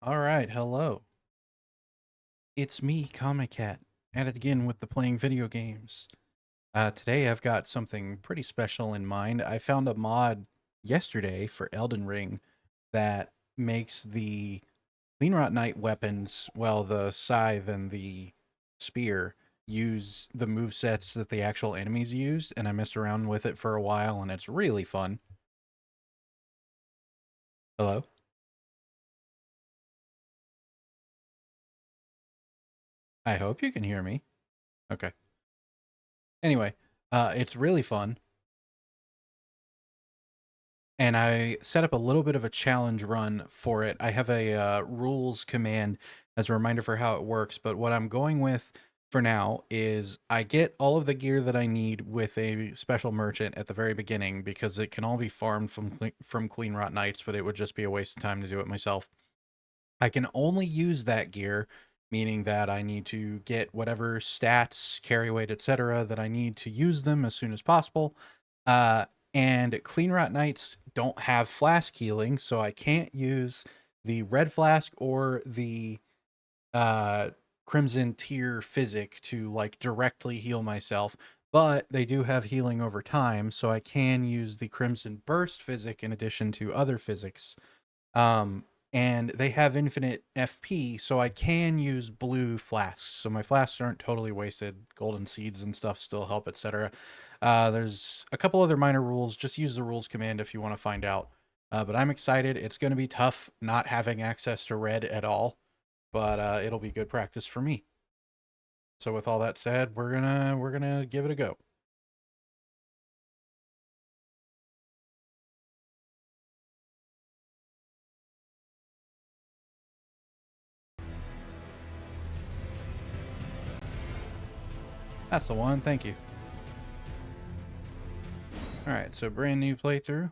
All right, hello. It's me, Comic Cat, at it again with the playing video games. Today I've got something pretty special in mind. I found a mod yesterday for Elden Ring that makes the Cleanrot Knight weapons, well, the Scythe and the Spear, use the movesets that the actual enemies use, and I messed around with it for a while, and it's really fun. Hello? I hope you can hear me. Okay. Anyway, it's really fun. And I set up a little bit of a challenge run for it. I have a rules command as a reminder for how it works, but what I'm going with for now is I get all of the gear that I need with a special merchant at the very beginning because it can all be farmed from Cleanrot Knights, but it would just be a waste of time to do it myself. I can only use that gear, meaning that I need to get whatever stats, carry weight, etc. that I need to use them as soon as possible. Uh, and Cleanrot Knights don't have flask healing, so I can't use the Red Flask or the uh, Crimson Tear physic to like directly heal myself. But they do have healing over time, so I can use the CrimsonBURST physic in addition to other physics. Um, and they have infinite FP, so I can use blue flasks. So my flasks aren't totally wasted. Golden seeds and stuff still help, etc. There's a couple other minor rules. Just use the rules command if you want to find out. But I'm excited. It's going to be tough not having access to red at all, but it'll be good practice for me. So with all that said, we're gonna give it a go. That's the one. Thank you. All right, so brand new playthrough.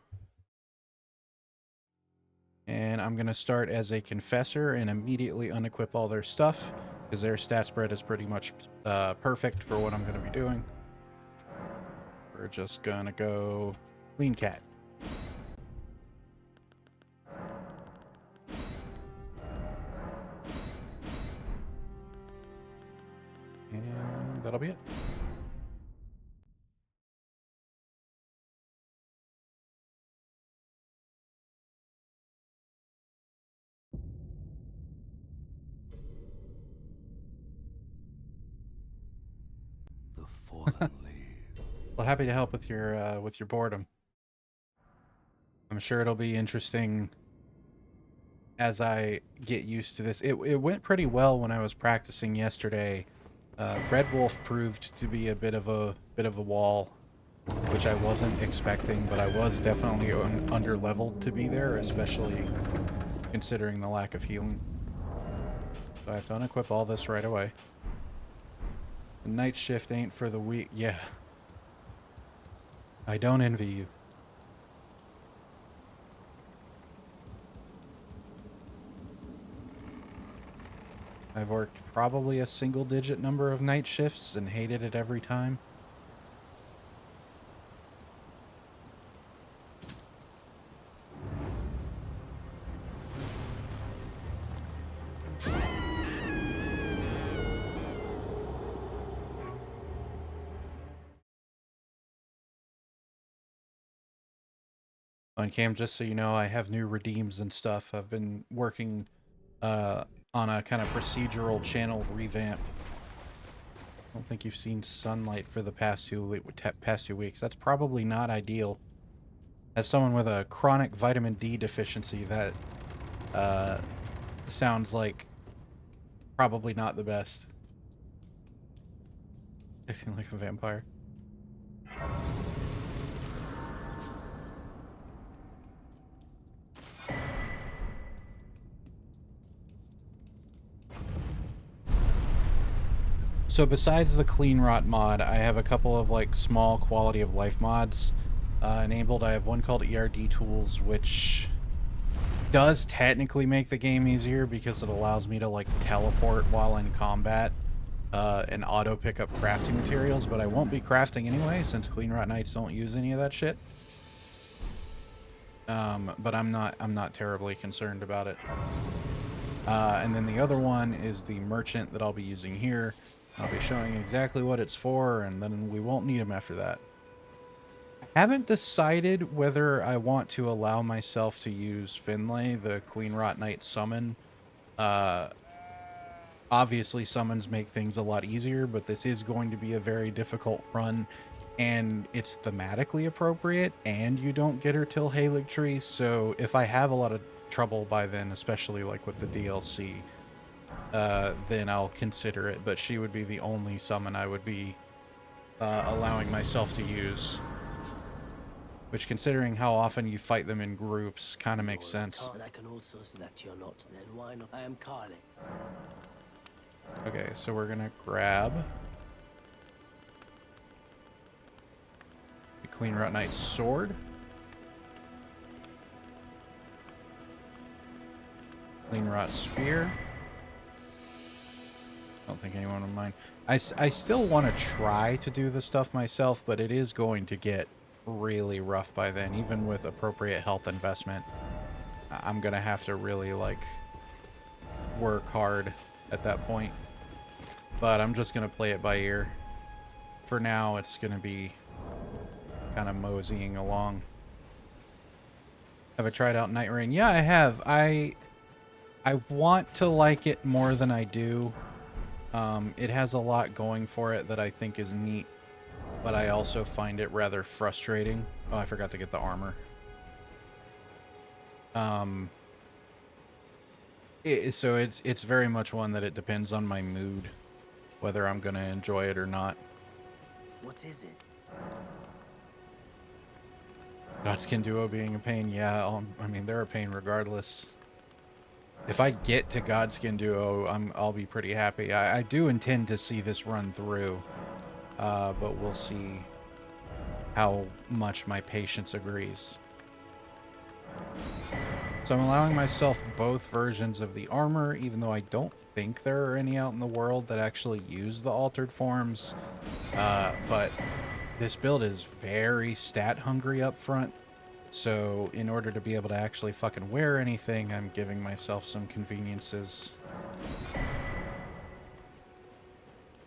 And I'm going to start as a confessor and immediately unequip all their stuff because their stat spread is pretty much perfect for what I'm going to be doing. We're just going to go Clean Cat. And that'll be it. The fallen leaves. Well, happy to help with your boredom. I'm sure it'll be interesting as I get used to this. It went pretty well when I was practicing yesterday. Red Wolf proved to be a bit of a wall, which I wasn't expecting, but I was definitely under leveled to be there, especially considering the lack of healing. So I have to unequip all this right away. The night shift ain't for the weak. Yeah. I don't envy you. I've worked probably a single-digit number of night shifts and hated it every time. On cam, just so you know, I have new redeems and stuff. I've been working on a kind of procedural channel revamp. I don't think you've seen sunlight for the past 2 weeks. That's probably not ideal. As someone with a chronic vitamin D deficiency, that sounds like probably not the best. Acting like a vampire. So besides the Cleanrot mod, I have a couple of like small quality of life mods enabled. I have one called ERD Tools, which does technically make the game easier because it allows me to like teleport while in combat and auto pick up crafting materials, but I won't be crafting anyway since Cleanrot Knights don't use any of that shit. But I'm not terribly concerned about it. And then the other one is the merchant that I'll be using here. I'll be showing exactly what it's for, and then we won't need him after that. I haven't decided whether I want to allow myself to use Finlay, the Cleanrot Knight summon. Obviously, summons make things a lot easier, but this is going to be a very difficult run, and it's thematically appropriate, and you don't get her till Halig Tree, so if I have a lot of trouble by then, especially like with the DLC, then I'll consider it, but she would be the only summon I would be allowing myself to use. Which, considering how often you fight them in groups, kind of makes sense. And I can also select you're not. Then why not? I am Carly. Okay, so we're gonna grab the Cleanrot Knight's sword. Cleanrot spear. I don't think anyone would mind. I still want to try to do the stuff myself, but it is going to get really rough by then, even with appropriate health investment. I'm gonna have to really like work hard at that point, but I'm just gonna play it by ear. For now, it's gonna be kind of moseying along. Have I tried out Night Rain? Yeah, I have. I want to like it more than I do. It has a lot going for it that I think is neat, but I also find it rather frustrating. Oh, I forgot to get the armor. So it's very much one that it depends on my mood, whether I'm gonna enjoy it or not. What is it? Godskin Duo being a pain, yeah. I mean, they're a pain regardless. If I get to Godskin Duo, I'll be pretty happy. I do intend to see this run through, but we'll see how much my patience agrees. So I'm allowing myself both versions of the armor, even though I don't think there are any out in the world that actually use the altered forms. But this build is very stat hungry up front. So in order to be able to actually fucking wear anything, I'm giving myself some conveniences.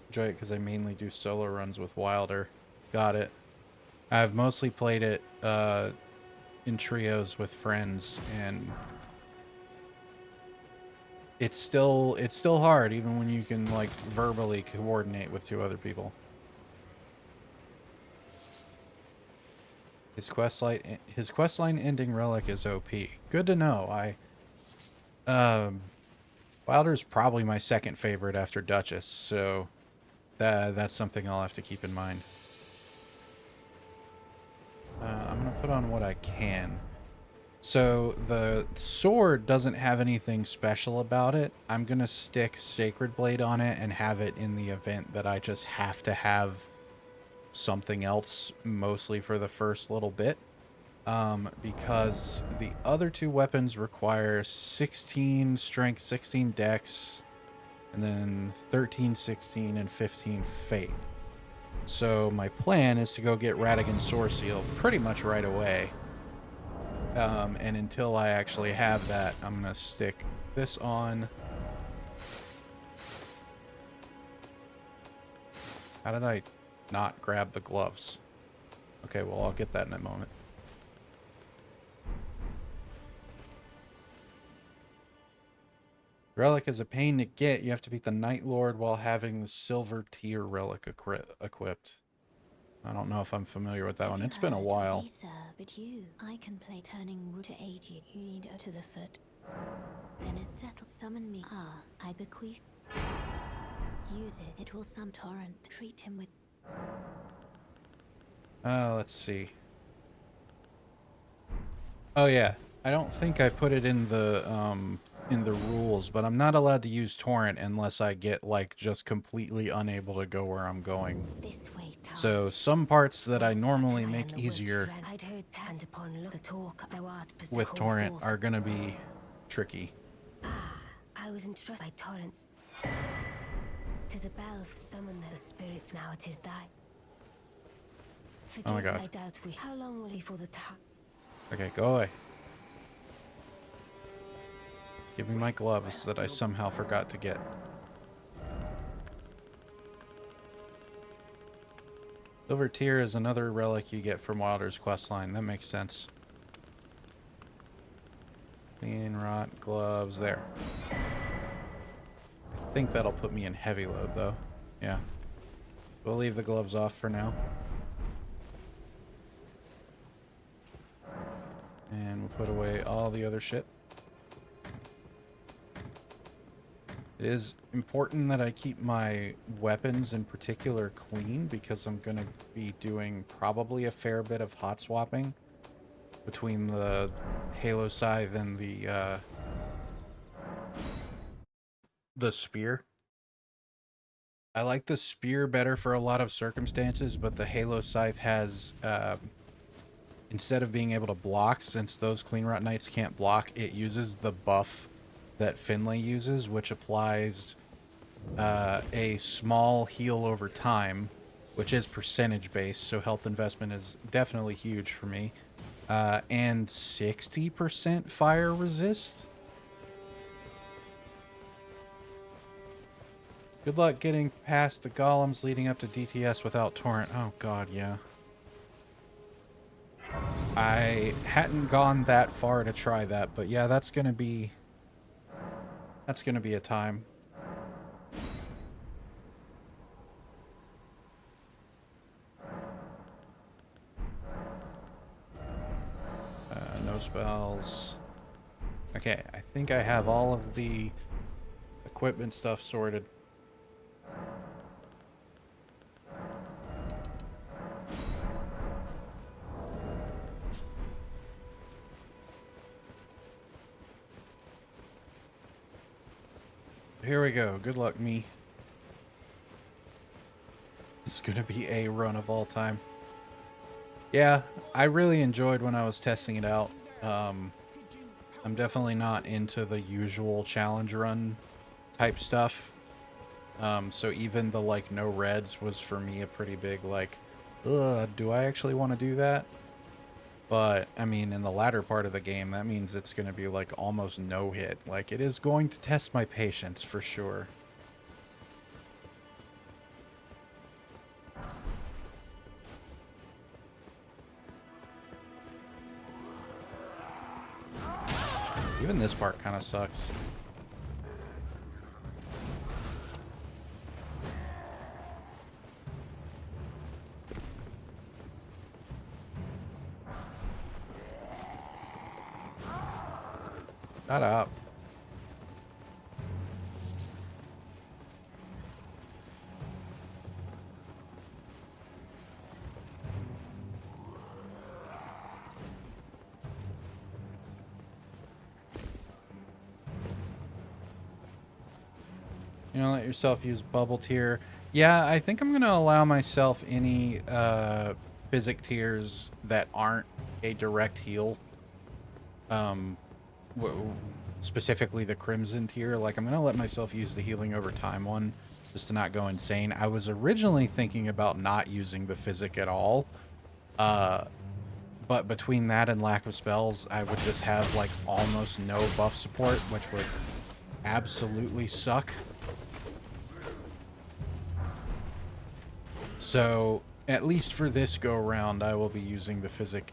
Enjoy it because I mainly do solo runs with Wilder. Got it. I've mostly played it in trios with friends, and it's still hard even when you can like verbally coordinate with two other people. His questline ending relic is OP. Good to know. Wilder's probably my second favorite after Duchess, so that's something I'll have to keep in mind. I'm gonna put on what I can. So the sword doesn't have anything special about it. I'm gonna stick Sacred Blade on it and have it in the event that I just have to have something else, mostly for the first little bit, because the other two weapons require 16 strength, 16 dex, and then 13, 16, and 15 faith. So my plan is to go get Radigan Sword Seal pretty much right away, and until I actually have that, I'm gonna stick this on. How did I not grab the gloves? Okay, well, I'll get that in a moment. Relic is a pain to get. You have to beat the Night Lord while having the Silver Tier relic equipped. I don't know if I'm familiar with that one. It's been a while. Lisa, but I can play turning root to aid you. You need to the foot. Then it's settled. Summon me. I bequeath. Use it. It will some torrent. Treat him with. Let's see. Oh yeah, I don't think I put it in the rules, but I'm not allowed to use torrent unless I get like just completely unable to go where I'm going. This way, so some parts that I normally make easier with torrent are gonna be tricky. I was entrusted by torrents. 'Tis a bell for summon the spirits. Now it is thy. Oh my god. I doubt we. How long will he for the time? Okay, go away. Give me my gloves that I somehow forgot to get. Silver Tear is another relic you get from Wilder's questline. That makes sense. Cleanrot gloves there. I think that'll put me in heavy load though. Yeah. We'll leave the gloves off for now. And we'll put away all the other shit. It is important that I keep my weapons in particular clean because I'm going to be doing probably a fair bit of hot swapping between the Halo Scythe and the spear. I like the spear better for a lot of circumstances, but the Halo Scythe has, instead of being able to block, since those Cleanrot Knights can't block, it uses the buff that Finlay uses, which applies a small heal over time, which is percentage based, so health investment is definitely huge for me, and 60% fire resist. Good luck getting past the golems leading up to DTS without torrent. Oh god, yeah. I hadn't gone that far to try that, but yeah, that's gonna be a time. No spells. Okay, I think I have all of the equipment stuff sorted. Here we go. Good luck, me. It's gonna be a run of all time. Yeah, I really enjoyed when I was testing it out. I'm definitely not into the usual challenge run type stuff. So even the like no reds was for me a pretty big like, ugh, do I actually want to do that? But I mean, in the latter part of the game, that means it's going to be like almost no hit. Like it is going to test my patience for sure. Even this part kind of sucks. Shut up. You know, let yourself use bubble tier. Yeah, I think I'm gonna allow myself any physic tiers that aren't a direct heal. Specifically the Crimson tier. Like, I'm gonna let myself use the healing over time one just to not go insane. I was originally thinking about not using the physic at all, but between that and lack of spells, I would just have like almost no buff support, which would absolutely suck. So at least for this go round, I will be using the physic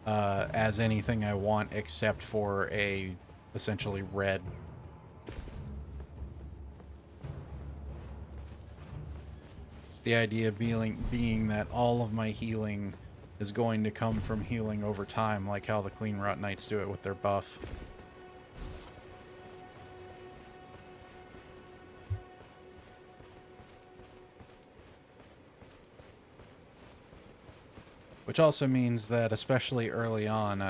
as anything I want except for a essentially red. The idea being that all of my healing is going to come from healing over time, like how the Cleanrot Knights do it with their buff. Which also means that, especially early on,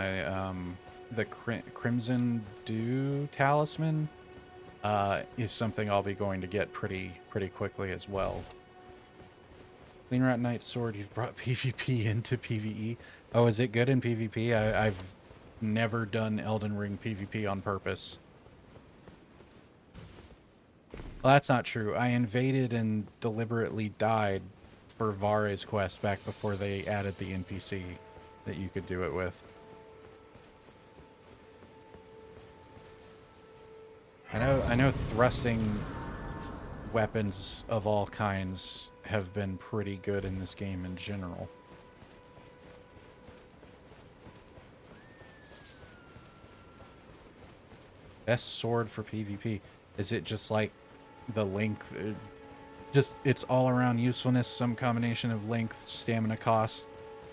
the Crimson Dew talisman is something I'll be going to get pretty quickly as well. Cleanrot Knight sword, you've brought PvP into PvE. Oh, is it good in PvP? I've never done Elden Ring PvP on purpose. Well, that's not true. I invaded and deliberately died for Vare's quest back before they added the NPC that you could do it with. I know thrusting weapons of all kinds have been pretty good in this game in general. Best sword for PvP. Is it just like the length? Just it's all around usefulness, some combination of length, stamina cost,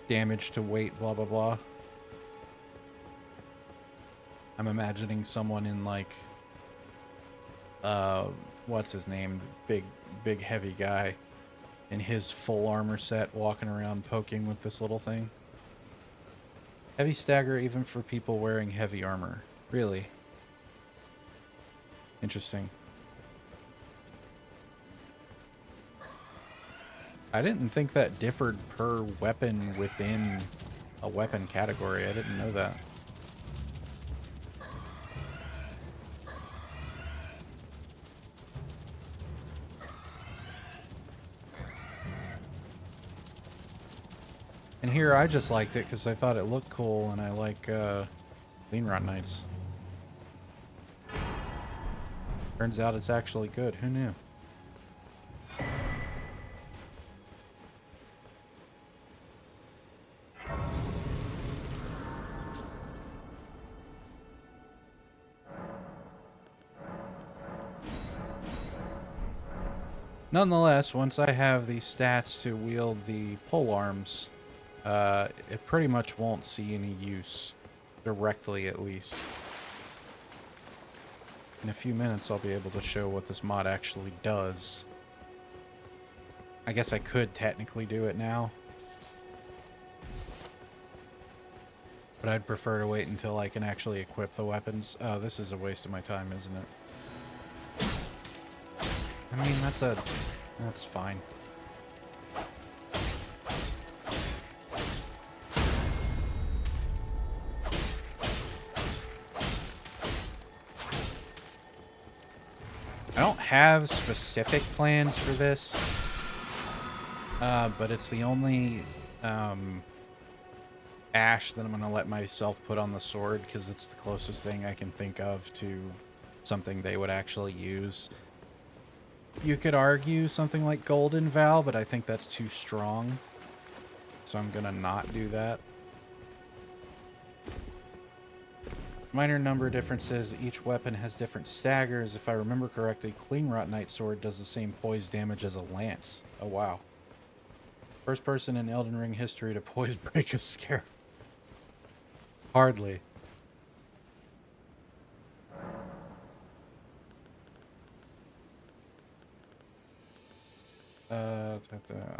damage to weight, blah blah blah. I'm imagining someone in like what's his name? Big heavy guy in his full armor set walking around poking with this little thing. Heavy stagger even for people wearing heavy armor. Really? Interesting. I didn't think that differed per weapon within a weapon category. I didn't know that. And here I just liked it because I thought it looked cool and I like Cleanrot Knights. Turns out it's actually good. Who knew? Nonetheless, once I have the stats to wield the pole arms, it pretty much won't see any use, directly at least. In a few minutes, I'll be able to show what this mod actually does. I guess I could technically do it now, but I'd prefer to wait until I can actually equip the weapons. Oh, this is a waste of my time, isn't it? I mean, that's fine. I don't have specific plans for this, but it's the only ash that I'm going to let myself put on the sword because it's the closest thing I can think of to something they would actually use. You could argue something like Golden Vow, but I think that's too strong, so I'm going to not do that. Minor number differences. Each weapon has different staggers. If I remember correctly, Cleanrot Knight sword does the same poise damage as a lance. Oh, wow. First person in Elden Ring history to poise break a scare. Hardly.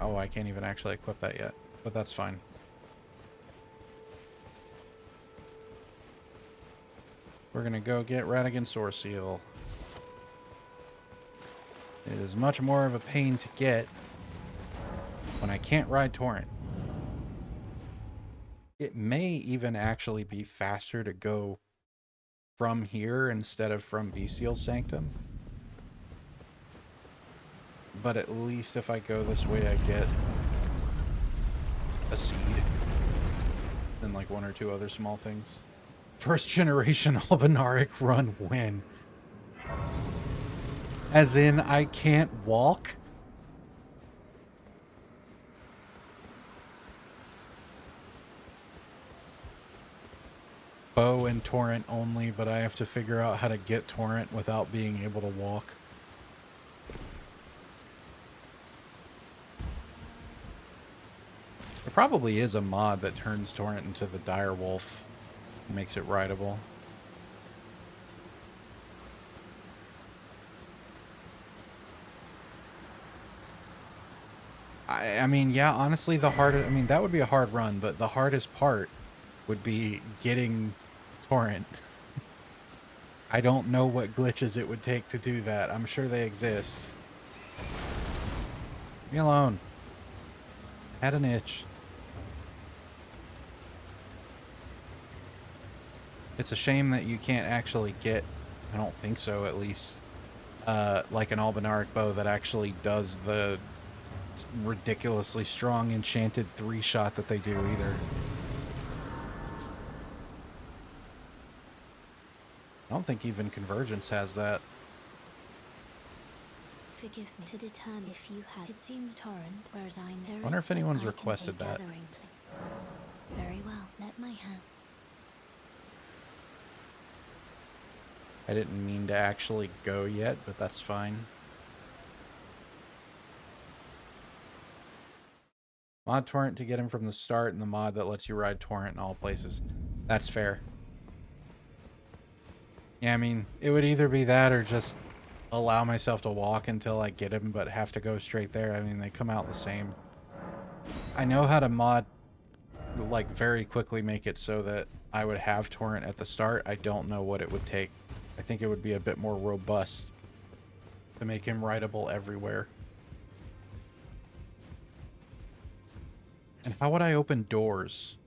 Oh, I can't even actually equip that yet, but that's fine. We're gonna go get Radigan Source Seal. It is much more of a pain to get when I can't ride Torrent. It may even actually be faster to go from here instead of from Bestial Sanctum. But at least if I go this way, I get a seed and like one or two other small things. First generation Albinaric run when? As in, I can't walk? Bow and Torrent only, but I have to figure out how to get Torrent without being able to walk. There probably is a mod that turns Torrent into the Dire Wolf and makes it rideable. I mean, yeah, honestly, that would be a hard run, but the hardest part would be getting Torrent. I don't know what glitches it would take to do that. I'm sure they exist. Leave me alone. Had an itch. It's a shame that you can't actually get, I don't think so at least, like an Albinaric bow that actually does the ridiculously strong enchanted 3-shot that they do either. I don't think even Convergence has that. Forgive me to determine if you have. It seems torrent, whereas I'm there. Wonder is, if anyone's but I can requested take that. gathering. Very well. Let my hand. I didn't mean to actually go yet, but that's fine. Mod torrent to get him from the start, and the mod that lets you ride torrent in all places. That's fair. Yeah, I mean, it would either be that or just allow myself to walk until I get him, but have to go straight there. I mean, they come out the same. I know how to mod, like, very quickly make it so that I would have torrent at the start. I don't know what it would take. I think it would be a bit more robust to make him rideable everywhere. And how would I open doors?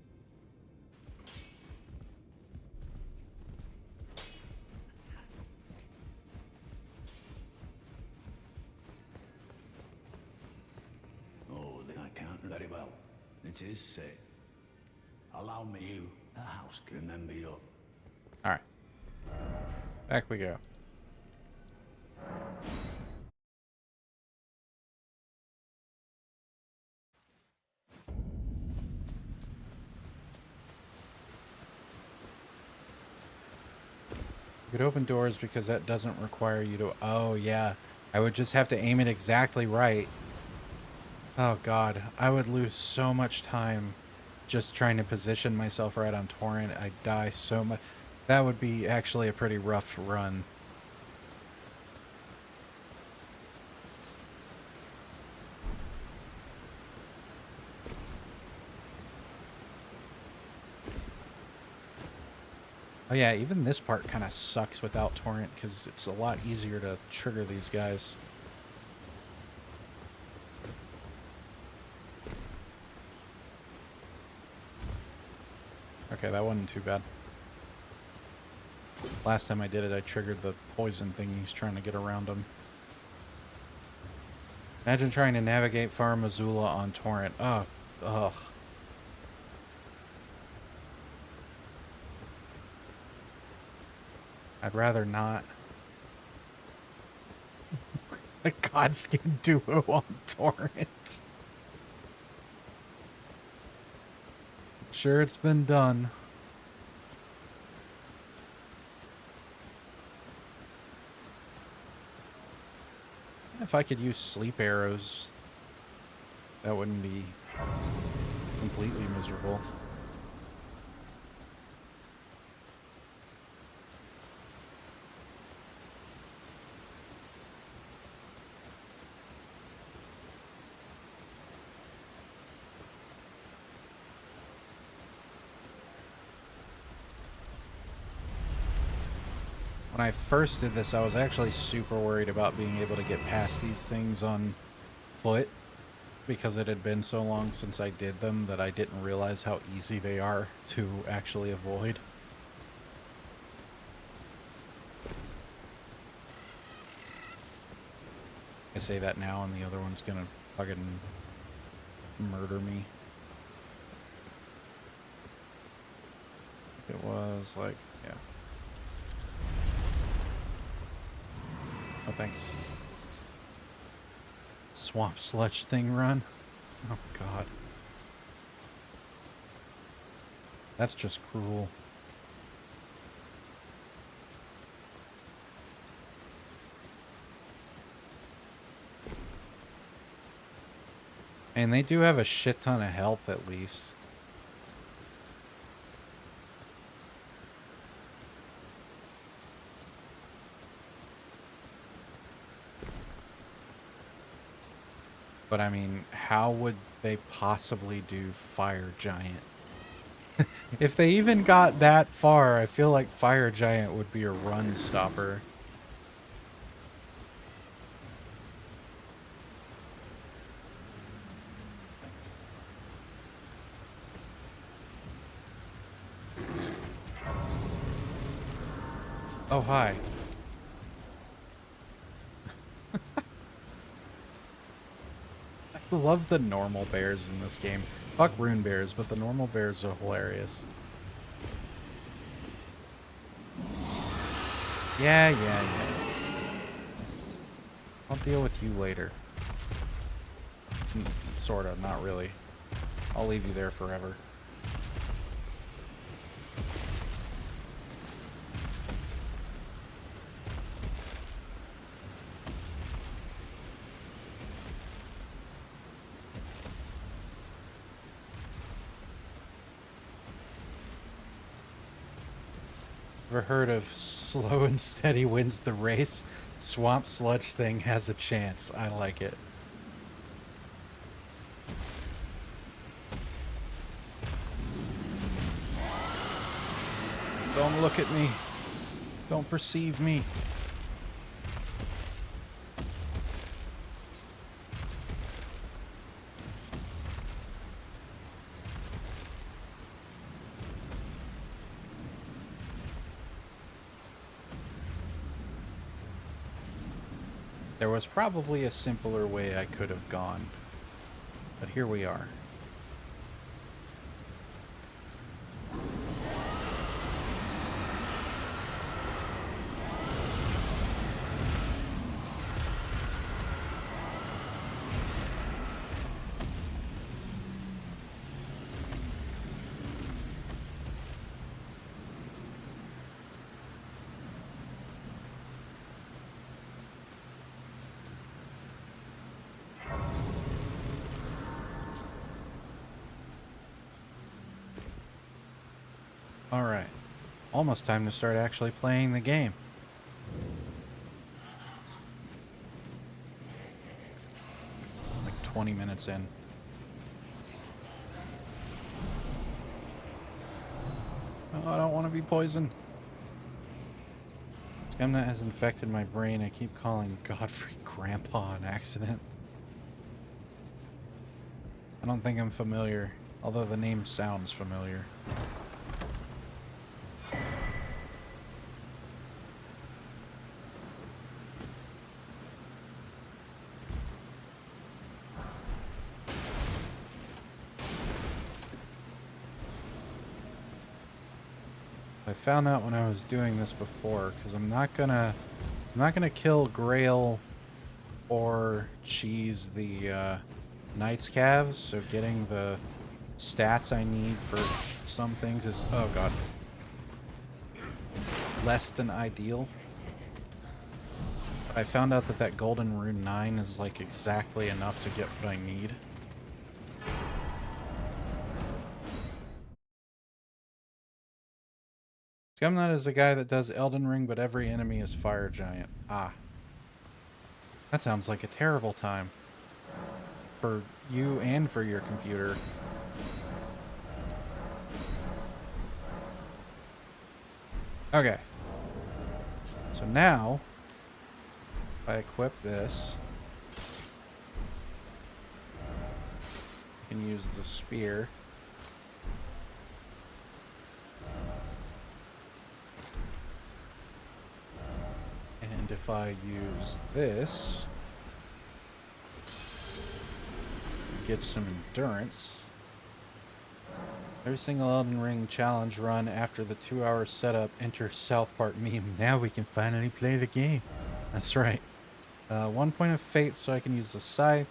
Oh, I can't very well. It is said. Allow me you, the house can remember you. Alright. Back we go. You could open doors because that doesn't require you to... Oh, yeah. I would just have to aim it exactly right. Oh, God. I would lose so much time just trying to position myself right on torrent. I'd die so much. That would be actually a pretty rough run. Oh yeah, even this part kind of sucks without torrent because it's a lot easier to trigger these guys. Okay, that wasn't too bad. Last time I did it, I triggered the poison thing he's trying to get around him. Imagine trying to navigate Far Missoula on torrent. Ugh. Ugh. I'd rather not. A Godskin duo on torrent. Sure, it's been done. If I could use sleep arrows, that wouldn't be completely miserable. When I first did this, I was actually super worried about being able to get past these things on foot because it had been so long since I did them that I didn't realize how easy they are to actually avoid. I say that now and the other one's gonna fucking murder me. It was like, yeah. Oh, thanks. Swamp sludge thing run? Oh, God. That's just cruel. And they do have a shit ton of health, at least. But I mean, how would they possibly do Fire Giant? If they even got that far, I feel like Fire Giant would be a run stopper. Oh, hi. I love the normal bears in this game. Fuck rune bears, but the normal bears are hilarious. Yeah. I'll deal with you later. Sorta, not really. I'll leave you there forever. Ever heard of slow and steady wins the race? Swamp sludge thing has a chance. I like it. Don't look at me. Don't perceive me. There was probably a simpler way I could have gone, but here we are. Alright, almost time to start actually playing the game. Like 20 minutes in. Oh, I don't want to be poisoned. Scumnut has infected my brain. I keep calling Godfrey Grandpa on accident. I don't think I'm familiar, although the name sounds familiar. I found out when I was doing this before, because I'm not gonna kill Grail or cheese the Knight's calves, so getting the stats I need for some things is, oh god, less than ideal. I found out that that golden rune 9 is like exactly enough to get what I need. Scumnut is the guy that does Elden Ring, but every enemy is fire giant. Ah. That sounds like a terrible time. For you and for your computer. Okay. So now, if I equip this, I can use the spear. And if I use this, get some endurance. Every single Elden Ring challenge run after the 2-hour setup, enter South Park meme. Now we can finally play the game. That's right. 1 point of fate so I can use the Scythe.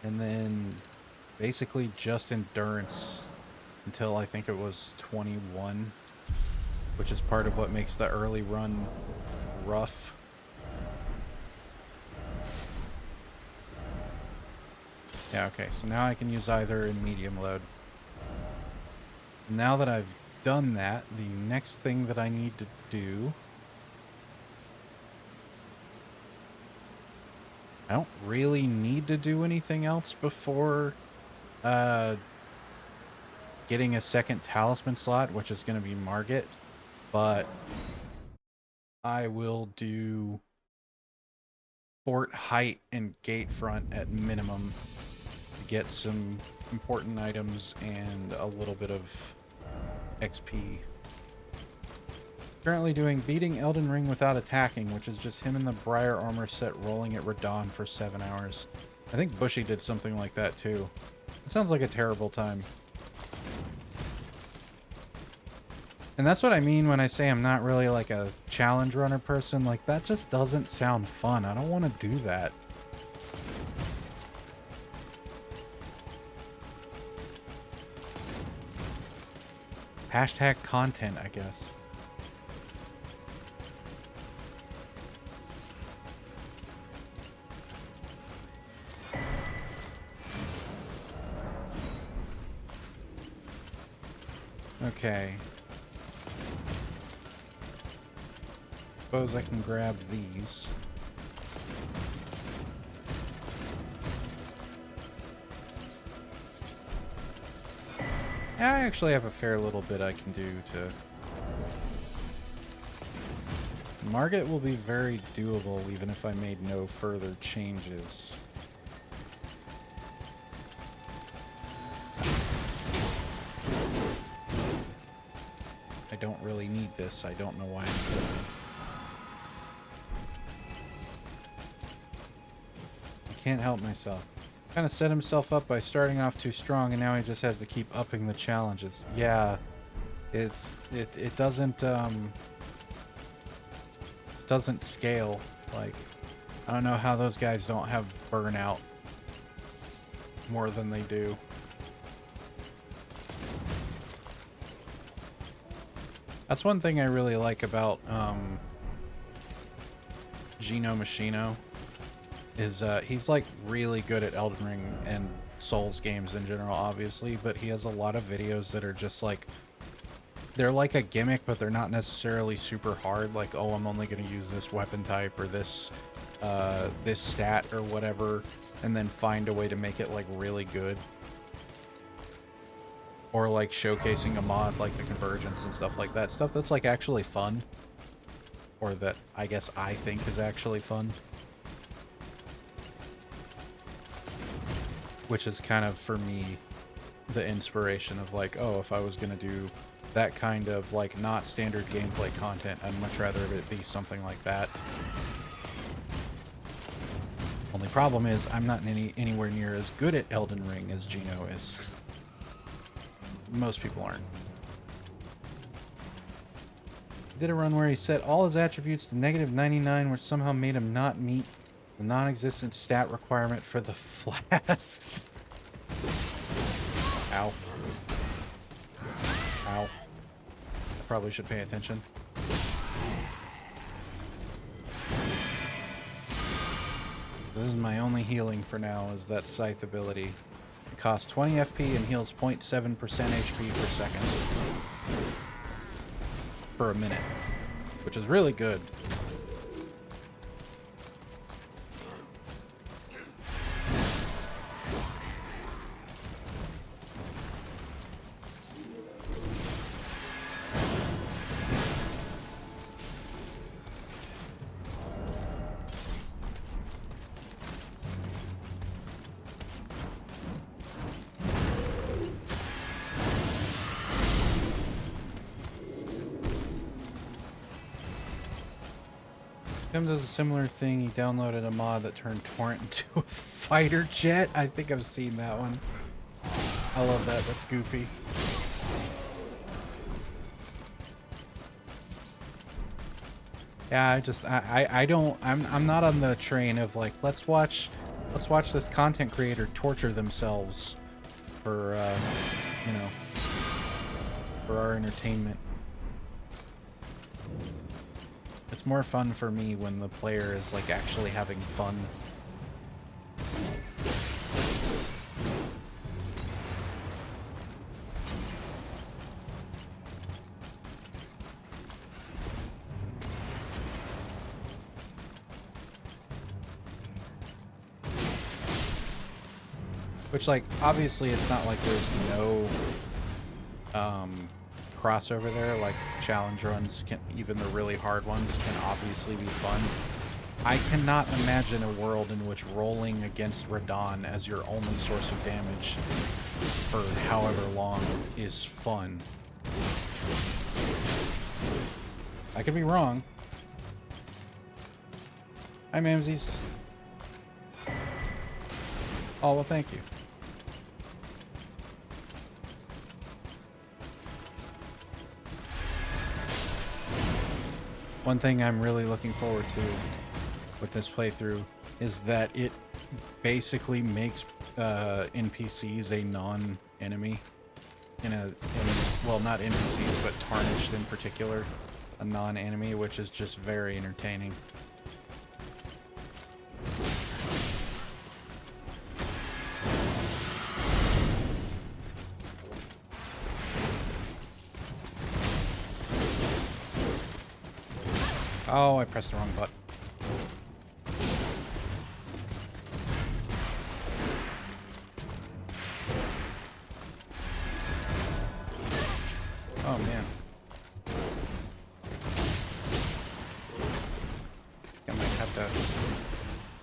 And then basically just endurance until I think it was 21. Which is part of what makes the early run rough. Yeah, okay, so now I can use either in medium load. Now that I've done that, the next thing that I need to do... I don't really need to do anything else before getting a second talisman slot, which is going to be Margit, but I will do Fort Height and Gate Front at minimum to get some important items and a little bit of XP. Currently doing Beating Elden Ring Without Attacking, which is just him in the Briar armor set rolling at Radon for 7 hours. I think Bushy did something like that too. It sounds like a terrible time. And that's what I mean when I say I'm not really like a challenge runner person. Like, that just doesn't sound fun. I don't want to do that. Hashtag content, I guess. Okay. Suppose I can grab these. Yeah, I actually have a fair little bit I can do to... Margit will be very doable even if I made no further changes. I don't really need this. I don't know why I'm doing it. I can't help myself. Kind of set himself up by starting off too strong, and now he just has to keep upping the challenges. Yeah, it doesn't scale. Like, I don't know how those guys don't have burnout more than they do. That's one thing I really like about Gino Machino. Is he's like really good at Elden Ring and Souls games in general, obviously, but he has a lot of videos that are just like, they're like a gimmick, but they're not necessarily super hard. Like, oh, I'm only going to use this weapon type or this this stat or whatever, and then find a way to make it like really good. Or like showcasing a mod like the Convergence and stuff like that. Stuff that's like actually fun, or that I guess I think is actually fun. Which is kind of, for me, the inspiration of like, oh, if I was going to do that kind of like not standard gameplay content, I'd much rather it be something like that. Only problem is I'm not anywhere near as good at Elden Ring as Gino is. Most people aren't. Did a run where he set all his attributes to -99, which somehow made him not meet the non-existent stat requirement for the flasks. Ow. Ow. I probably should pay attention. This is my only healing for now, is that Scythe ability. It costs 20 FP and heals 0.7% HP per second. For a minute. Which is really good. Tim does a similar thing. He downloaded a mod that turned Torrent into a fighter jet. I think I've seen that one. I love that. That's goofy. Yeah, I'm not on the train of like, let's watch this content creator torture themselves for you know, for our entertainment. It's more fun for me when the player is like actually having fun. Which, like, obviously it's not like there's no crossover there. Like, challenge runs can, even the really hard ones, can obviously be fun. I cannot imagine a world in which rolling against Radon as your only source of damage for however long is fun. I could be wrong. Hi, Mamsies. Oh, well, thank you. One thing I'm really looking forward to with this playthrough is that it basically makes NPCs a non-enemy well, not NPCs, but Tarnished in particular, a non-enemy, which is just very entertaining. Oh, I pressed the wrong button. Oh, man. I might have to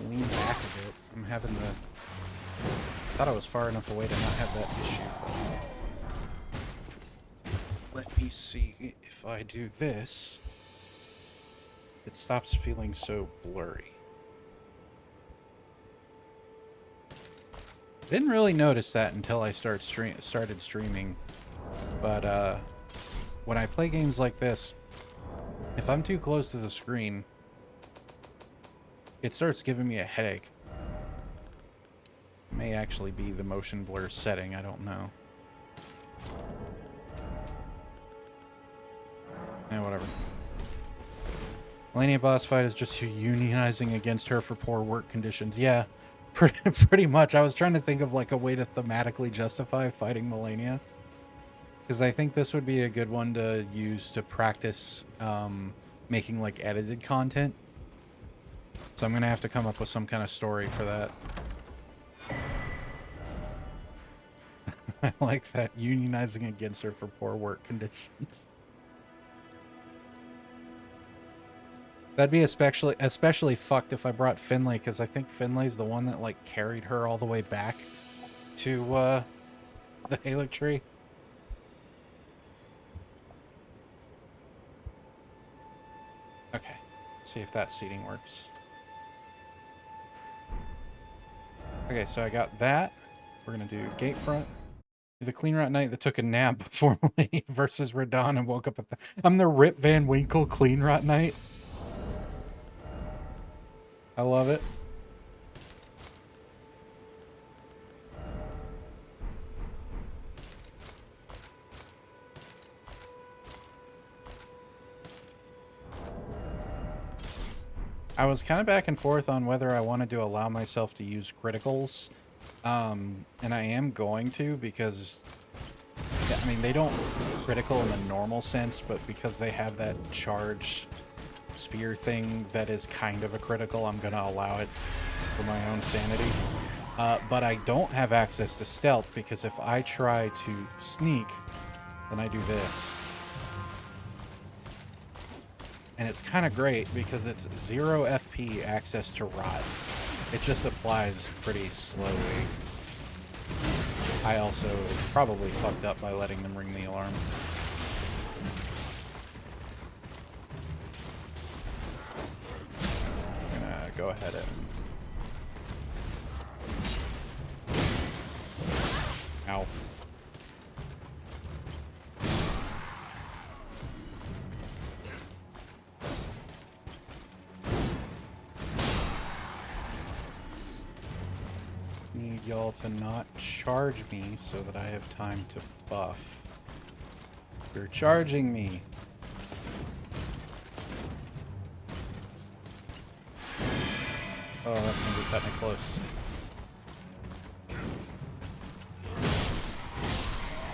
lean back a bit. I'm having the... thought I was far enough away to not have that issue. Let me see if I do this. It stops feeling so blurry. Didn't really notice that until I started streaming. But when I play games like this, if I'm too close to the screen, it starts giving me a headache. It may actually be the motion blur setting, I don't know. Eh, whatever. Melania boss fight is just you unionizing against her for poor work conditions. Yeah, pretty much. I was trying to think of like a way to thematically justify fighting Melania, because I think this would be a good one to use to practice making like edited content. So I'm gonna have to come up with some kind of story for that. I like that, unionizing against her for poor work conditions. That'd be especially fucked if I brought Finlay, because I think Finlay's the one that like carried her all the way back to the Halo tree. Okay, let's see if that seating works. Okay, so I got that. We're gonna do gate front. The Cleanrot Knight that took a nap before me versus Radon and woke up at the... I'm the Rip Van Winkle Cleanrot Knight. I love it. I was kind of back and forth on whether I wanted to allow myself to use criticals. And I am going to, because, yeah, I mean, they don't critical in the normal sense, but because they have that charge spear thing that is kind of a critical, I'm going to allow it for my own sanity. But I don't have access to stealth, because if I try to sneak, then I do this. And it's kind of great because it's 0 FP access to rot. It just applies pretty slowly. I also probably fucked up by letting them ring the alarm. I'm gonna go ahead and... Ow. Need y'all to not charge me so that I have time to buff. You're charging me. Oh, that's gonna be cutting it close.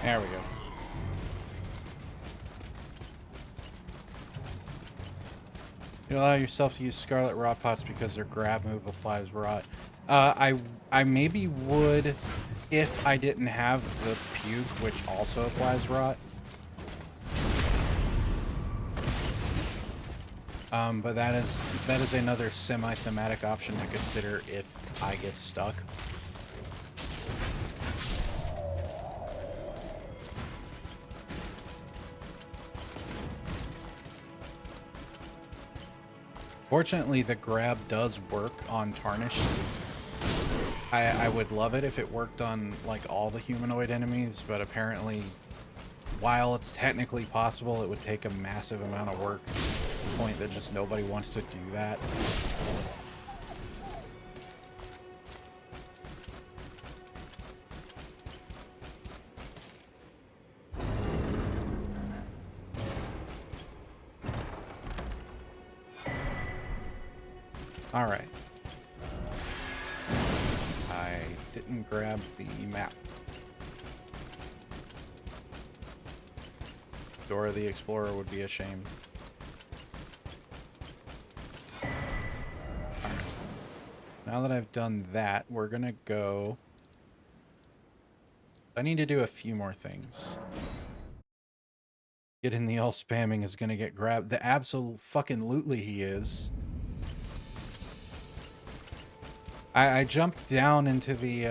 There we go. You allow yourself to use Scarlet Rot Pots because their grab move applies rot. I maybe would if I didn't have the puke, which also applies rot. But that is another semi-thematic option to consider if I get stuck. Fortunately, the grab does work on Tarnished. I would love it if it worked on like all the humanoid enemies, but apparently, while it's technically possible, it would take a massive amount of work the point that just nobody wants to do that. All right. I didn't grab the map. Dora the Explorer would be ashamed. All right. Now that I've done that, we're gonna go... I need to do a few more things. Getting the all spamming is gonna get grabbed. The absolute fucking lootly he is. I jumped down into the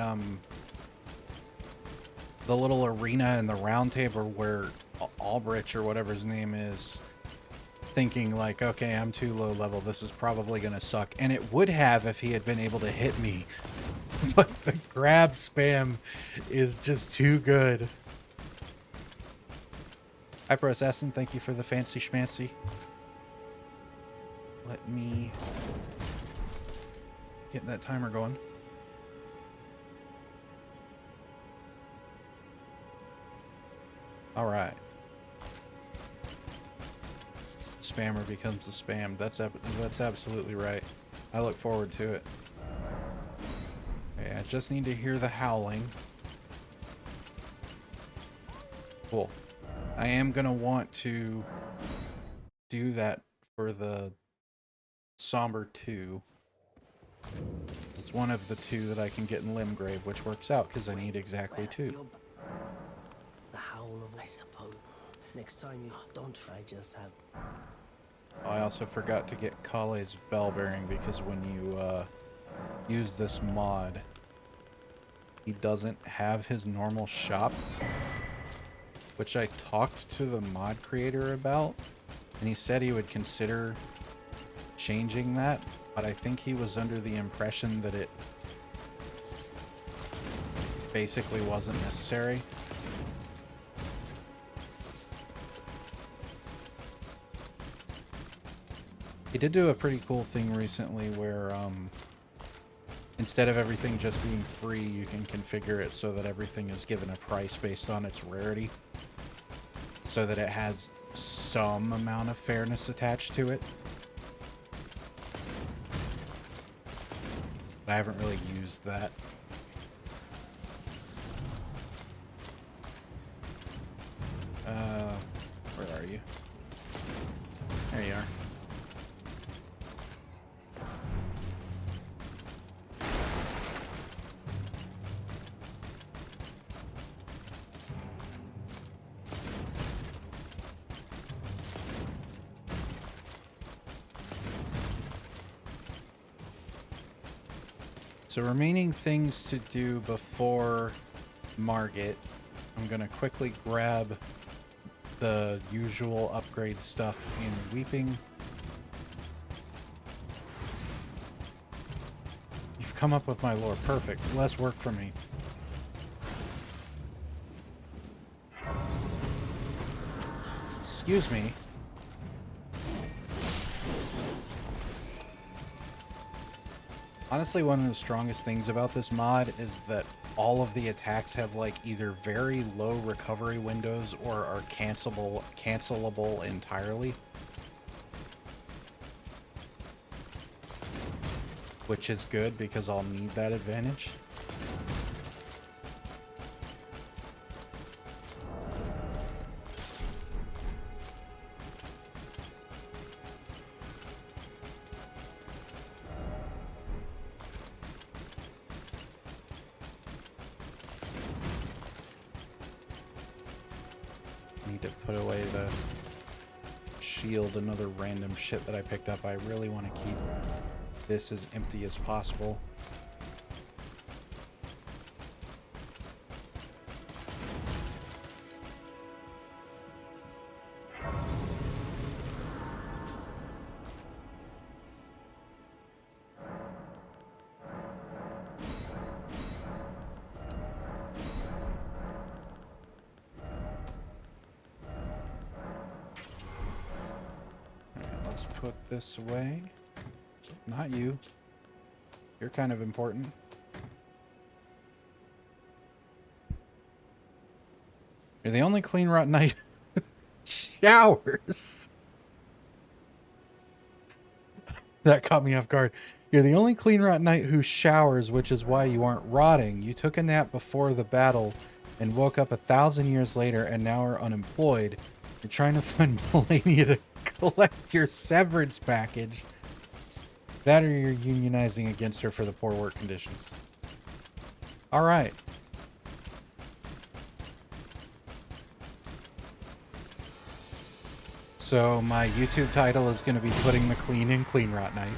little arena in the round table where Albrecht or whatever his name is, thinking like, okay, I'm too low level, this is probably gonna suck. And it would have if he had been able to hit me. But the grab spam is just too good. Hyper Assassin, thank you for the fancy schmancy. Let me get that timer going. All right. Spammer becomes the spam. That's absolutely right. I look forward to it. Okay, I just need to hear the howling. Cool. I am gonna want to do that for the Somber 2. It's one of the 2 that I can get in Limgrave, which works out because I need exactly 2. The howl of, I suppose. Next time you don't try, just have. I also forgot to get Kale's bell bearing because when you use this mod, he doesn't have his normal shop, which I talked to the mod creator about, and he said he would consider changing that, but I think he was under the impression that it basically wasn't necessary. He did do a pretty cool thing recently where instead of everything just being free, you can configure it so that everything is given a price based on its rarity, so that it has some amount of fairness attached to it. But I haven't really used that. Where are you? There you are. So remaining things to do before Margit, I'm gonna quickly grab the usual upgrade stuff in Weeping. You've come up with my lore. Perfect. Less work for me. Excuse me. Honestly, one of the strongest things about this mod is that all of the attacks have like either very low recovery windows or are cancelable entirely. Which is good because I'll need that advantage. Put away the shield and other random shit that I picked up. I really want to keep this as empty as possible. put this away. Not you. You're kind of important. You're the only Cleanrot Knight who showers. That caught me off guard. You're the only Cleanrot Knight who showers, which is why you aren't rotting. You took a nap before the battle and woke up 1,000 years later and now are unemployed. You're trying to find Melania to collect your severance package. That or you're unionizing against her for the poor work conditions. Alright. So my YouTube title is going to be Putting the Clean in Cleanrot Knight.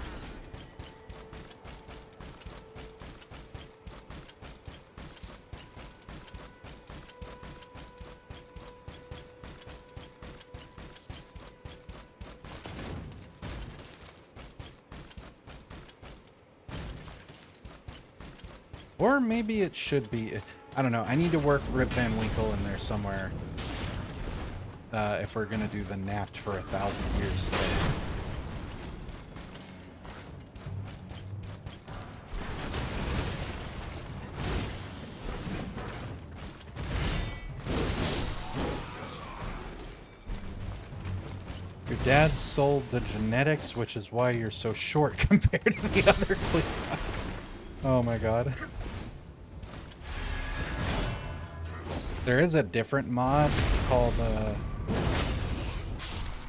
Or maybe it should be. I don't know. I need to work Rip Van Winkle in there somewhere. If we're going to do the napped for 1,000 years thing. Your dad sold the genetics, which is why you're so short compared to the other Cleanrot. Oh my god. There is a different mod called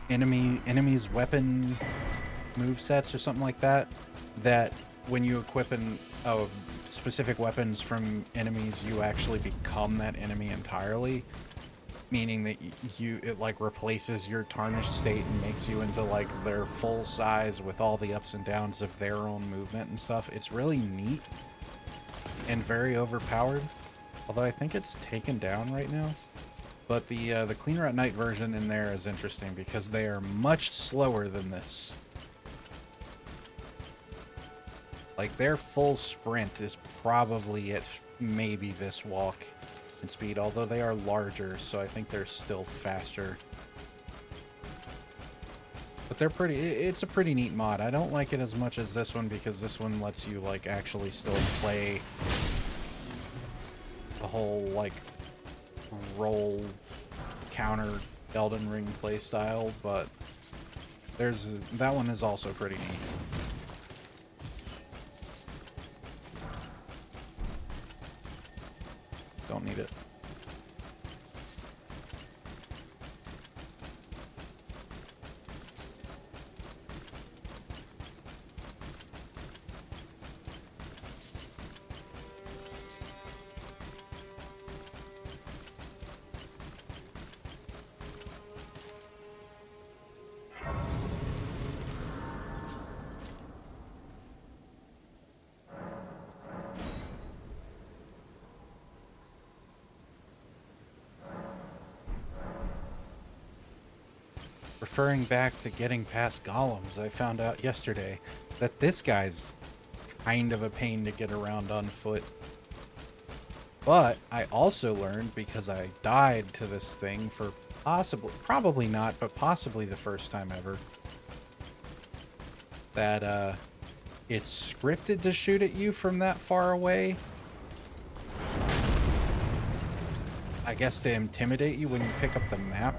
enemies weapon movesets or something like that. That when you equip specific weapons from enemies, you actually become that enemy entirely. Meaning that it like replaces your tarnished state and makes you into like their full size with all the ups and downs of their own movement and stuff. It's really neat and very overpowered. Although I think it's taken down right now. But the Cleanrot Knight version in there is interesting because they are much slower than this. Like their full sprint is probably at maybe this walk in speed, although they are larger, so I think they're still faster. But they're pretty, it's a pretty neat mod. I don't like it as much as this one because this one lets you like actually still play the whole like roll counter Elden Ring playstyle, but that one is also pretty neat. Don't need it. Referring back to getting past golems, I found out yesterday that this guy's kind of a pain to get around on foot. But I also learned, because I died to this thing for probably not, but possibly the first time ever, that it's scripted to shoot at you from that far away. I guess to intimidate you when you pick up the map.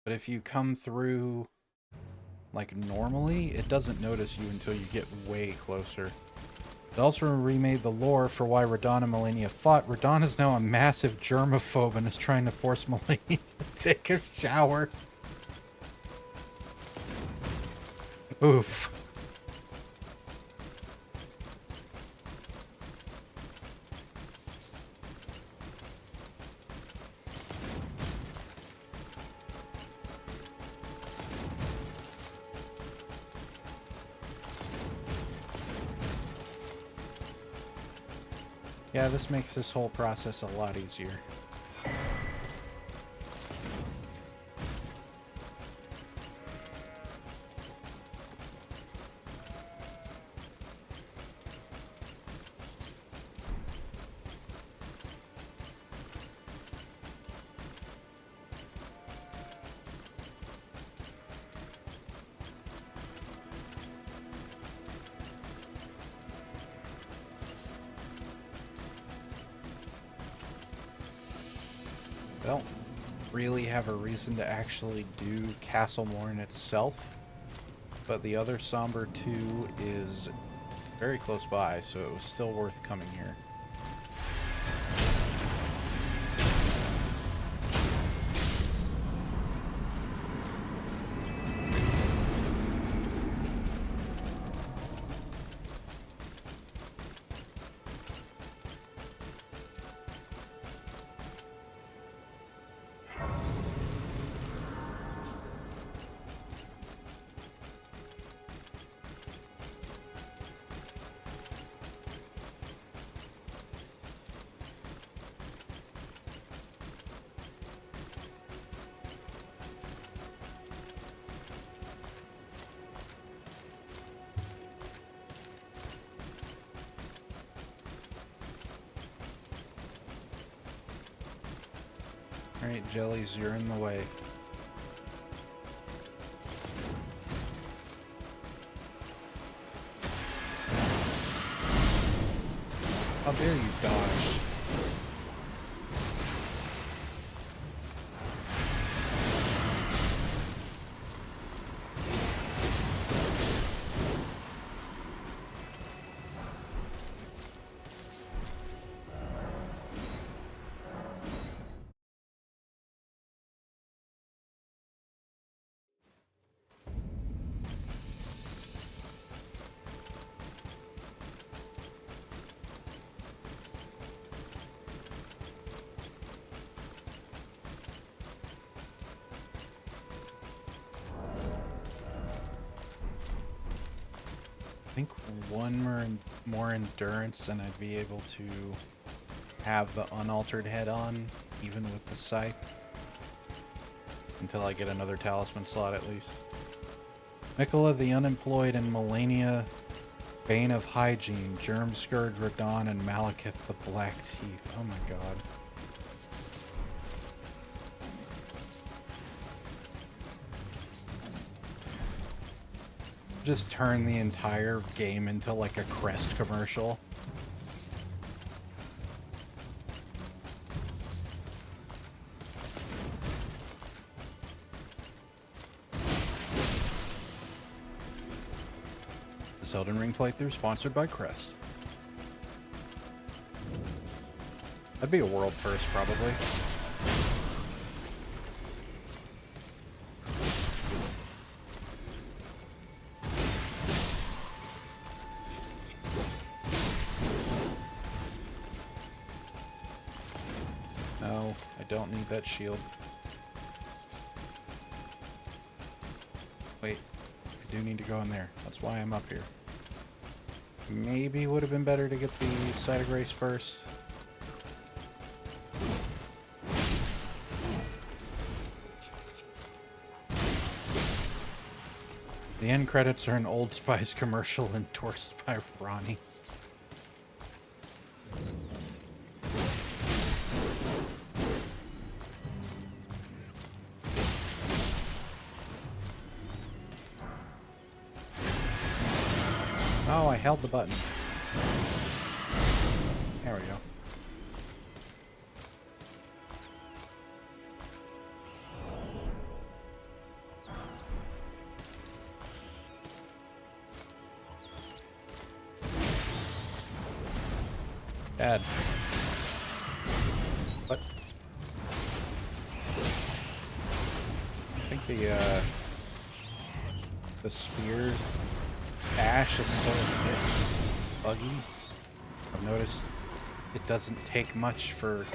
But if you come through like normally, it doesn't notice you until you get way closer. It also remade the lore for why Radahn and Melania fought. Radahn is now a massive germaphobe and is trying to force Melania to take a shower. Oof. Yeah, this makes this whole process a lot easier. I don't really have a reason to actually do Castle Morn itself, but the other Somber 2 is very close by, so it was still worth coming here. Alright, Jellies, you're in the way. How dare you dodge? I think one more endurance and I'd be able to have the unaltered head on, even with the Scythe. Until I get another talisman slot at least. Mikola the Unemployed and Melania, Bane of Hygiene, Germ Scourge Radon, and Malekith the Black Teeth. Oh my god. Just turn the entire game into like a Crest commercial. This Elden Ring playthrough sponsored by Crest. That'd be a world first, probably. No, I don't need that shield. Wait, I do need to go in there. That's why I'm up here. Maybe would have been better to get the Site of Grace first. The end credits are an Old Spice commercial endorsed by Ronnie. Oh, I held the button. There we go. Dad. What? I think the spear dash is still a bit buggy. I've noticed it doesn't take much for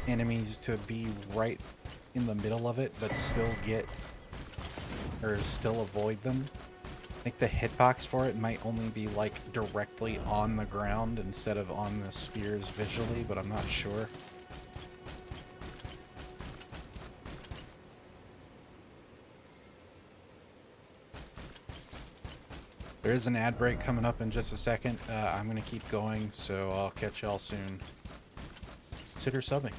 enemies to be right in the middle of it, but still get, or still avoid them. I think the hitbox for it might only be like directly on the ground instead of on the spears visually, but I'm not sure. There is an ad break coming up in just a second. I'm going to keep going, so I'll catch y'all soon. Consider subbing.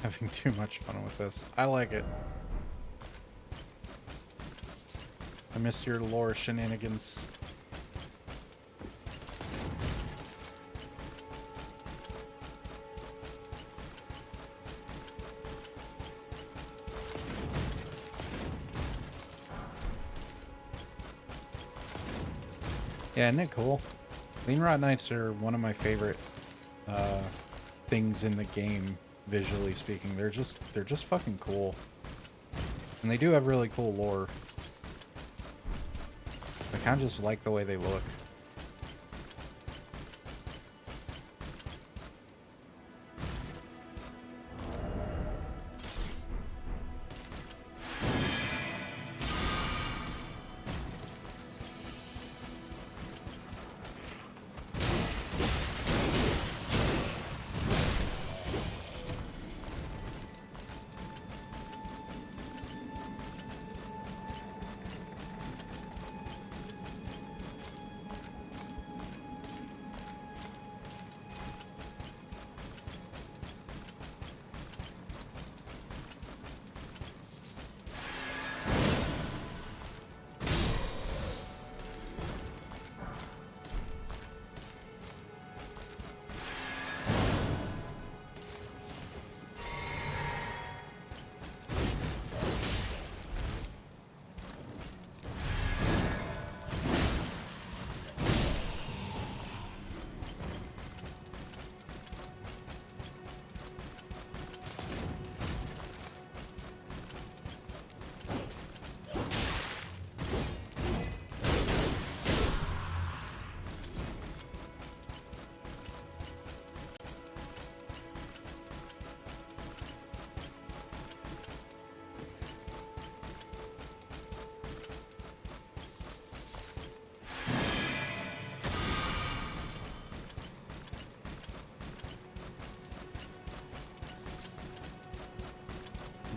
Having too much fun with this. I like it. I missed your lore shenanigans. Yeah, isn't it cool? Cleanrot Knights are one of my favorite things in the game, visually speaking. They're just fucking cool. And they do have really cool lore. I kind of just like the way they look.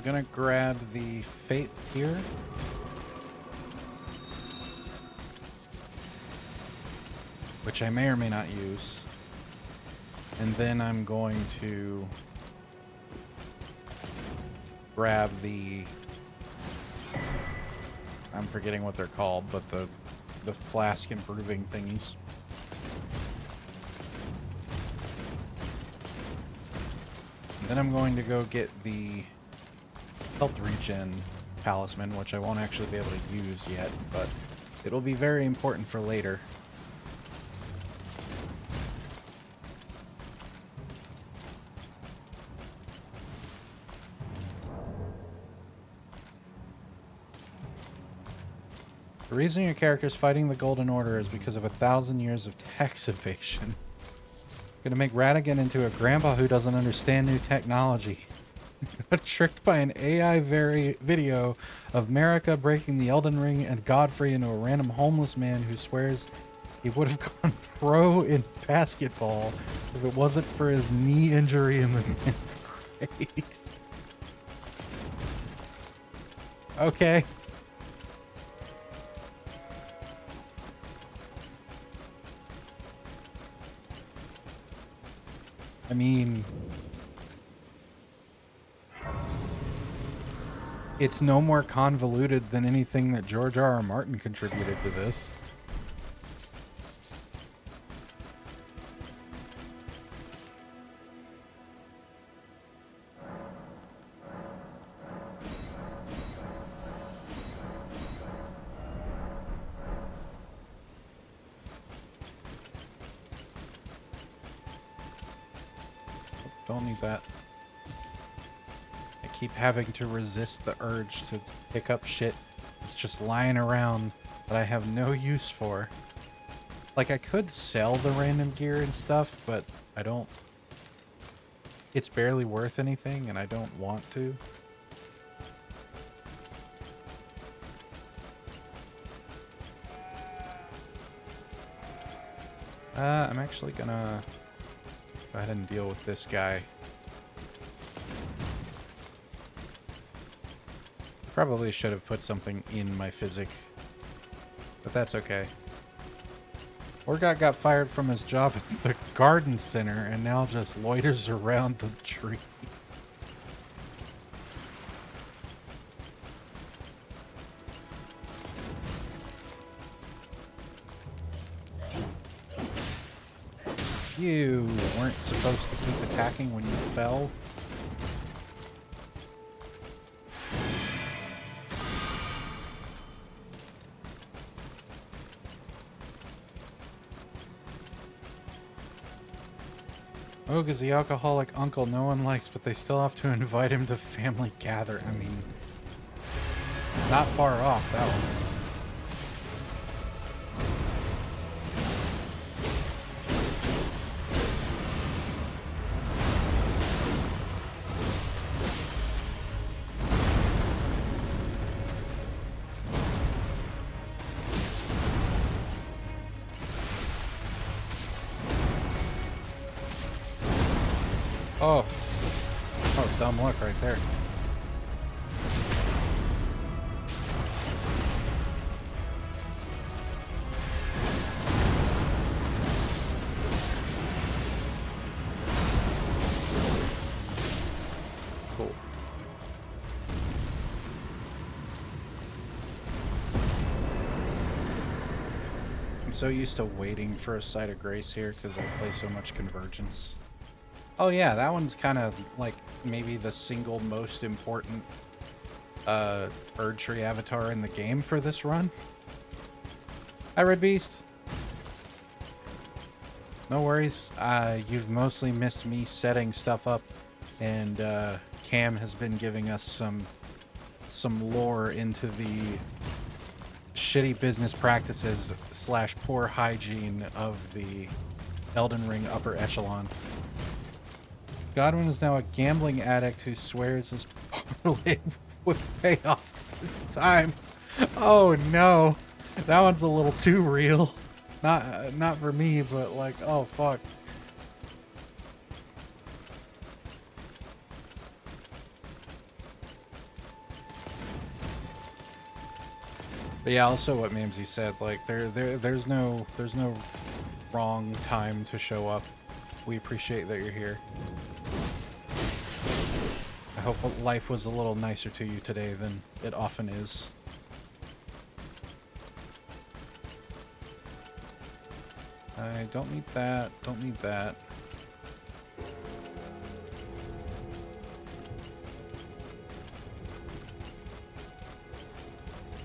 Gonna grab the Fate Tear. Which I may or may not use. And then I'm going to grab the... I'm forgetting what they're called, but the flask improving thingies. And then I'm going to go get the health regen talisman, which I won't actually be able to use yet, but it'll be very important for later. The reason your character is fighting the Golden Order is because of 1,000 years of tax evasion. Gonna make Radigan into a grandpa who doesn't understand new technology. Got tricked by an AI video of Marika breaking the Elden Ring and Godfrey into a random homeless man who swears he would have gone pro in basketball if it wasn't for his knee injury in the 10th grade. Okay. I mean... it's no more convoluted than anything that George R. R. Martin contributed to this. Don't need that. Keep having to resist the urge to pick up shit that's just lying around that I have no use for. Like, I could sell the random gear and stuff, but I don't... it's barely worth anything, and I don't want to. I'm actually gonna go ahead and deal with this guy. Probably should have put something in my physic, but that's okay. Orgot got fired from his job at the garden center and now just loiters around the tree. You weren't supposed to keep attacking when you fell. Oh, because the alcoholic uncle no one likes, but they still have to invite him to family gather. I mean, not far off, that one. Oh. Oh, dumb luck right there. Cool. I'm so used to waiting for a sight of grace here because I play so much Convergence. Oh yeah, that one's kind of like maybe the single most important Erd Tree avatar in the game for this run. Hi, Red Beast. No worries. You've mostly missed me setting stuff up, and Cam has been giving us some lore into the shitty business practices / poor hygiene of the Elden Ring upper echelon. Godwin is now a gambling addict who swears his parlay would pay off this time. Oh no, that one's a little too real. Not for me, but like, oh fuck. But yeah, also what Mamsie said, like there's no wrong time to show up. We appreciate that you're here. I hope life was a little nicer to you today than it often is. I don't need that. Don't need that.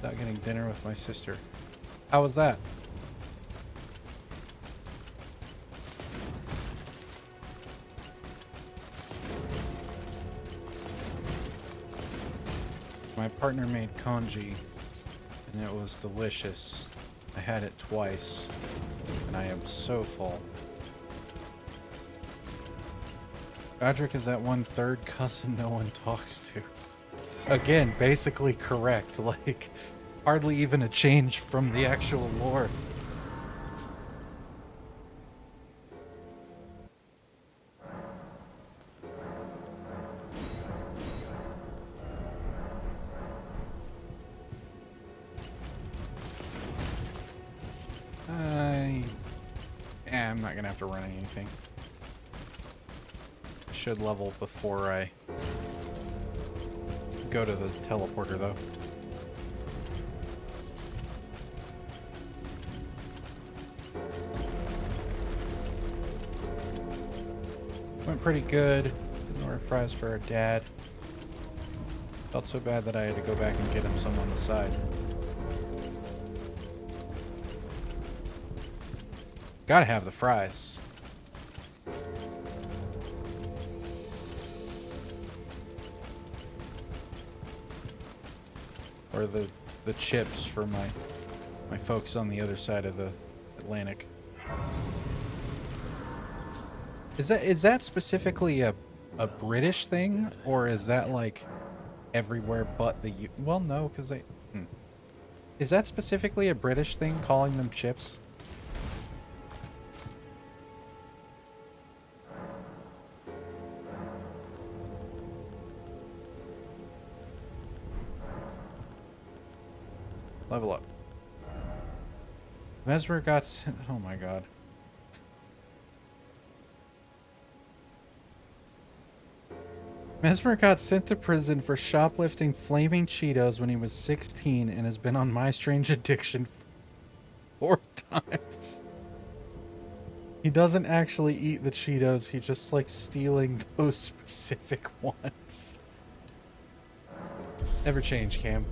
Not getting dinner with my sister. How was that? My partner made congee, and it was delicious. I had it twice, and I am so full. Godrick is that 1/3 cousin no one talks to. Again, basically correct. Like, hardly even a change from the actual lore. I'm not gonna have to run anything. I should level before I go to the teleporter, though. Went pretty good. Didn't order fries for our dad. Felt so bad that I had to go back and get him some on the side. Gotta have the fries. Or the chips for my folks on the other side of the Atlantic. Is that specifically a British thing, or is that like everywhere but the U? Well, no, because they. Is that specifically a British thing, calling them chips? Level up. Mesmer got sent. Oh my god. Mesmer got sent to prison for shoplifting flaming Cheetos when he was 16 and has been on My Strange Addiction 4 times. He doesn't actually eat the Cheetos, he just likes stealing those specific ones. Never change, Cam.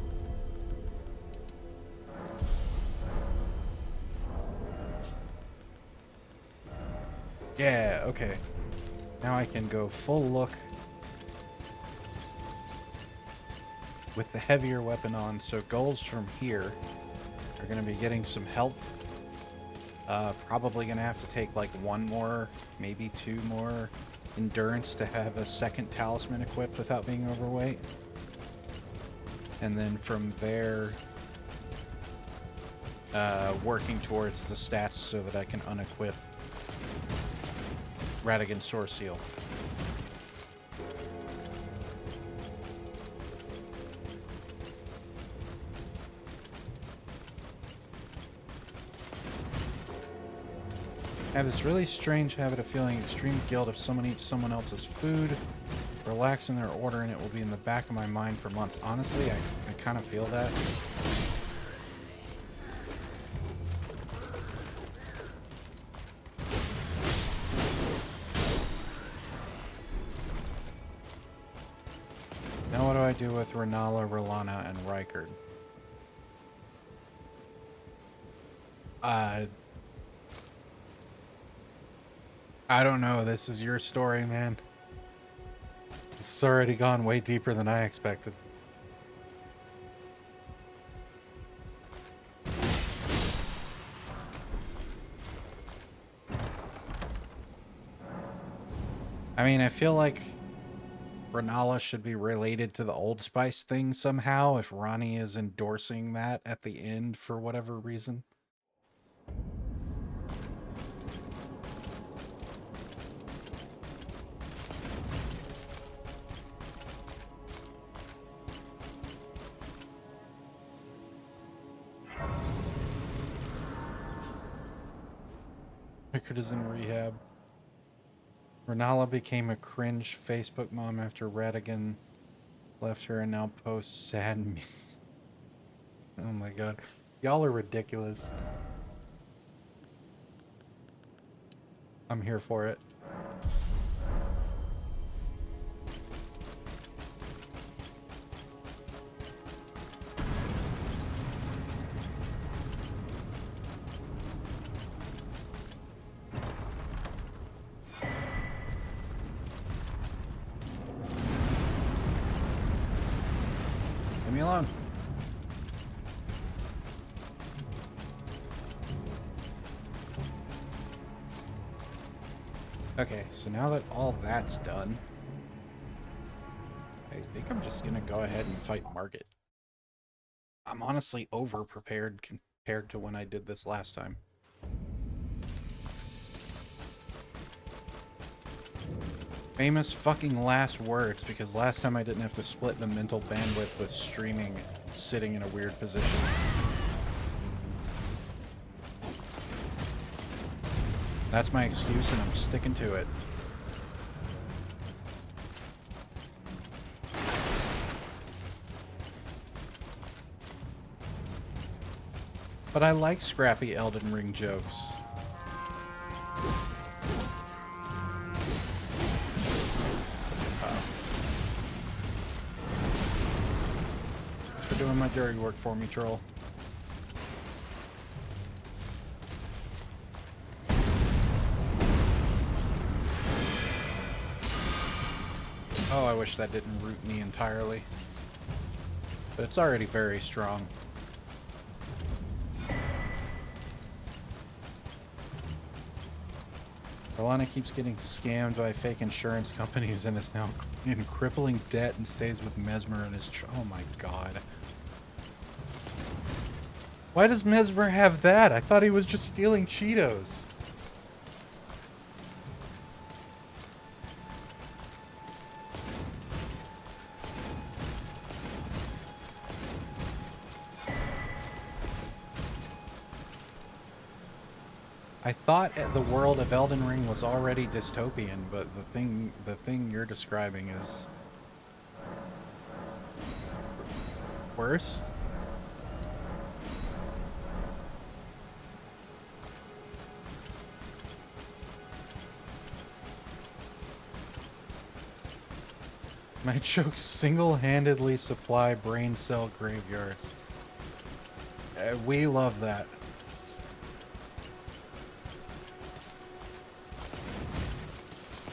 Yeah, okay. Now I can go full look with the heavier weapon on, so goals from here are going to be getting some health. Probably going to have to take like one more, maybe two more endurance to have a second talisman equipped without being overweight. And then from there, working towards the stats so that I can unequip Radagon's Sword Seal. I have this really strange habit of feeling extreme guilt if someone eats someone else's food. Relax in their order and it will be in the back of my mind for months. Honestly, I kind of feel that. Now what do I do with Rennala, Rellana, and Rykard? I don't know. This is your story, man. It's already gone way deeper than I expected. I mean, I feel like Rennala should be related to the Old Spice thing somehow if Ronnie is endorsing that at the end for whatever reason. Rykard is in rehab. Rennala became a cringe Facebook mom after Radagon left her and now posts sad me. Oh my god. Y'all are ridiculous. I'm here for it. Leave me alone. Okay, so now that all that's done, I think I'm just gonna go ahead and fight Margit. I'm honestly over-prepared compared to when I did this last time. Famous fucking last words, because last time I didn't have to split the mental bandwidth with streaming and sitting in a weird position. That's my excuse and I'm sticking to it. But I like scrappy Elden Ring jokes. Thanks for doing my dirty work for me, troll. Oh, I wish that didn't root me entirely. But it's already very strong. Rellana keeps getting scammed by fake insurance companies and is now in crippling debt and stays with Mesmer and his oh my god. Why does Mesmer have that? I thought he was just stealing Cheetos. I thought the world of Elden Ring was already dystopian, but the thing you're describing is worse. My jokes single-handedly supply brain cell graveyards. We love that.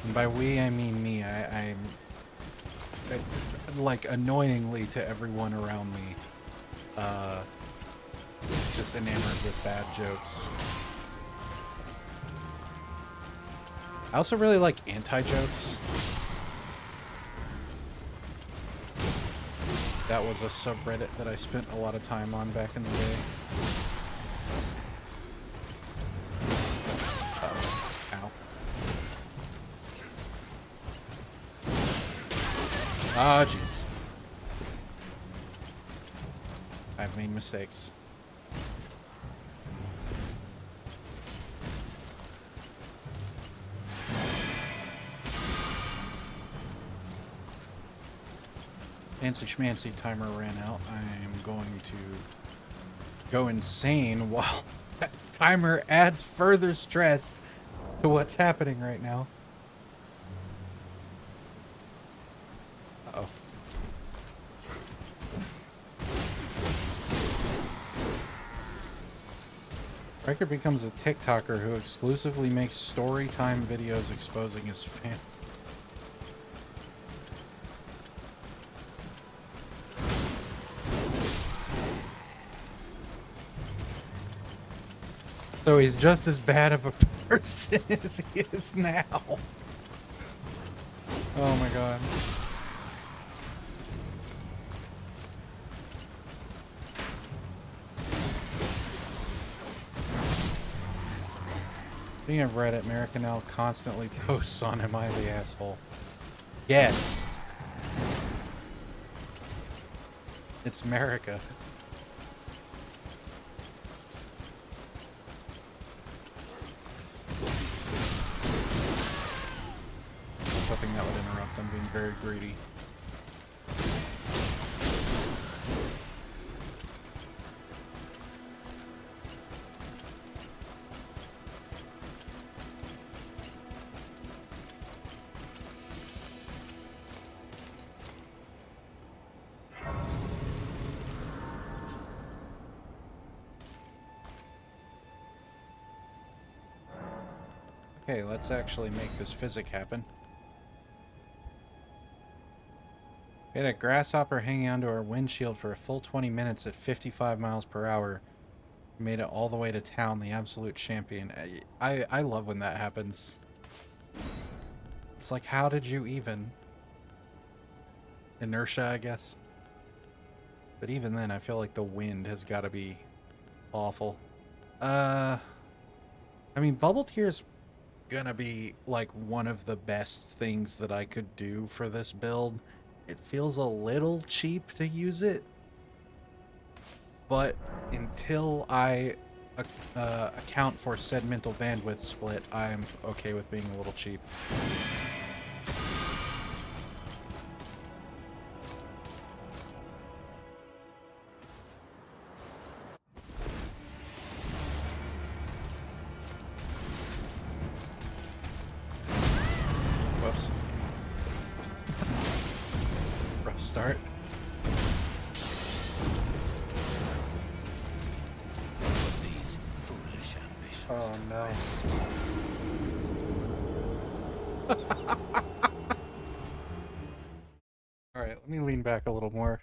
And by we, I mean me. I'm like annoyingly to everyone around me. Just enamored with bad jokes. I also really like anti-jokes. That was a subreddit that I spent a lot of time on back in the day. Ow. Ah, jeez. I've made mistakes. Fancy schmancy timer ran out. I'm going to go insane while that timer adds further stress to what's happening right now. Uh-oh. Riker becomes a TikToker who exclusively makes story time videos exposing his fan. So he's just as bad of a person as he is now. Oh my god. Speaking of Reddit, Americanel constantly posts on Am I the Asshole? Yes. It's America. Hoping that would interrupt. I'm being very greedy. Okay, let's actually make this physic happen. We had a grasshopper hanging onto our windshield for a full 20 minutes at 55 miles per hour. We made it all the way to town, the absolute champion. I love when that happens. It's like, how did you even? Inertia, I guess. But even then, I feel like the wind has got to be awful. I mean, Bubble Tear's gonna be like one of the best things that I could do for this build. It feels a little cheap to use it, but until I account for said mental bandwidth split, I'm okay with being a little cheap. Whoops. Rough start. These foolish ambitions. Oh no. Alright, let me lean back a little more.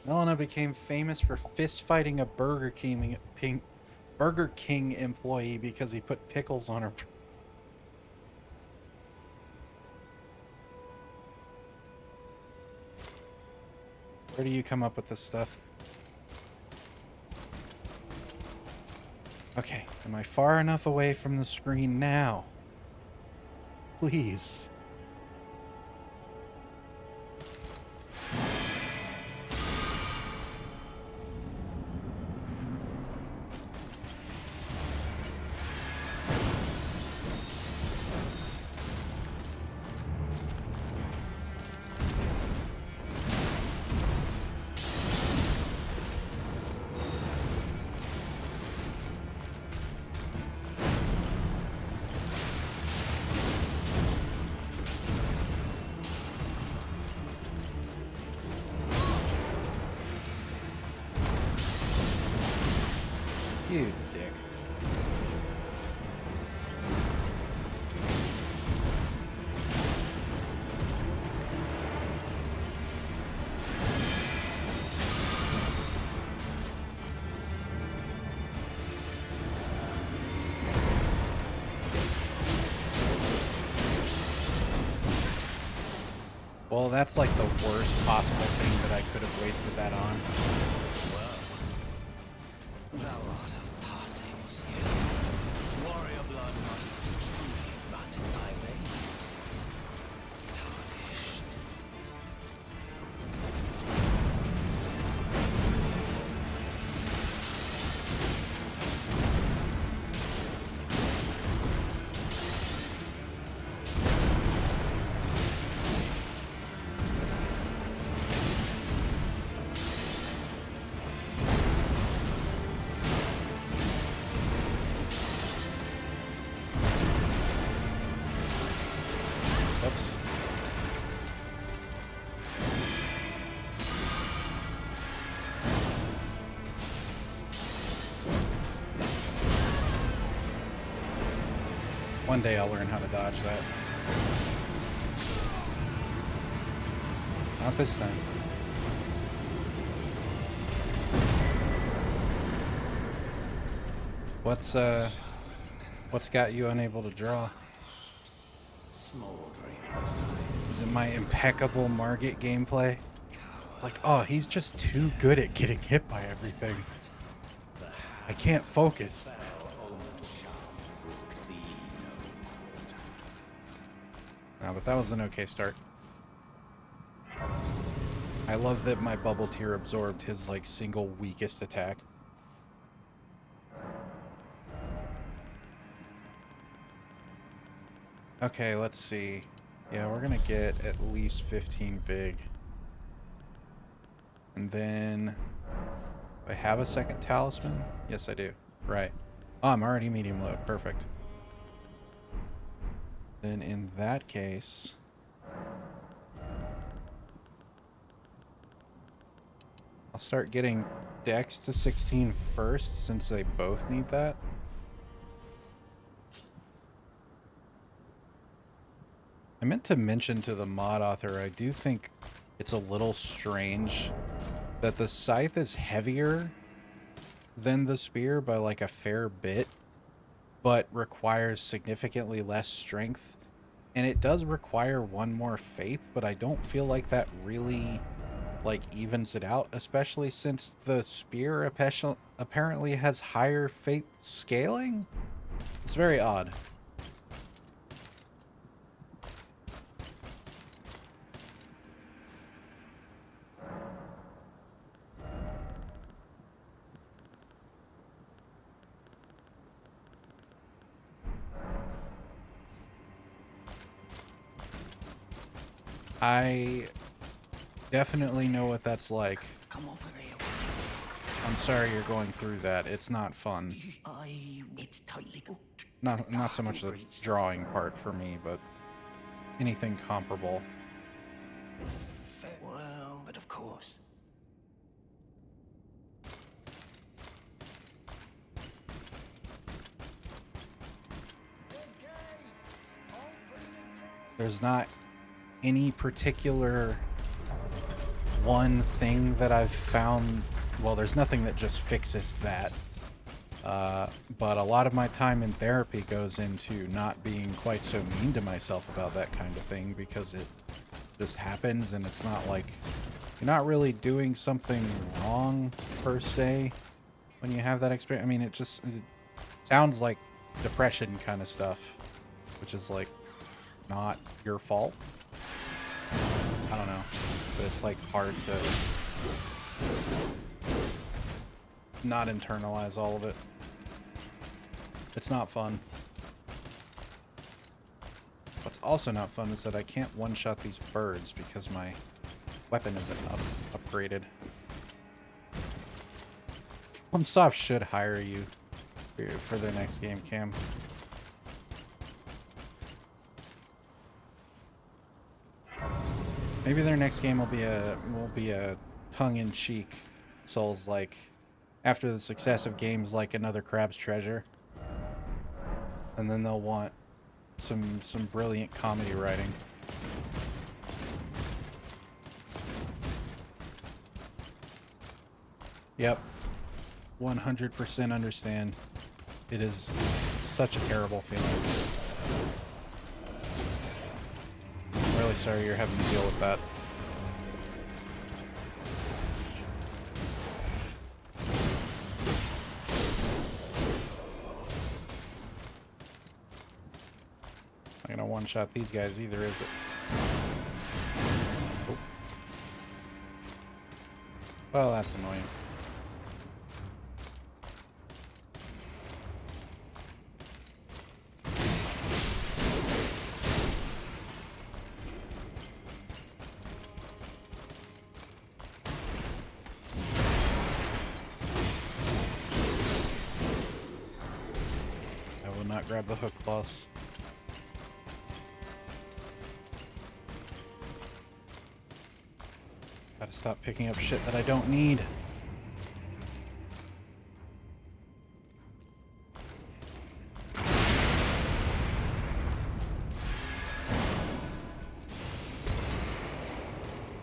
Melina became famous for fist-fighting a Burger King employee because he put pickles on her. Where do you come up with this stuff? Okay, am I far enough away from the screen now? Please. You dick. Well, that's like the worst possible thing that I could have wasted that on. Thou art of passing skill. Warrior blood must truly run in thy veins. Tarnished. Oops. One day I'll learn how to dodge that. Not this time. What's got you unable to draw? Smoldering. Is it my impeccable Margit gameplay? It's like, oh, he's just too good at getting hit by everything. I can't focus. No, but that was an okay start. I love that my bubble tier absorbed his like single weakest attack. Okay, let's see. Yeah, we're gonna get at least 15 Vig. And then... do I have a second talisman? Yes, I do. Right. Oh, I'm already medium low. Perfect. Then in that case... I'll start getting Dex to 16 first, since they both need that. I meant to mention to the mod author, I do think it's a little strange that the Scythe is heavier than the spear by like a fair bit, but requires significantly less strength. And it does require one more faith, but I don't feel like that really like evens it out, especially since the spear apparently has higher faith scaling. It's very odd. I definitely know what that's like. Come over here. I'm sorry you're going through that. It's not fun. It's tightly booked. Not so much the drawing part for me, but anything comparable. Well, but of course. There's not any particular one thing that I've found. Well, there's nothing that just fixes that. But a lot of my time in therapy goes into not being quite so mean to myself about that kind of thing, because it just happens, and it's not like you're not really doing something wrong per se when you have that experience. I mean, it sounds like depression kind of stuff, which is like not your fault. I don't know, but it's like hard to not internalize all of it. It's not fun. What's also not fun is that I can't one-shot these birds because my weapon isn't upgraded. FromSoft should hire you for their next game, Cam. Maybe their next game will be a tongue-in-cheek Souls-like after the success of games like Another Crab's Treasure. And then they'll want some brilliant comedy writing. Yep. 100% understand. It is such a terrible feeling. I'm really sorry you're having to deal with that. Not gonna one-shot these guys either, is it? Oh. Well, that's annoying. I will not grab the hook claws. Gotta stop picking up shit that I don't need.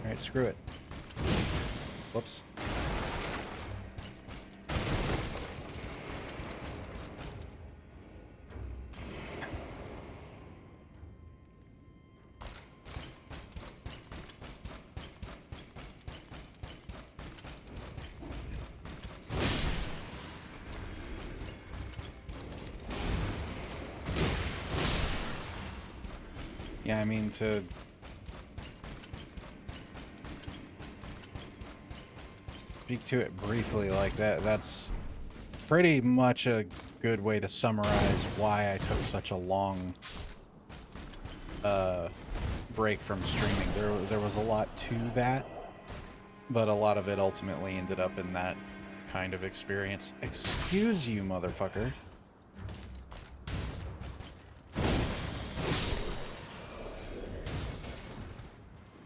Alright, screw it. Whoops. Yeah, I mean, to speak to it briefly like that, that's pretty much a good way to summarize why I took such a long break from streaming. There was a lot to that, but a lot of it ultimately ended up in that kind of experience. Excuse you, motherfucker.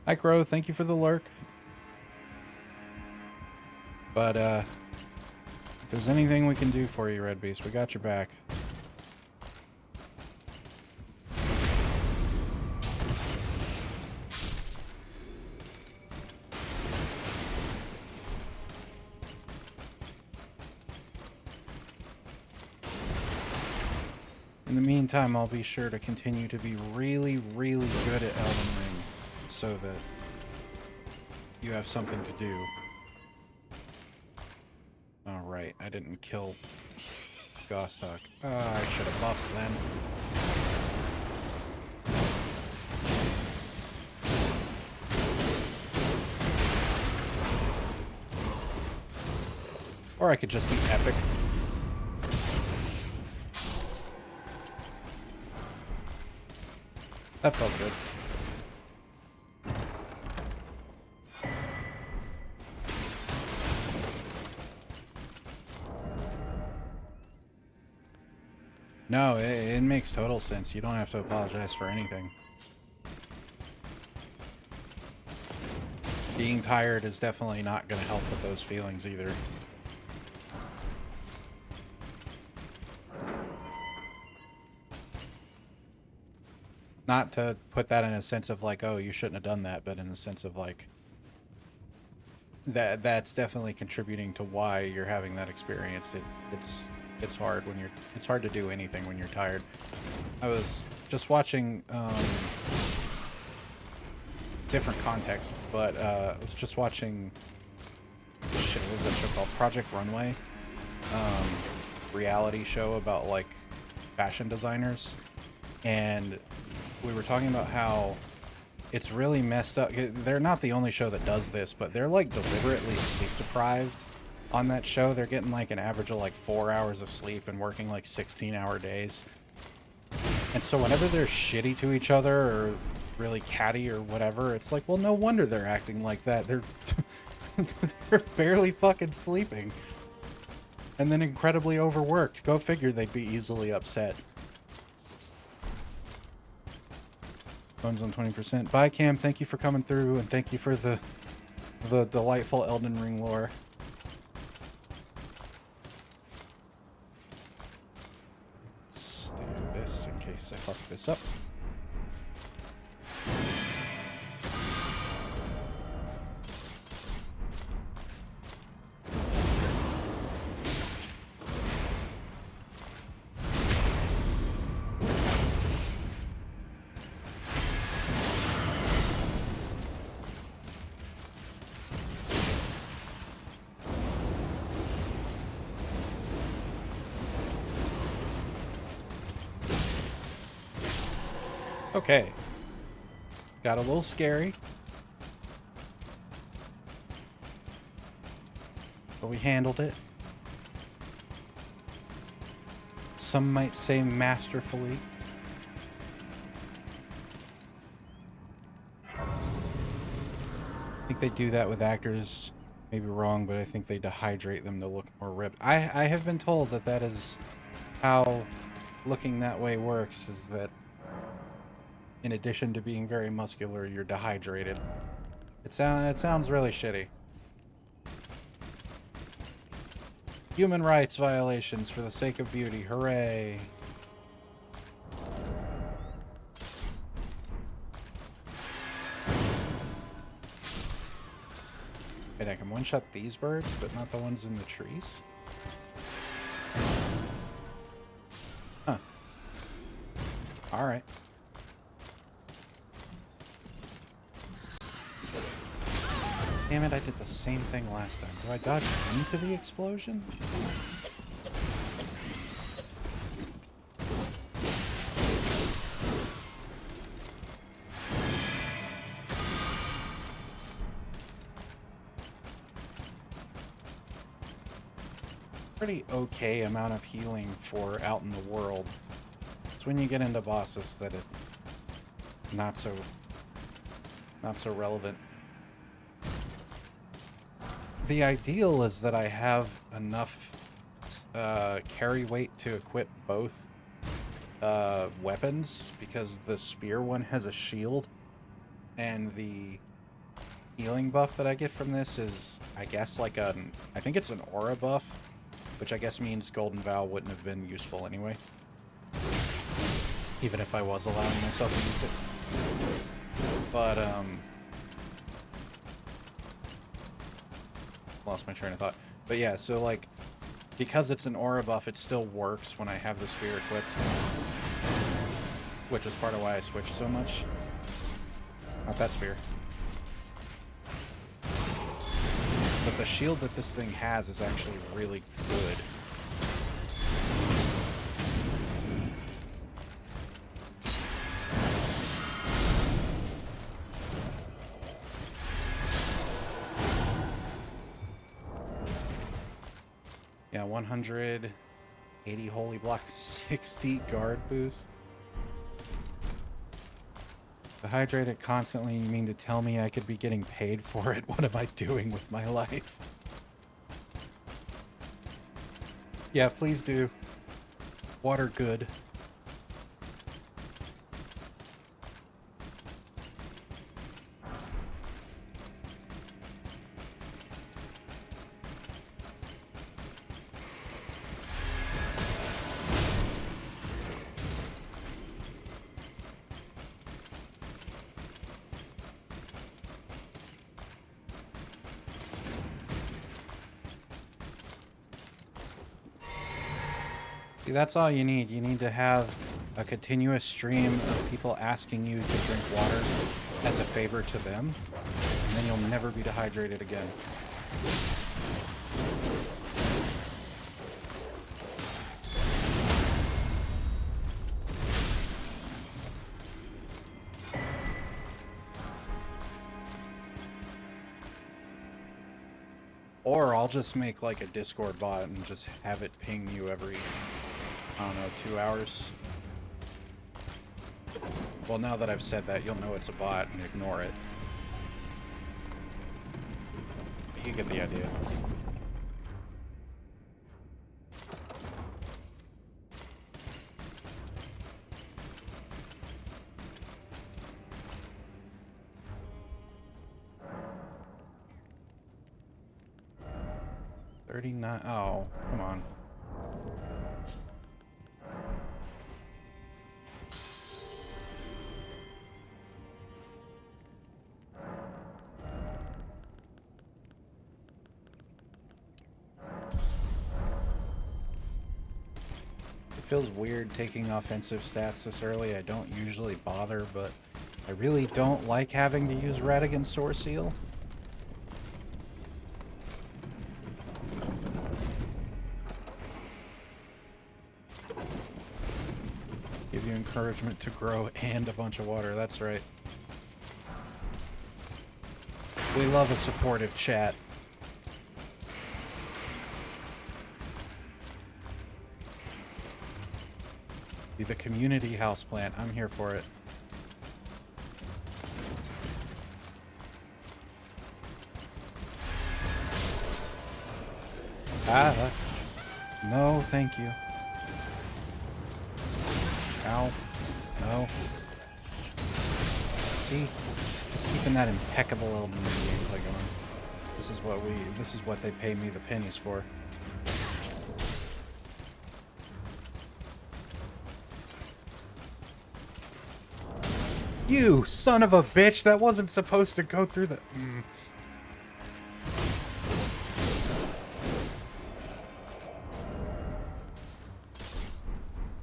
Hi, Crow. Thank you for the lurk. But, if there's anything we can do for you, Red Beast, we got your back. In the meantime, I'll be sure to continue to be really, really good at Elden Ring, so that you have something to do. Alright, I didn't kill Gostock. I should have buffed then. Or I could just be epic. That felt good. No, it makes total sense. You don't have to apologize for anything. Being tired is definitely not going to help with those feelings either. Not to put that in a sense of like, oh, you shouldn't have done that, but in the sense of like, that's definitely contributing to why you're having that experience. It's hard when it's hard to do anything when you're tired. I was just watching, different context, but I was just watching, shit, what was that show called? Project Runway, reality show about like fashion designers, and we were talking about how it's really messed up. They're not the only show that does this, but they're like deliberately sleep deprived on that show. They're getting like an average of like 4 hours of sleep and working like 16-hour days. And so whenever they're shitty to each other or really catty or whatever, it's like, well, no wonder they're acting like that. They're they're barely fucking sleeping. And then incredibly overworked. Go figure they'd be easily upset. Phone's on 20%. Bye, Cam. Thank you for coming through, and thank you for the delightful Elden Ring lore. case I fuck this up. Okay. Got a little scary. But we handled it. Some might say masterfully. I think they do that with actors. Maybe wrong, but I think they dehydrate them to look more ripped. I have been told that that is how looking that way works, is that in addition to being very muscular, you're dehydrated. It sounds really shitty. Human rights violations for the sake of beauty. Hooray. Wait, I can one-shot these birds, but not the ones in the trees? Huh. Alright. Damn it, I did the same thing last time. Do I dodge into the explosion? Pretty okay amount of healing for out in the world. It's when you get into bosses that it not so relevant. The ideal is that I have enough carry weight to equip both weapons, because the spear one has a shield, and the healing buff that I get from this is, I guess, like I think it's an aura buff, which I guess means Golden Vow wouldn't have been useful anyway, even if I was allowing myself to use it. But lost my train of thought. But yeah, so like, because it's an aura buff, it still works when I have the spear equipped, which is part of why I switched so much. Not that spear. But the shield that this thing has is actually really good. Yeah, 180 holy block, 60 guard boost. Dehydrate it constantly, you mean to tell me I could be getting paid for it? What am I doing with my life? Yeah, please do. Water good. See, that's all you need. You need to have a continuous stream of people asking you to drink water as a favor to them, and then you'll never be dehydrated again. Or I'll just make like a Discord bot and just have it ping you every, I don't know, 2 hours. Well, now that I've said that, you'll know it's a bot and ignore it. You get the idea. Oh, come on. feels weird taking offensive stats this early. I don't usually bother, but I really don't like having to use red against Soar Seal. Give you encouragement to grow and a bunch of water. That's right. We love a supportive chat. Be the community houseplant. I'm here for it. Ah. No, thank you. Ow. No. See? Just keeping that impeccable Elden Ring gameplay going. This is what they pay me the pennies for. You son of a bitch! That wasn't supposed to go through the...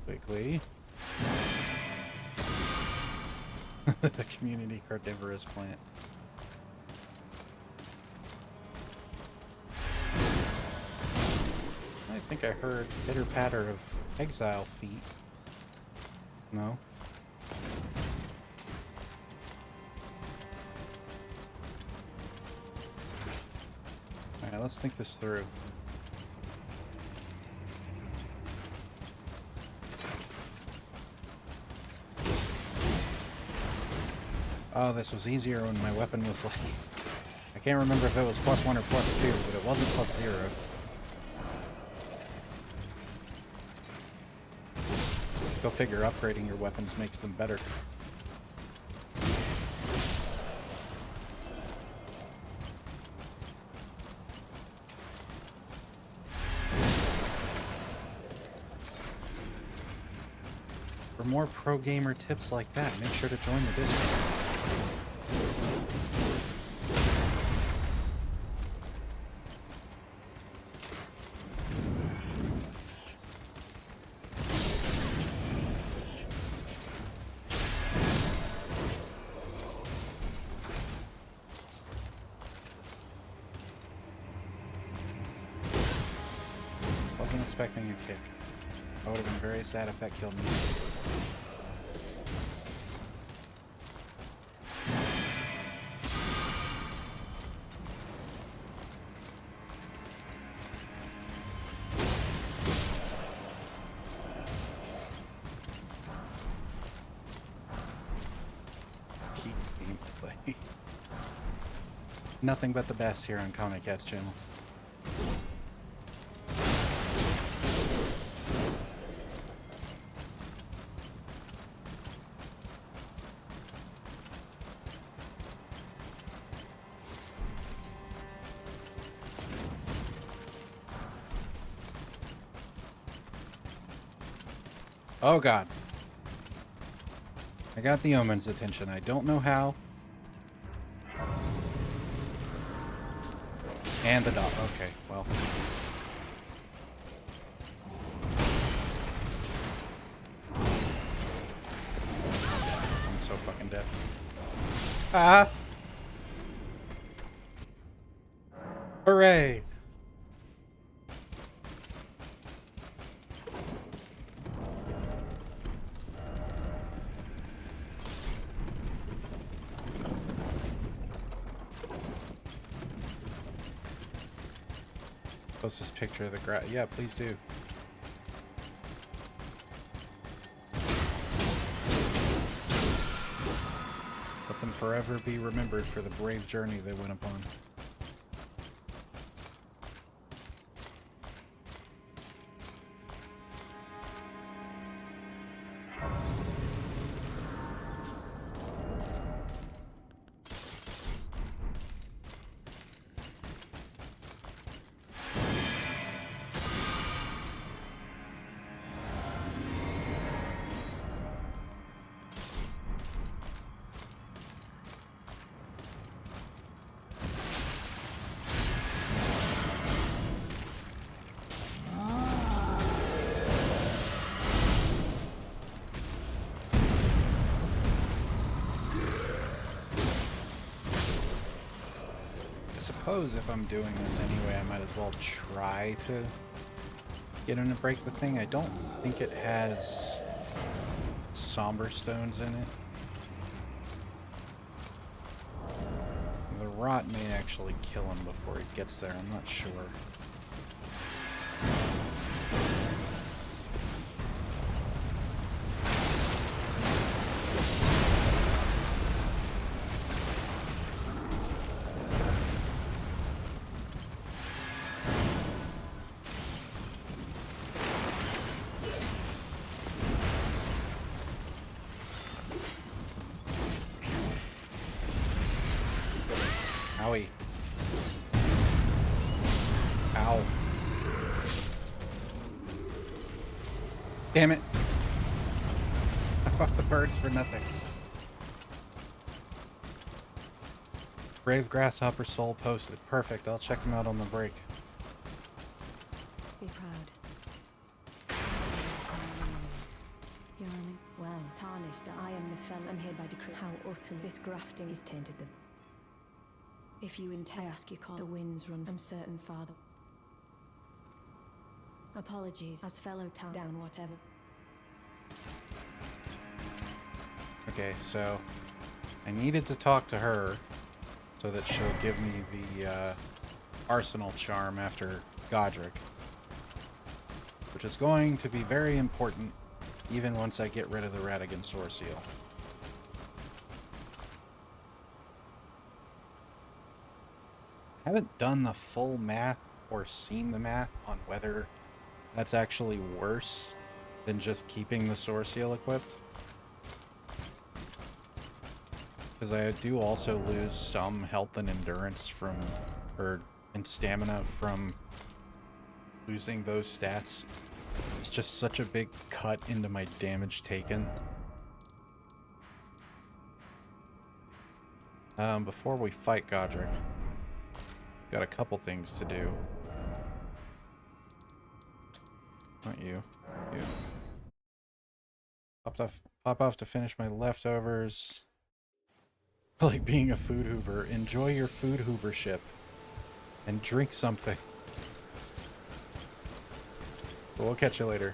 Quickly. The community carnivorous plant. I think I heard pitter patter of exile feet. No? Alright, let's think this through. Oh, this was easier when my weapon was like... I can't remember if it was +1 or +2, but it wasn't +0. Go figure, upgrading your weapons makes them better. For more pro gamer tips like that, make sure to join the Discord. Wasn't expecting your kick. I would have been very sad if that killed me. Peak gameplay. Nothing but the best here on Comic Cat's channel. Oh god. I got the Omen's attention. I don't know how. And the dog. Okay, well. I'm so fucking dead. Ah! Hooray! Post this picture of the grass. Yeah, please do. Let them forever be remembered for the brave journey they went upon. suppose if I'm doing this anyway, I might as well try to get him to break the thing. I don't think it has somber stones in it. The rot may actually kill him before he gets there, I'm not sure. Owie. Ow. Damn it. I fucked the birds for nothing. Brave Grasshopper Soul posted. Perfect. I'll check them out on the break. Be proud. You're an well tarnished. I am the fellow. I'm here by decree. How utterly this grafting is tainted them. If you intend, I ask you call the winds run from certain father. Apologies, as fellow town down whatever. Okay, so I needed to talk to her so that she'll give me the arsenal charm after Godrick, which is going to be very important even once I get rid of the Radigan Sword Seal. I haven't done the full math or seen the math on whether that's actually worse than just keeping the Sword Seal equipped. Because I do also lose some health and endurance from, and stamina from losing those stats. It's just such a big cut into my damage taken. Before we fight Godrick, got a couple things to do. Not you. You. Pop off to finish my leftovers. I like being a food hoover. Enjoy your food hoovership. And drink something. But we'll catch you later.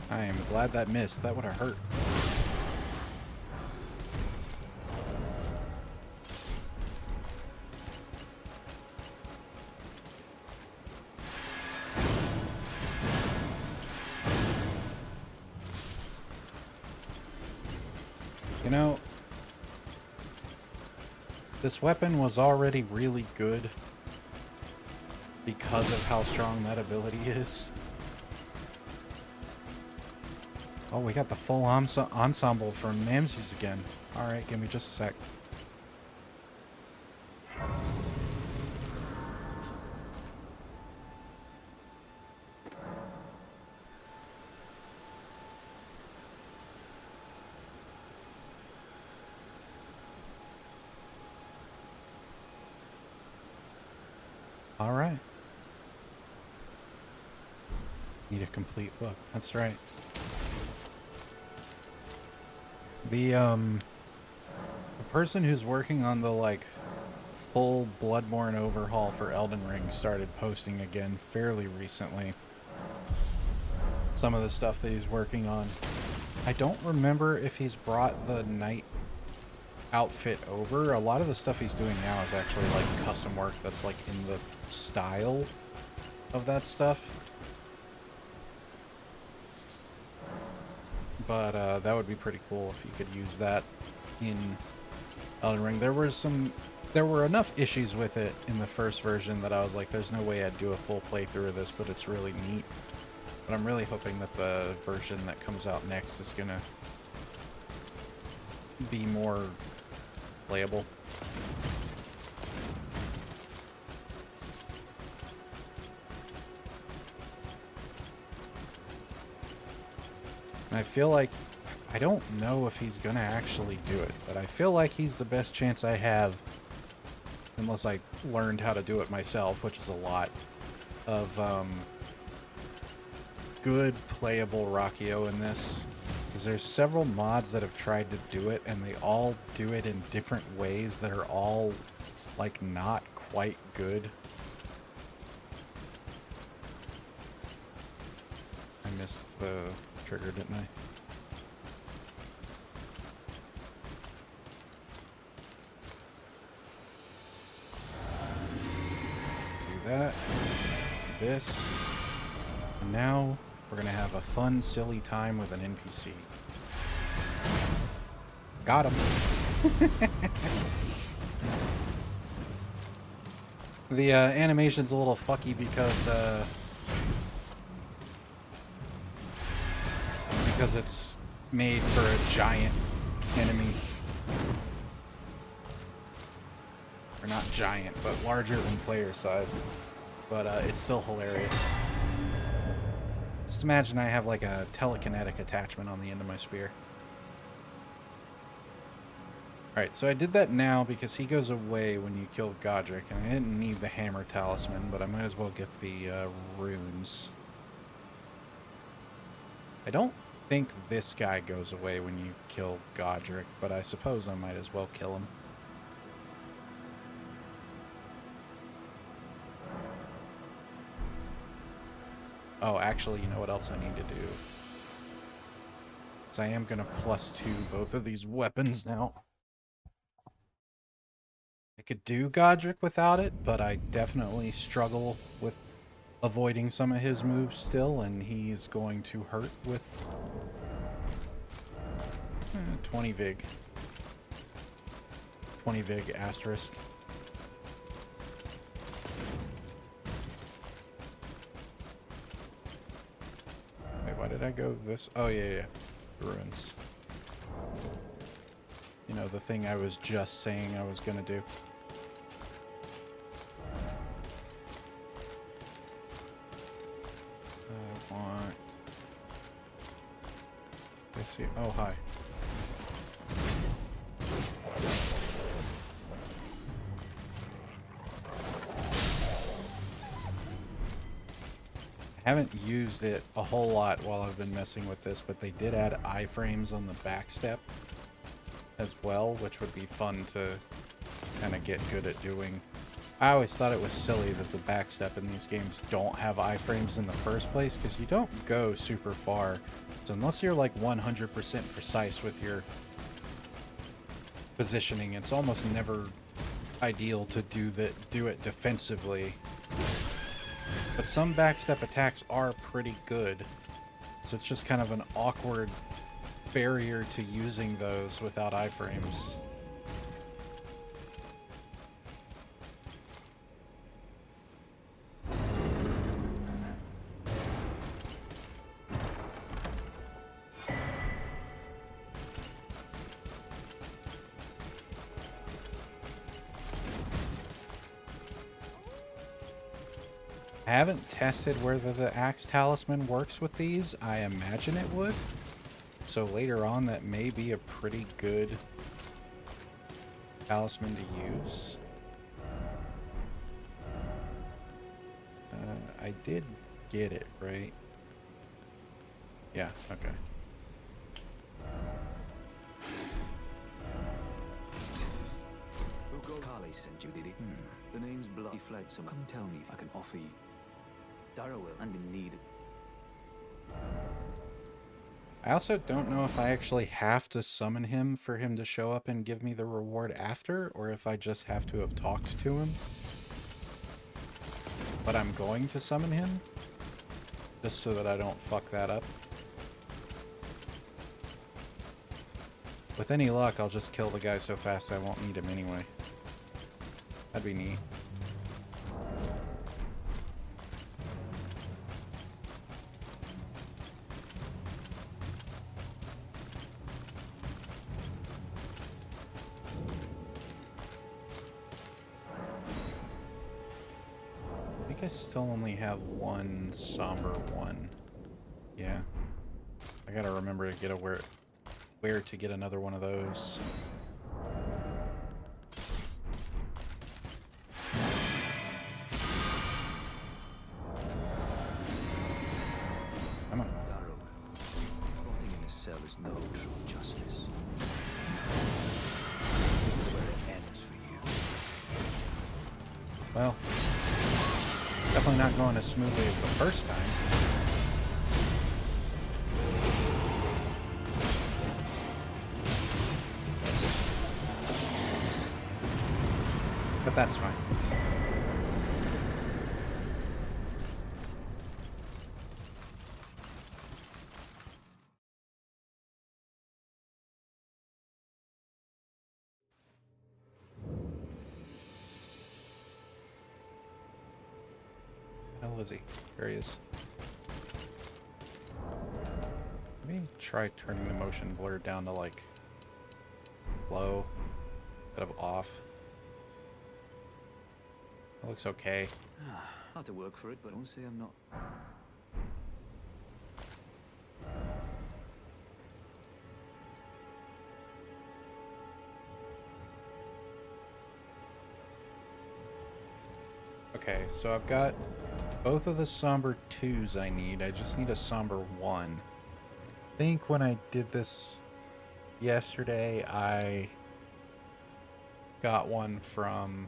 I am glad that missed. That would have hurt. You know, this weapon was already really good because of how strong that ability is. Oh, we got the full ensemble from Mamsies again. Alright, give me just a sec. Alright. Need a complete book. That's right. The person who's working on the, like, full Bloodborne overhaul for Elden Ring started posting again fairly recently. Some of the stuff that he's working on. I don't remember if he's brought the knight outfit over. A lot of the stuff he's doing now is actually, like, custom work that's, like, in the style of that stuff. But that would be pretty cool if you could use that in Elden Ring. There were enough issues with it in the first version that I was like, there's no way I'd do a full playthrough of this, but it's really neat. But I'm really hoping that the version that comes out next is gonna be more playable. I feel like, I don't know if he's gonna actually do it, but I feel like he's the best chance I have, unless I learned how to do it myself, which is a lot, of good playable Rockio in this. Because there's several mods that have tried to do it, and they all do it in different ways that are all, like, not quite good. I missed the trigger, didn't I? Do that. This. And now we're gonna have a fun, silly time with an NPC. Got him. The animation's a little fucky because it's made for a giant enemy. Or not giant, but larger than player size. But it's still hilarious. Just imagine I have like a telekinetic attachment on the end of my spear. Alright, so I did that now because he goes away when you kill Godrick, and I didn't need the hammer talisman, but I might as well get the runes. I don't think this guy goes away when you kill Godrick, but I suppose I might as well kill him. Oh, actually, you know what else I need to do? Because I am going to +2 both of these weapons now. I could do Godrick without it, but I definitely struggle with avoiding some of his moves still, and he's going to hurt with 20 Vig. 20 Vig asterisk. Wait, why did I go this? Oh, yeah. Ruins. You know, the thing I was just saying I was gonna do. I want... Let's see. Oh, hi. I haven't used it a whole lot while I've been messing with this, but they did add iframes on the back step as well, which would be fun to kind of get good at doing. I always thought it was silly that the backstep in these games don't have iframes in the first place, because you don't go super far. So unless you're like 100% precise with your positioning, it's almost never ideal to do it defensively. But some backstep attacks are pretty good, so it's just kind of an awkward barrier to using those without iframes. I haven't tested whether the axe talisman works with these. I imagine it would. So later on, that may be a pretty good talisman to use. I did get it, right? Yeah, okay. Carly sent you, did he? The name's Bloody Flag, so come tell me if I can offer you. Darrowell, and in need. I also don't know if I actually have to summon him for him to show up and give me the reward after, or if I just have to have talked to him. But I'm going to summon him, just so that I don't fuck that up. With any luck, I'll just kill the guy so fast I won't need him anyway. That'd be neat. I think I still only have one somber one. Yeah. I gotta remember to get where to get another one of those. Come on. Darrow, rotting in a cell is no true justice. This is where it ends for you. Well, definitely not going as smoothly as the first time. But that's fine. Where is he? There he is. Let me try turning the motion blur down to like low instead of off. That looks okay. Hard to work for it, but don't say I'm not. Okay, so I've got both of the somber 2s I need. I just need a somber 1. I think when I did this yesterday, I got one from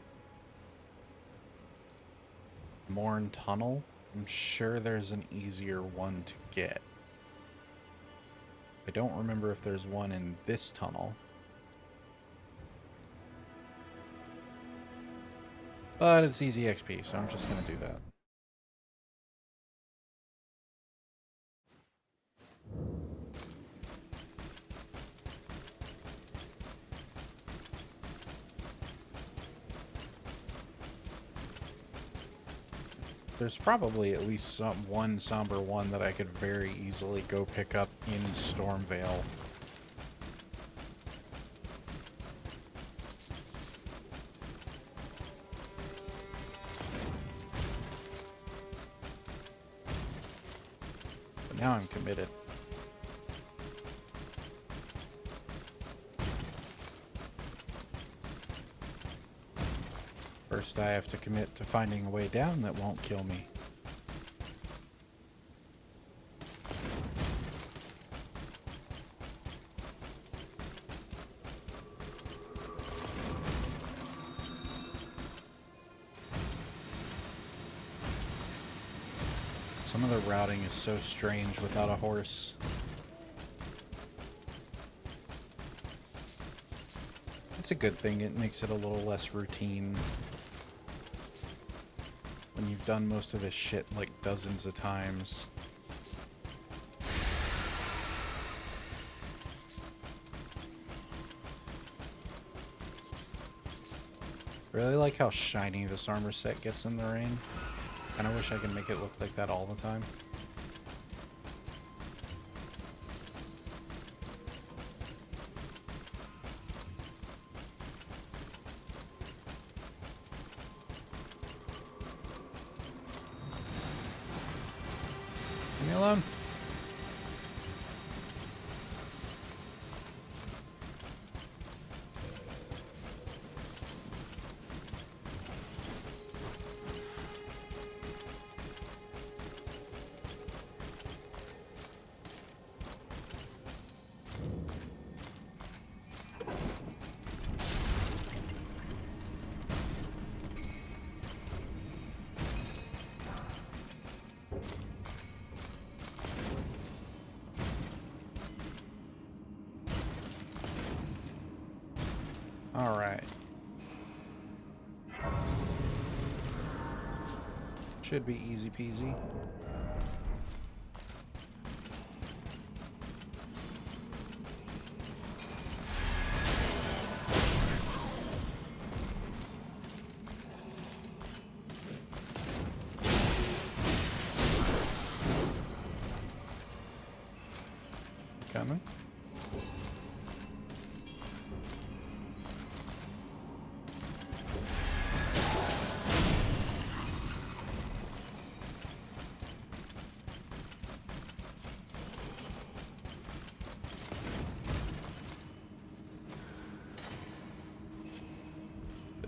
Morn Tunnel. I'm sure there's an easier one to get. I don't remember if there's one in this tunnel. But it's easy XP, so I'm just going to do that. There's probably at least one somber one that I could very easily go pick up in Stormvale. But now I'm committed. First, I have to commit to finding a way down that won't kill me. Some of the routing is so strange without a horse. It's a good thing. It makes it a little less routine. When you've done most of this shit like dozens of times. Really like how shiny this armor set gets in the rain. Kinda wish I could make it look like that all the time. Leave me alone. All right. Should be easy peasy. Coming.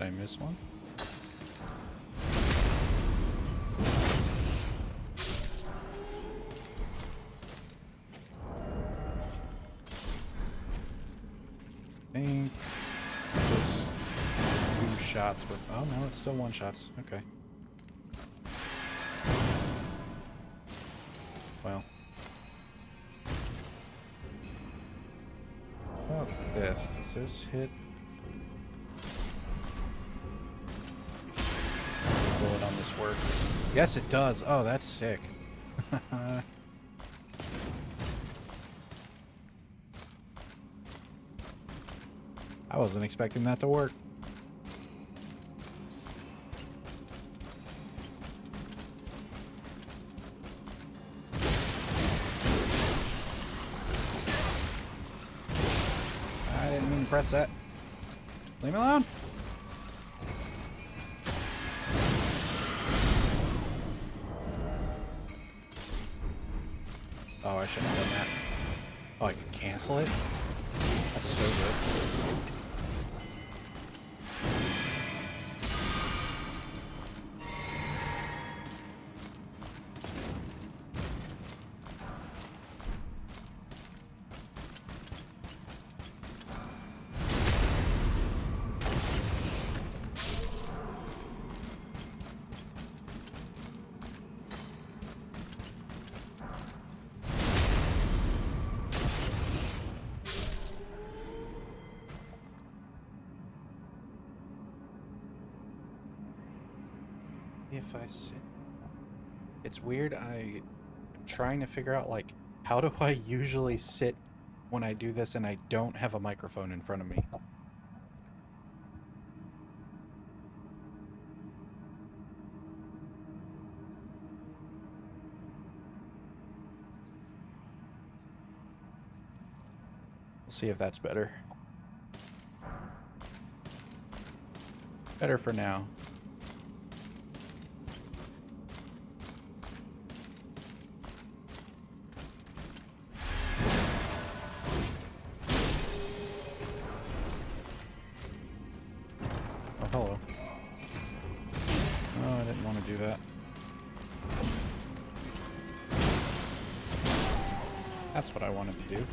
Did I miss one? I think just 2 shots with. Oh no, it's still 1 shots. Okay. Well. How about this? Does this hit? Bullet on this work? Yes, it does. Oh, that's sick. I wasn't expecting that to work. I didn't mean to press that. Leave me alone. Oh, I shouldn't have done that. Oh, I can cancel it? That's so good. If I sit, it's weird. I'm trying to figure out, like, how do I usually sit when I do this and I don't have a microphone in front of me? We'll see if that's better. Better for now. Hello. Oh, I didn't want to do that. That's what I wanted to do.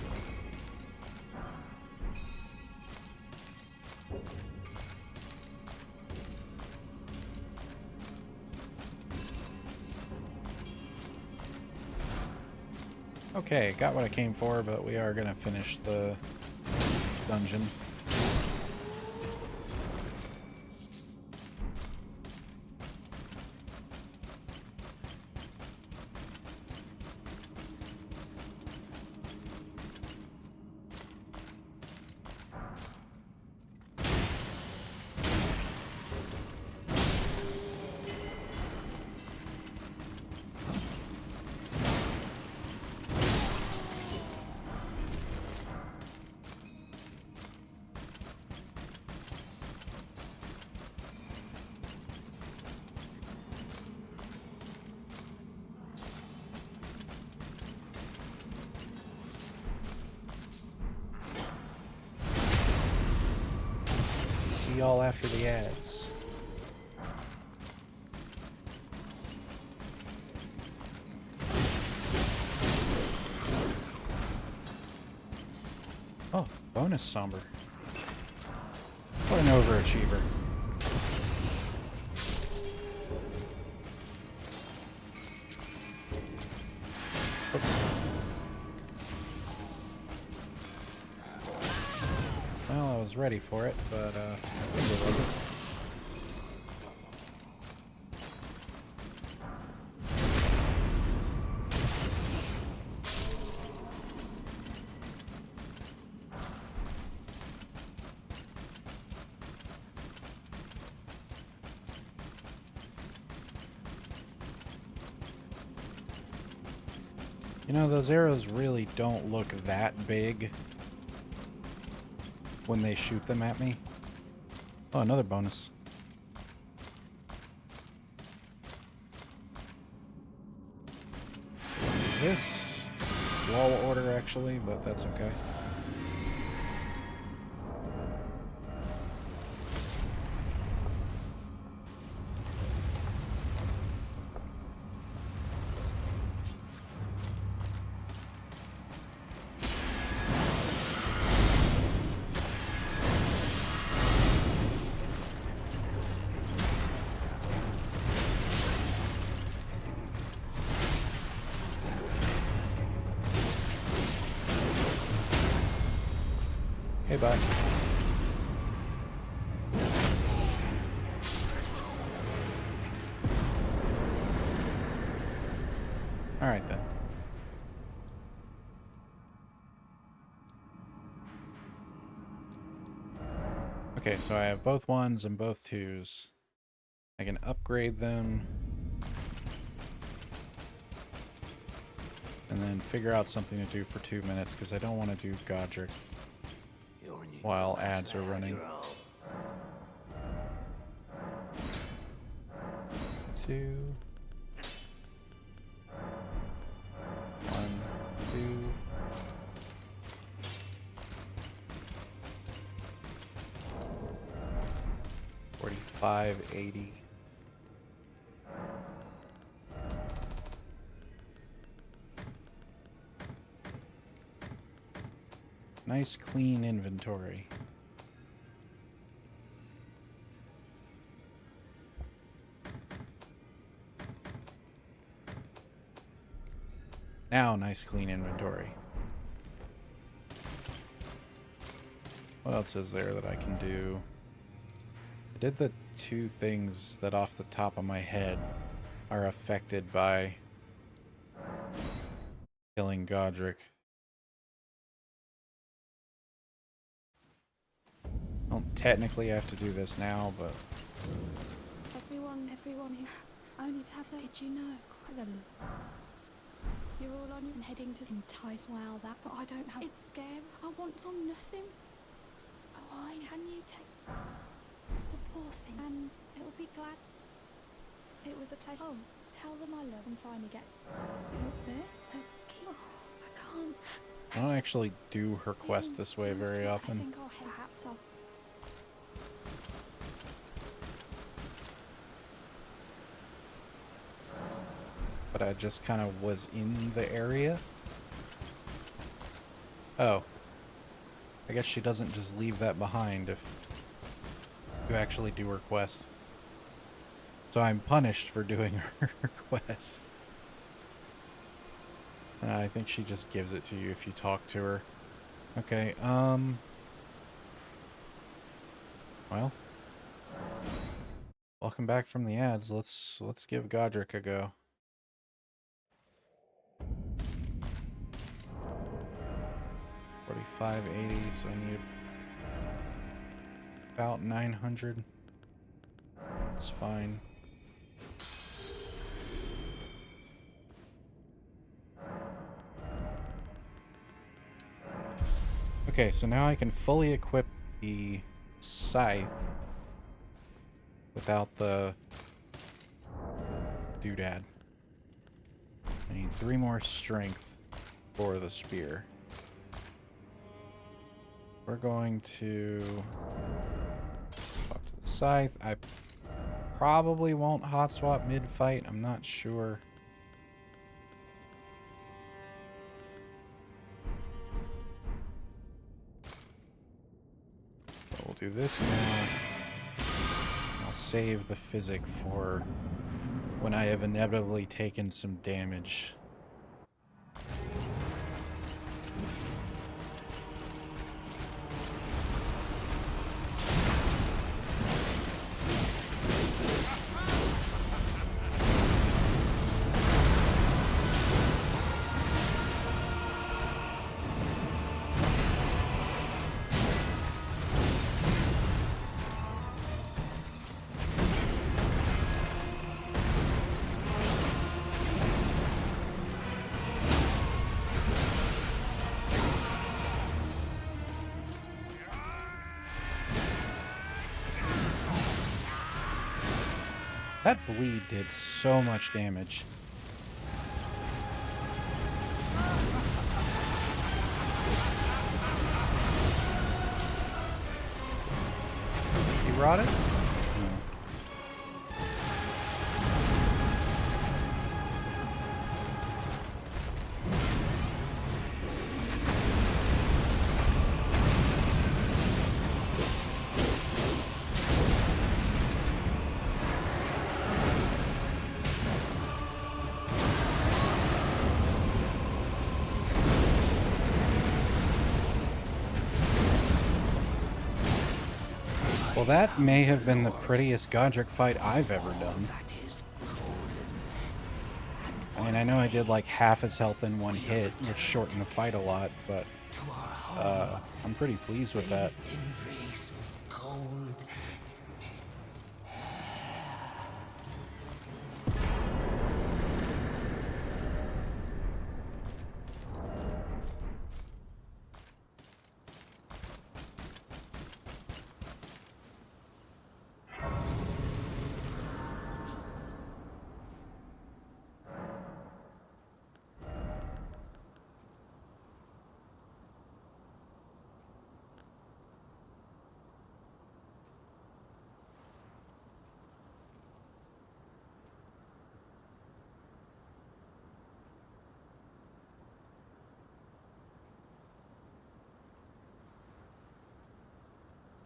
Okay, got what I came for, but we are going to finish the dungeon. See y'all after the ads. Oh, bonus somber. What an overachiever. Oops. Well, I was ready for it, but I think it wasn't. You know, those arrows really don't look that big when they shoot them at me. Oh, another bonus. This wall order, actually, but that's okay. Hey, bye. Alright then. Okay, so I have both 1s and both 2s. I can upgrade them. And then figure out something to do for 2 minutes, because I don't want to do Godrick while ads are running. 2. 1, 2. $45.80. Nice clean inventory. Now, nice clean inventory. What else is there that I can do? I did the 2 things that off the top of my head are affected by killing Godrick. I don't technically have to do this now, but... Everyone here. Only to have that. Did you know? It's quite a... You're all on and heading to entice well that, but I don't have... It's scary. I want on nothing. Oh, why can you take the poor thing? And it'll be glad. It was a pleasure. Oh, tell them I love and finally get... What's this? Oh, I can't... I don't actually do her quest this way very often. I think I'll perhaps I'll... But I just kind of was in the area. Oh. I guess she doesn't just leave that behind if you actually do her quest. So I'm punished for doing her quest. I think she just gives it to you if you talk to her. Okay, well. Welcome back from the ads. Let's give Godrick a go. $45.80, so I need about 900. That's fine. Okay, so now I can fully equip the Scythe without the doodad. I need 3 more strength for the spear. We're going to swap to the Scythe. I probably won't hot swap mid-fight. I'm not sure. But we'll do this now. I'll save the physic for when I have inevitably taken some damage. That bleed did so much damage. Is he rotted? No. Well, that may have been the prettiest Godrick fight I've ever done. I mean, I know I did like half his health in one hit, which shortened the fight a lot, but I'm pretty pleased with that.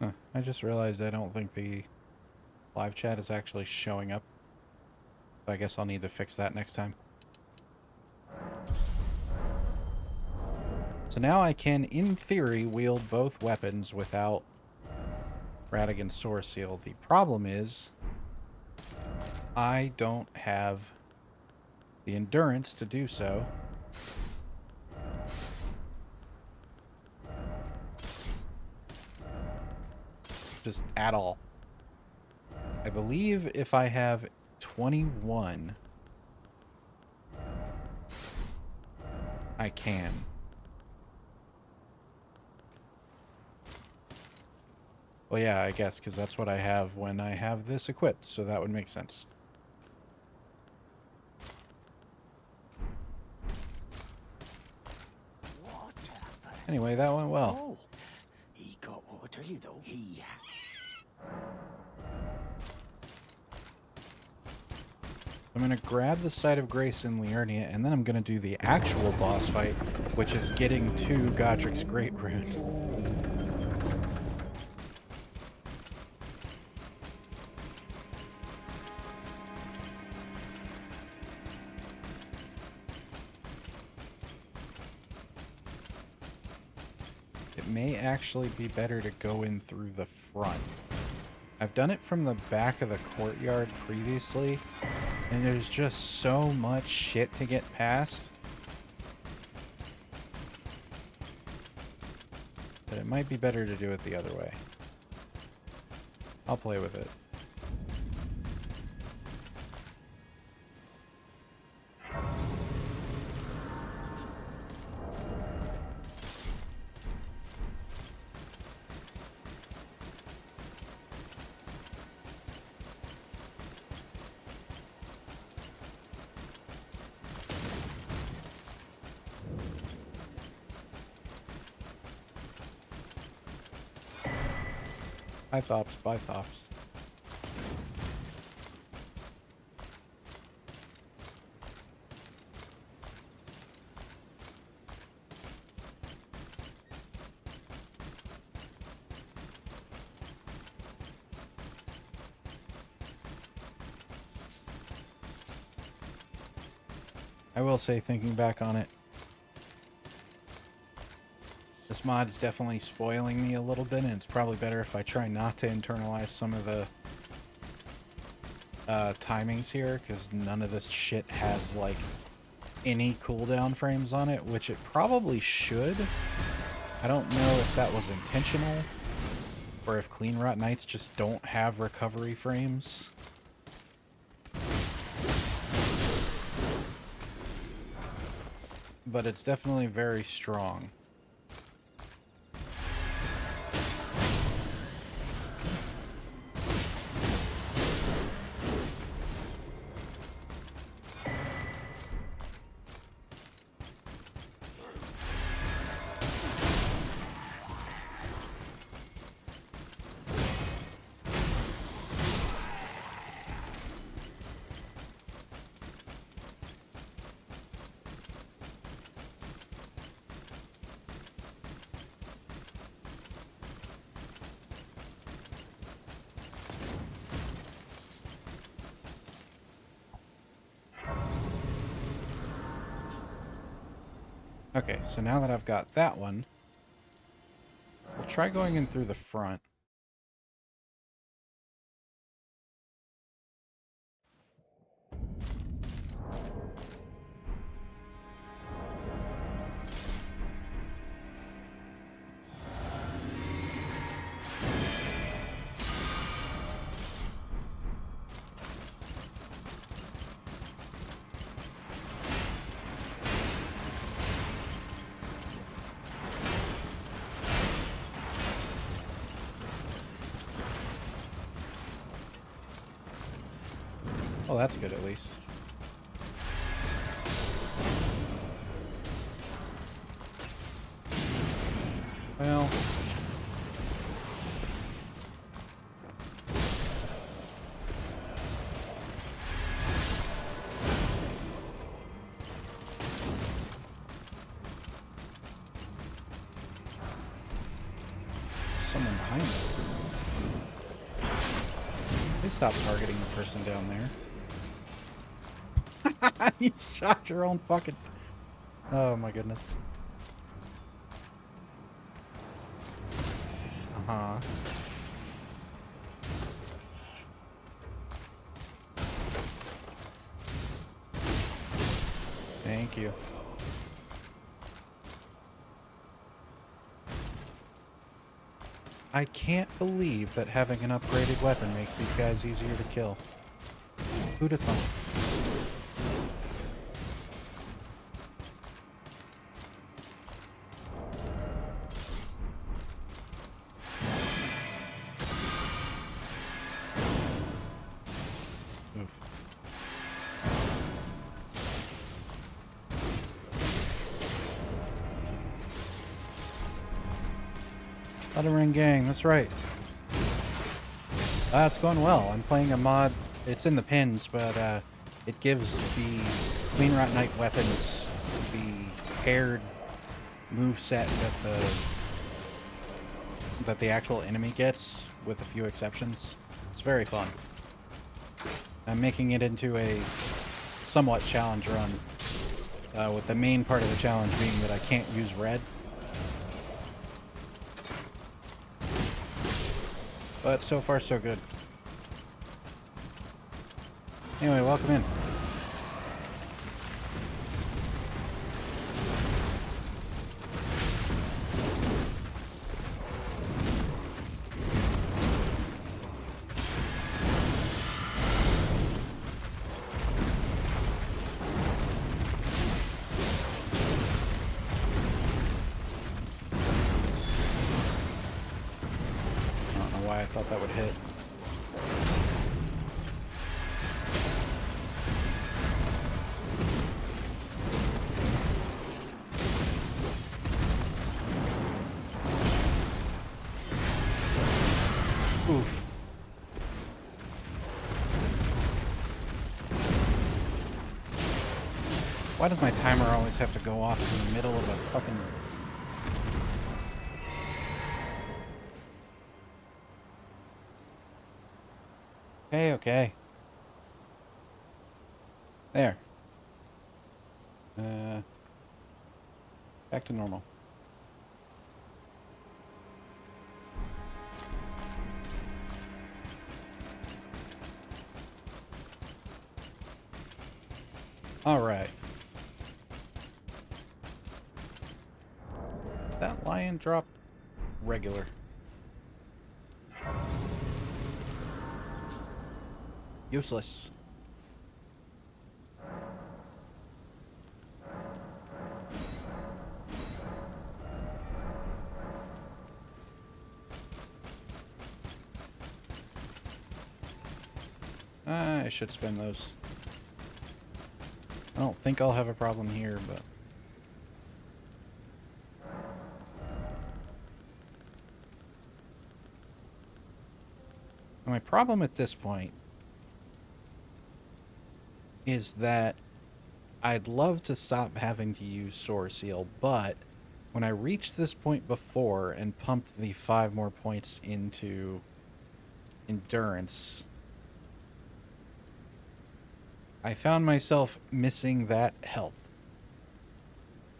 Huh, I just realized I don't think the live chat is actually showing up. So I guess I'll need to fix that next time. So now I can, in theory, wield both weapons without Radagon's Sword Seal. The problem is, I don't have the endurance to do so. Just at all. I believe if I have 21, I can. Well, yeah, I guess, because that's what I have when I have this equipped, so that would make sense. Anyway, that went well. Oh, he got what I tell you though. I'm going to grab the Site of Grace in Liurnia, and then I'm going to do the actual boss fight, which is getting to Godrick's Great Rune. It may actually be better to go in through the front. I've done it from the back of the courtyard previously, and there's just so much shit to get past that it might be better to do it the other way. I'll play with it. Bye Thops. I will say, thinking back on it, this mod is definitely spoiling me a little bit, and it's probably better if I try not to internalize some of the timings here, because none of this shit has, like, any cooldown frames on it, which it probably should. I don't know if that was intentional, or if Cleanrot Knights just don't have recovery frames. But it's definitely very strong. Okay, so now that I've got that one, we'll try going in through the front. Well, that's good at least. Well... someone behind me. Please stop targeting the person down there. You shot your own fucking... Oh my goodness. Uh-huh. Thank you. I can't believe that having an upgraded weapon makes these guys easier to kill. Who'd have thought? Oof. Elden Ring gang, that's right. It's going well. I'm playing a mod. It's in the pins, but it gives the Cleanrot Knight weapons the paired moveset that the actual enemy gets, with a few exceptions. It's very fun. I'm making it into a somewhat challenge run, with the main part of the challenge being that I can't use red. But so far, so good. Anyway, welcome in. I thought that would hit. Oof. Why does my timer always have to go off in the middle of a fucking... Okay. There. Back to normal. All right. That lion drop regular. Useless. I should spend those. I don't think I'll have a problem here, but... my problem at this point is that I'd love to stop having to use Soar Seal, but when I reached this point before and pumped the 5 more points into Endurance, I found myself missing that health.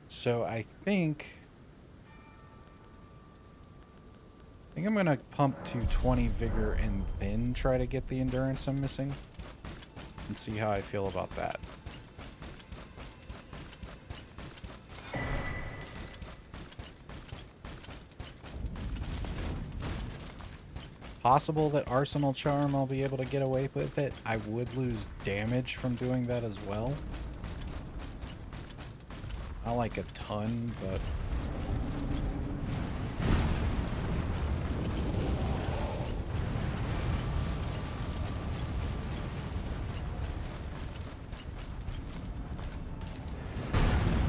So I think I'm going to pump to 20 Vigor and then try to get the Endurance I'm missing, and see how I feel about that. Possible that Arsenal Charm I'll be able to get away with it. I would lose damage from doing that as well. Not like a ton, but...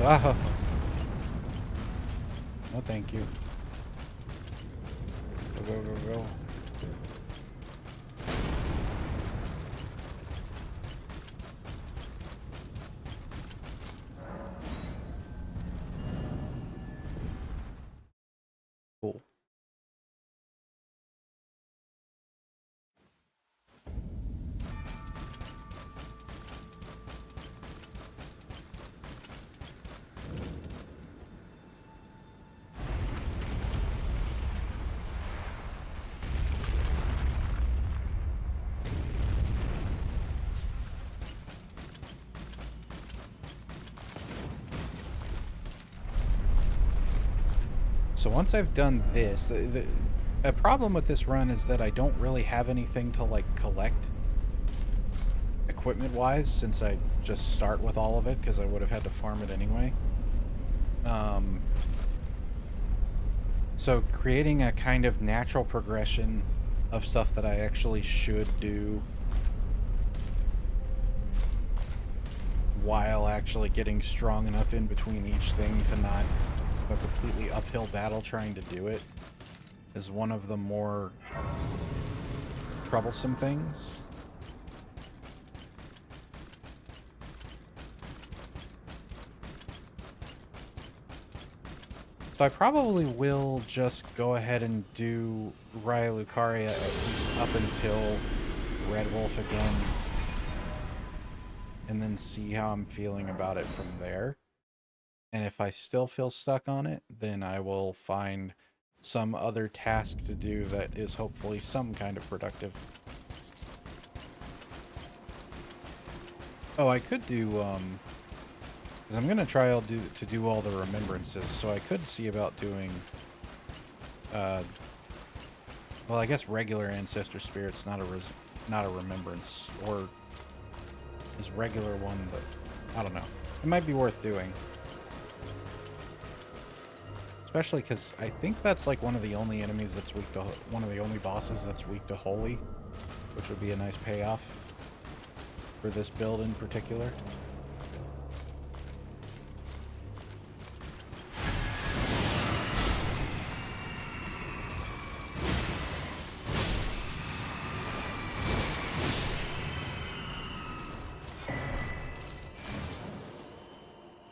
Ah. No, thank you. Go, go, go, go. Cool. So once I've done this, a problem with this run is that I don't really have anything to like collect equipment-wise, since I just start with all of it because I would have had to farm it anyway. So creating a kind of natural progression of stuff that I actually should do while actually getting strong enough in between each thing to not have a completely uphill battle trying to do it is one of the more troublesome things. So I probably will just go ahead and do Raya Lucaria at least up until Red Wolf again, and then see how I'm feeling about it from there. And if I still feel stuck on it, then I will find some other task to do that is hopefully some kind of productive. Oh, I could do, because I'm going to try to do all the remembrances, so I could see about doing, well, I guess regular Ancestor Spirit's not a remembrance, or is regular one, but I don't know. It might be worth doing. Especially because I think that's like one of the only enemies that's weak to, one of the only bosses that's weak to Holy, which would be a nice payoff for this build in particular.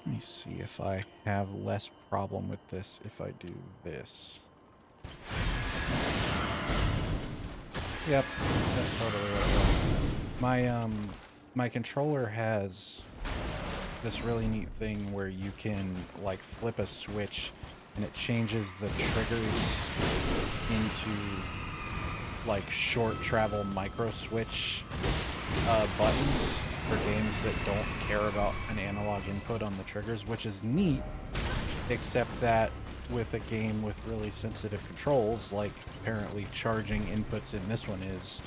Let me see if I have less problem with this if I do this. Yep, that's totally what it was. My controller has this really neat thing where you can like flip a switch and it changes the triggers into like short travel micro switch buttons for games that don't care about an analog input on the triggers, which is neat, except that with a game with really sensitive controls, like apparently charging inputs in this one is,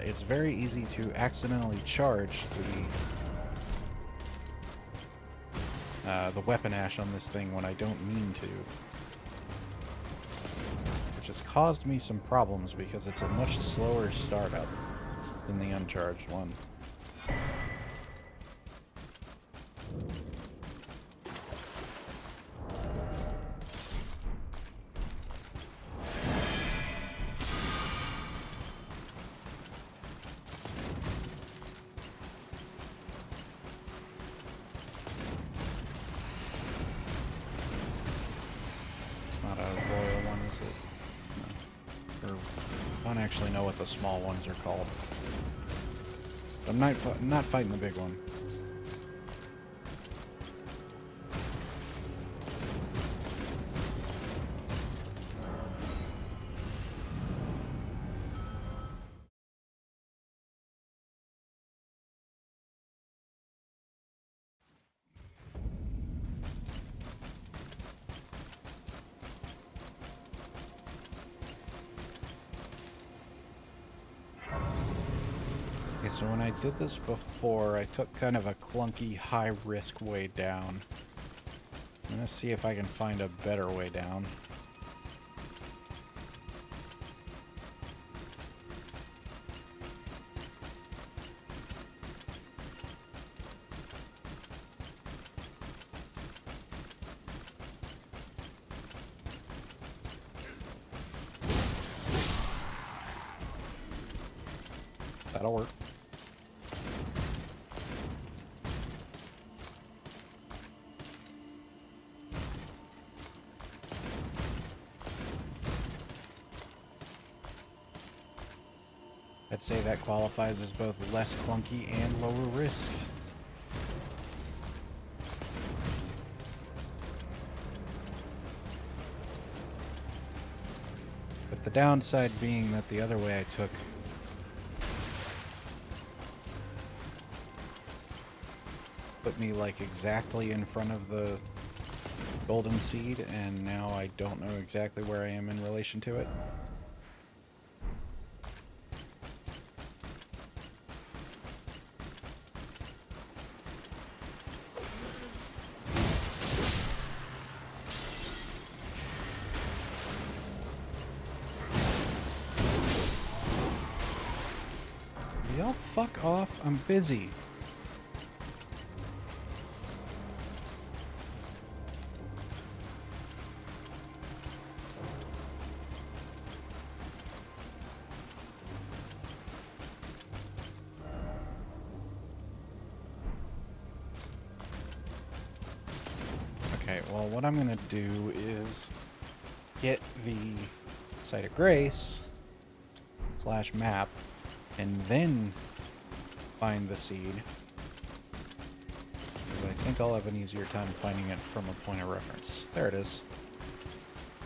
it's very easy to accidentally charge the weapon ash on this thing when I don't mean to. Which has caused me some problems because it's a much slower startup than the uncharged one. Actually know what the small ones are called. I'm not fighting the big one. Okay, so when I did this before, I took kind of a clunky, high-risk way down. I'm gonna see if I can find a better way down. That'll work. I'd say that qualifies as both less clunky and lower risk. But the downside being that the other way I took put me like exactly in front of the golden seed, and now I don't know exactly where I am in relation to it. Y'all fuck off, I'm busy. Okay, well, what I'm gonna do is get the Site of Grace / map and then find the seed, because I think I'll have an easier time finding it from a point of reference. There it is.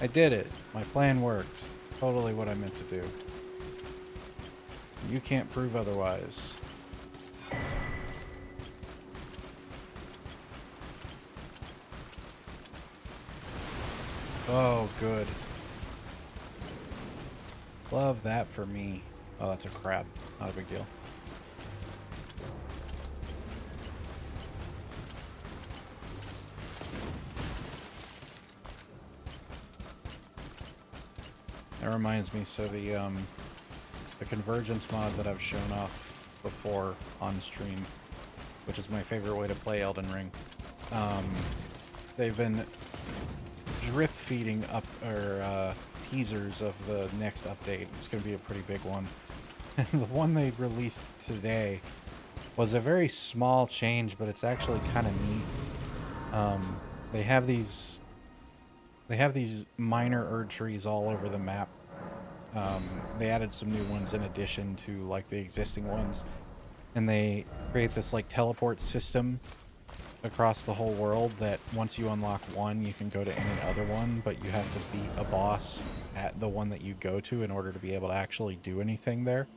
I did it. My plan worked. Totally what I meant to do. You can't prove otherwise. Oh, good. Love that for me. Oh, that's a crab. Not a big deal. That reminds me, so the convergence mod that I've shown off before on stream, which is my favorite way to play Elden Ring, they've been drip feeding up teasers of the next update. It's going to be a pretty big one. The one they released today was a very small change, but it's actually kind of neat. They have these minor Erd trees all over the map. They added some new ones in addition to like the existing ones, and they create this like teleport system across the whole world that once you unlock one, you can go to any other one, but you have to beat a boss at the one that you go to in order to be able to actually do anything there.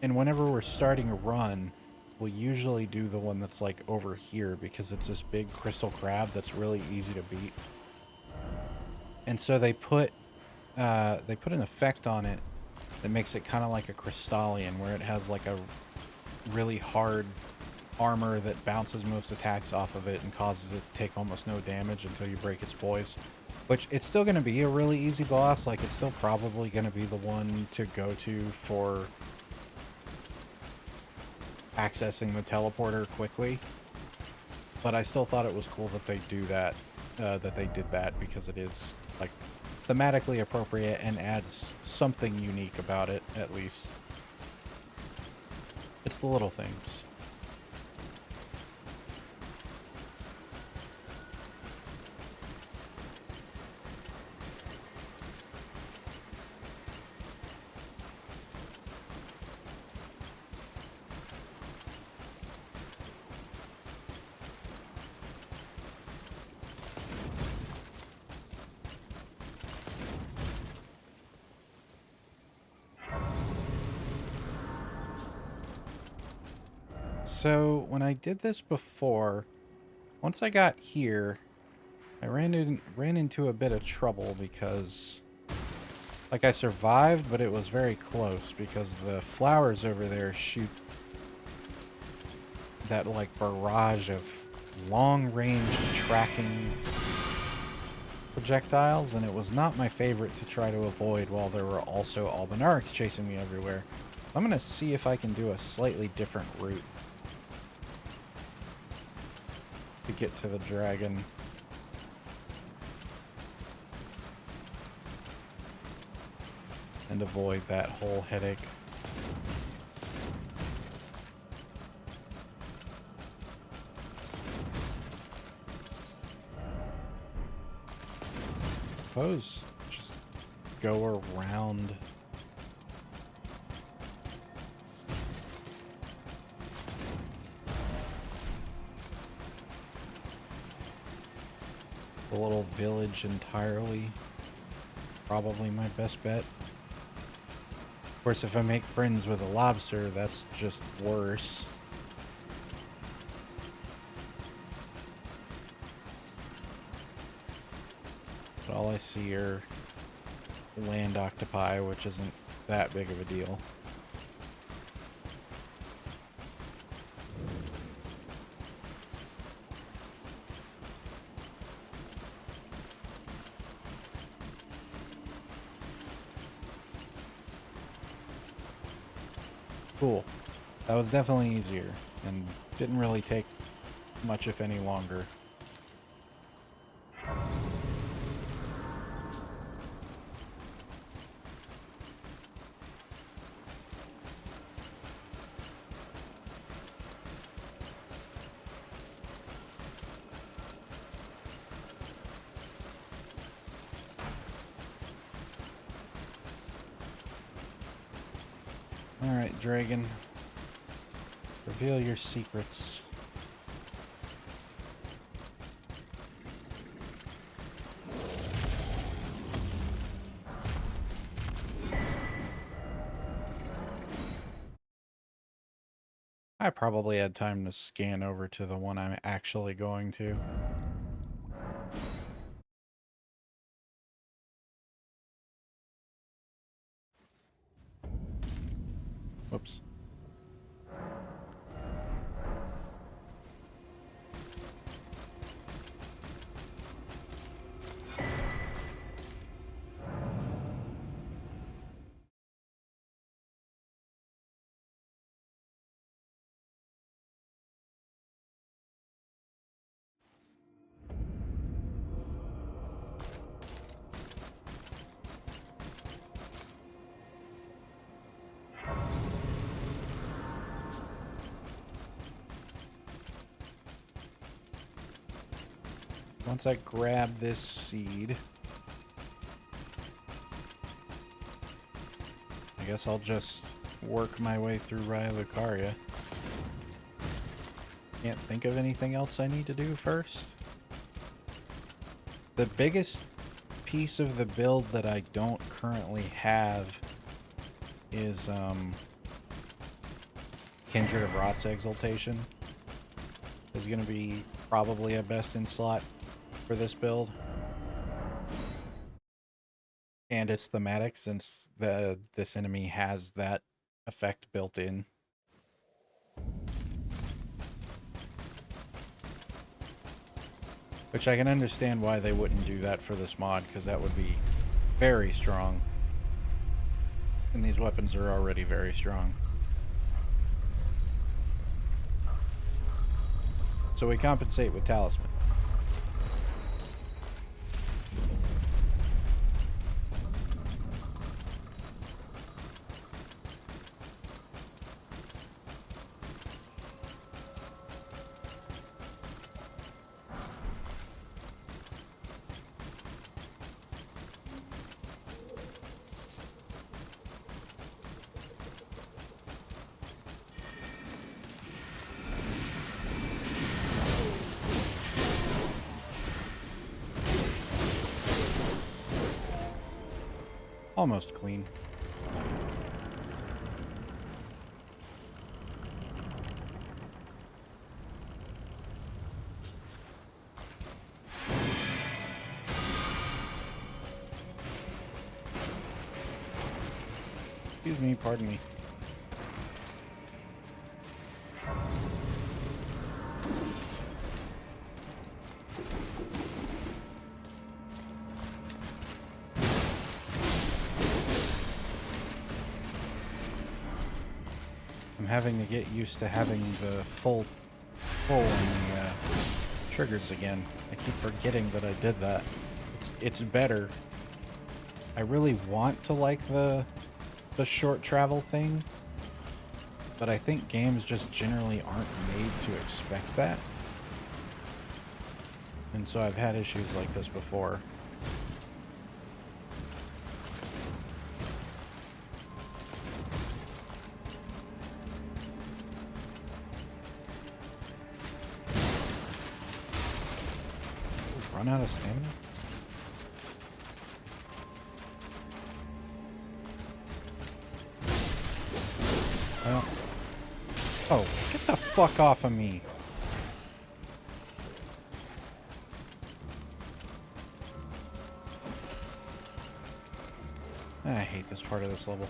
And whenever we're starting a run, we'll usually do the one that's like over here, because it's this big crystal crab that's really easy to beat. And so they put an effect on it that makes it kind of like a Crystallian, where it has like a really hard armor that bounces most attacks off of it and causes it to take almost no damage until you break its poise. Which, it's still going to be a really easy boss. Like, it's still probably going to be the one to go to for accessing the teleporter quickly. But I still thought it was cool that they do that, that they did that, because it is, like, thematically appropriate and adds something unique about it, at least. It's the little things. So when I did this before, once I got here, I ran into a bit of trouble, because like I survived, but it was very close, because the flowers over there shoot that like barrage of long-range tracking projectiles, and it was not my favorite to try to avoid while there were also Albinarics chasing me everywhere. I'm gonna see if I can do a slightly different route to get to the dragon. And avoid that whole headache. suppose just go around. The little village entirely. Probably my best bet. Of course, if I make friends with a lobster, that's just worse. But all I see are land octopi, which isn't that big of a deal. Cool. That was definitely easier and didn't really take much, if any, longer. Alright, dragon. Reveal your secrets. I probably had time to scan over to the one I'm actually going to. Whoops. Once I grab this seed, I guess I'll just work my way through Raya Lucaria. Can't think of anything else I need to do first. The biggest piece of the build that I don't currently have is Kindred of Rot's Exaltation. Is going to be probably a best in slot for this build. And it's thematic since this enemy has that effect built in. Which I can understand why they wouldn't do that for this mod, because that would be very strong. And these weapons are already very strong. So we compensate with talisman. Almost clean. Excuse me, pardon me. Having to get used to having the full pull on the triggers again. I keep forgetting that I did that. It's better. I really want to like the short travel thing, but I think games just generally aren't made to expect that. And so I've had issues like this before. run out of stamina? Well. Oh, get the fuck off of me. I hate this part of this level.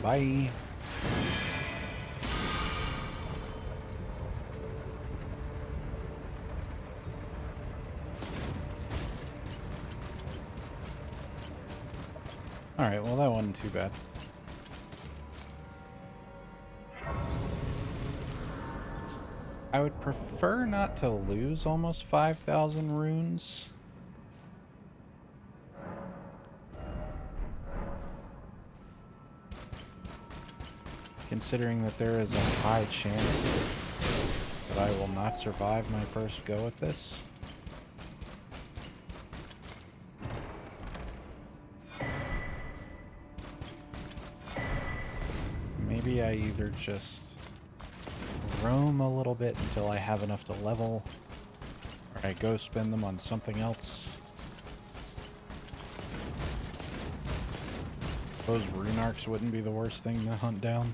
Bye. Alright, well that wasn't too bad. I would prefer not to lose almost 5,000 runes. Considering that there is a high chance that I will not survive my first go at this. Maybe I either just roam a little bit until I have enough to level, or I go spend them on something else. Those rune arcs wouldn't be the worst thing to hunt down.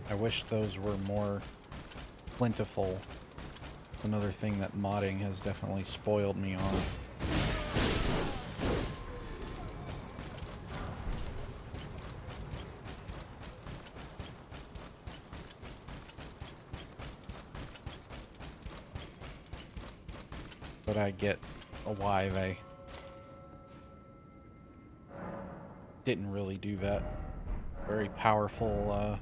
I wish those were more plentiful. It's another thing that modding has definitely spoiled me on. But I get why they didn't really do that. Very powerful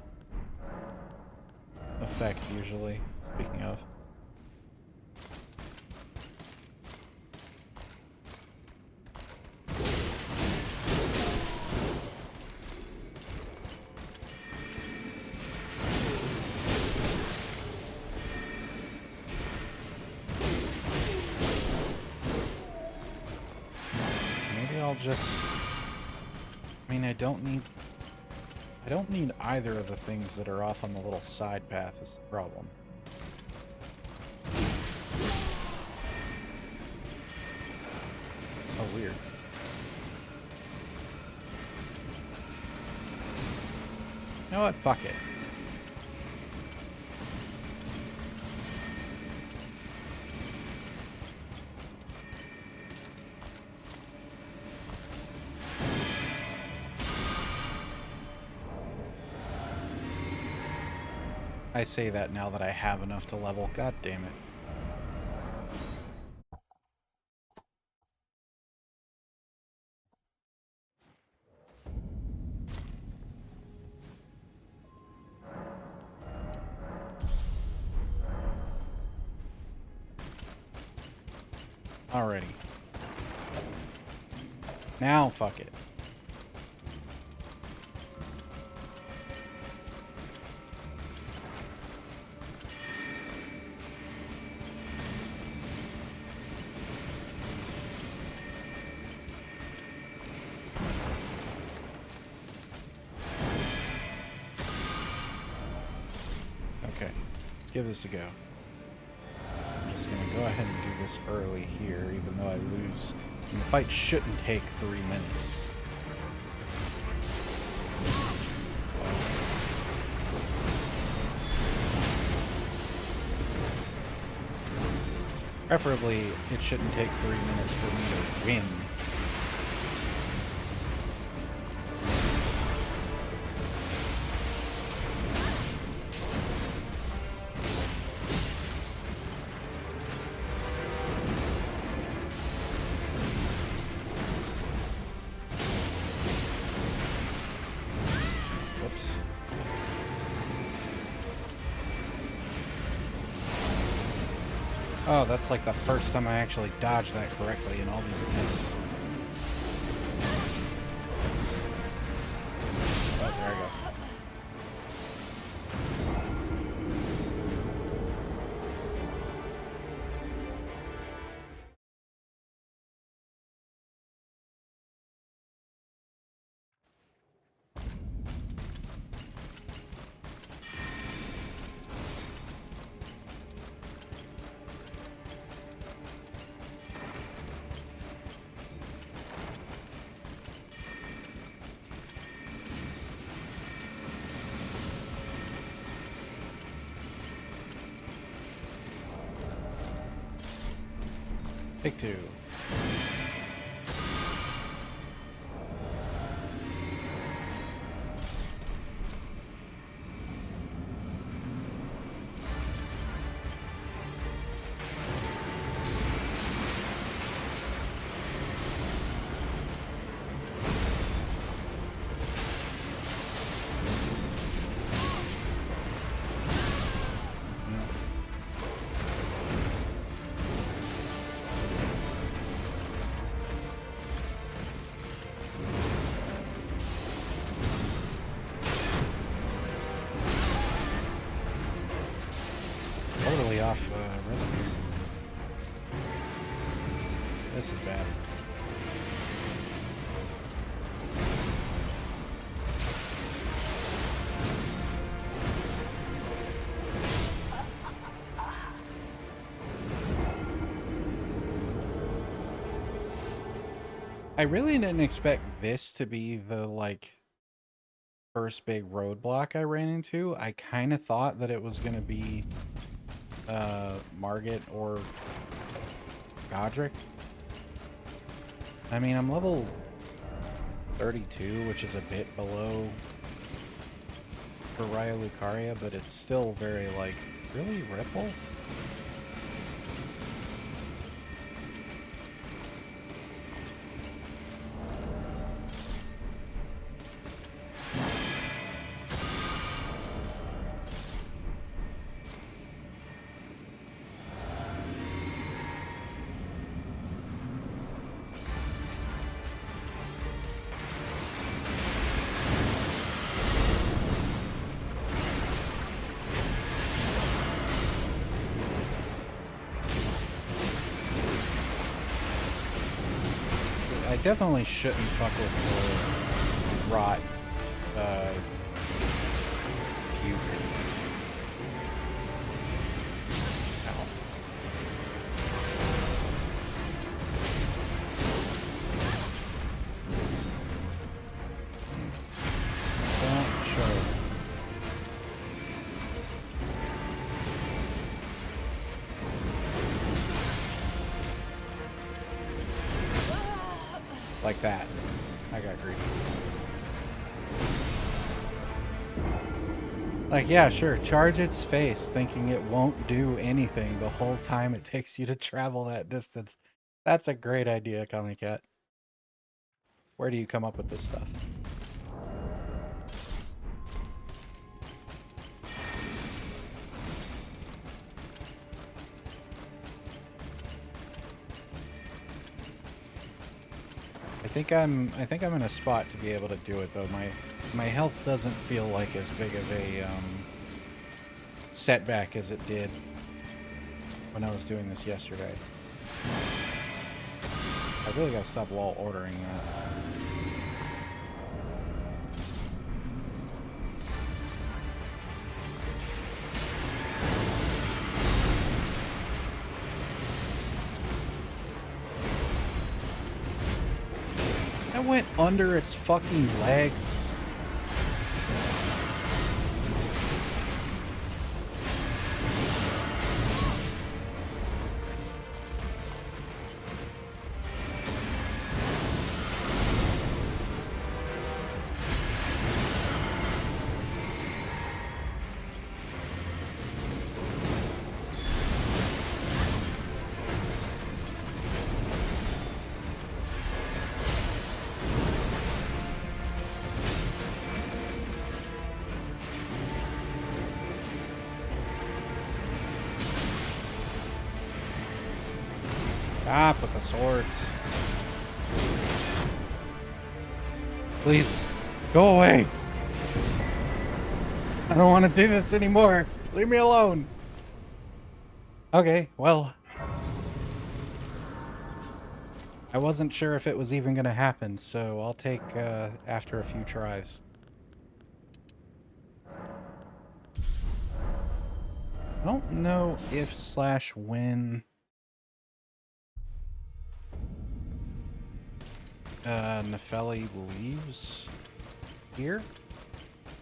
effect usually, speaking of. I mean, I don't need either of the things that are off on the little side path is the problem. Oh, weird. You know what? Fuck it. I say that now that I have enough to level. God damn it. Alrighty. Now fuck it. Okay, let's give this a go. I'm just gonna go ahead and do this early here, even though I lose. And the fight shouldn't take 3 minutes. Preferably, it shouldn't take 3 minutes for me to win. Oh, that's like the first time I actually dodged that correctly in all these attempts. Oh, there I go. Take two. Totally off rhythm here. This is bad. I really didn't expect this to be the, like, first big roadblock I ran into. I kind of thought that it was going to be Margit or Godrick. I mean, I'm level 32, which is a bit below for Raya Lucaria, but it's still very, like, really Red Wolf? I definitely shouldn't fuck with the rot puke. Ow. Don't show. Like that. I got greedy. Like, yeah, sure. Charge its face, thinking it won't do anything the whole time it takes you to travel that distance. That's a great idea, Comic Cat. Where do you come up with this stuff? I think I'm in a spot to be able to do it though. My health doesn't feel like as big of a setback as it did when I was doing this yesterday. I really gotta stop wall ordering that. I went under its fucking legs. Stop with the swords. Please, go away. I don't want to do this anymore. Leave me alone. Okay, well. I wasn't sure if it was even going to happen, so I'll take after a few tries. I don't know if/when Nefeli leaves here.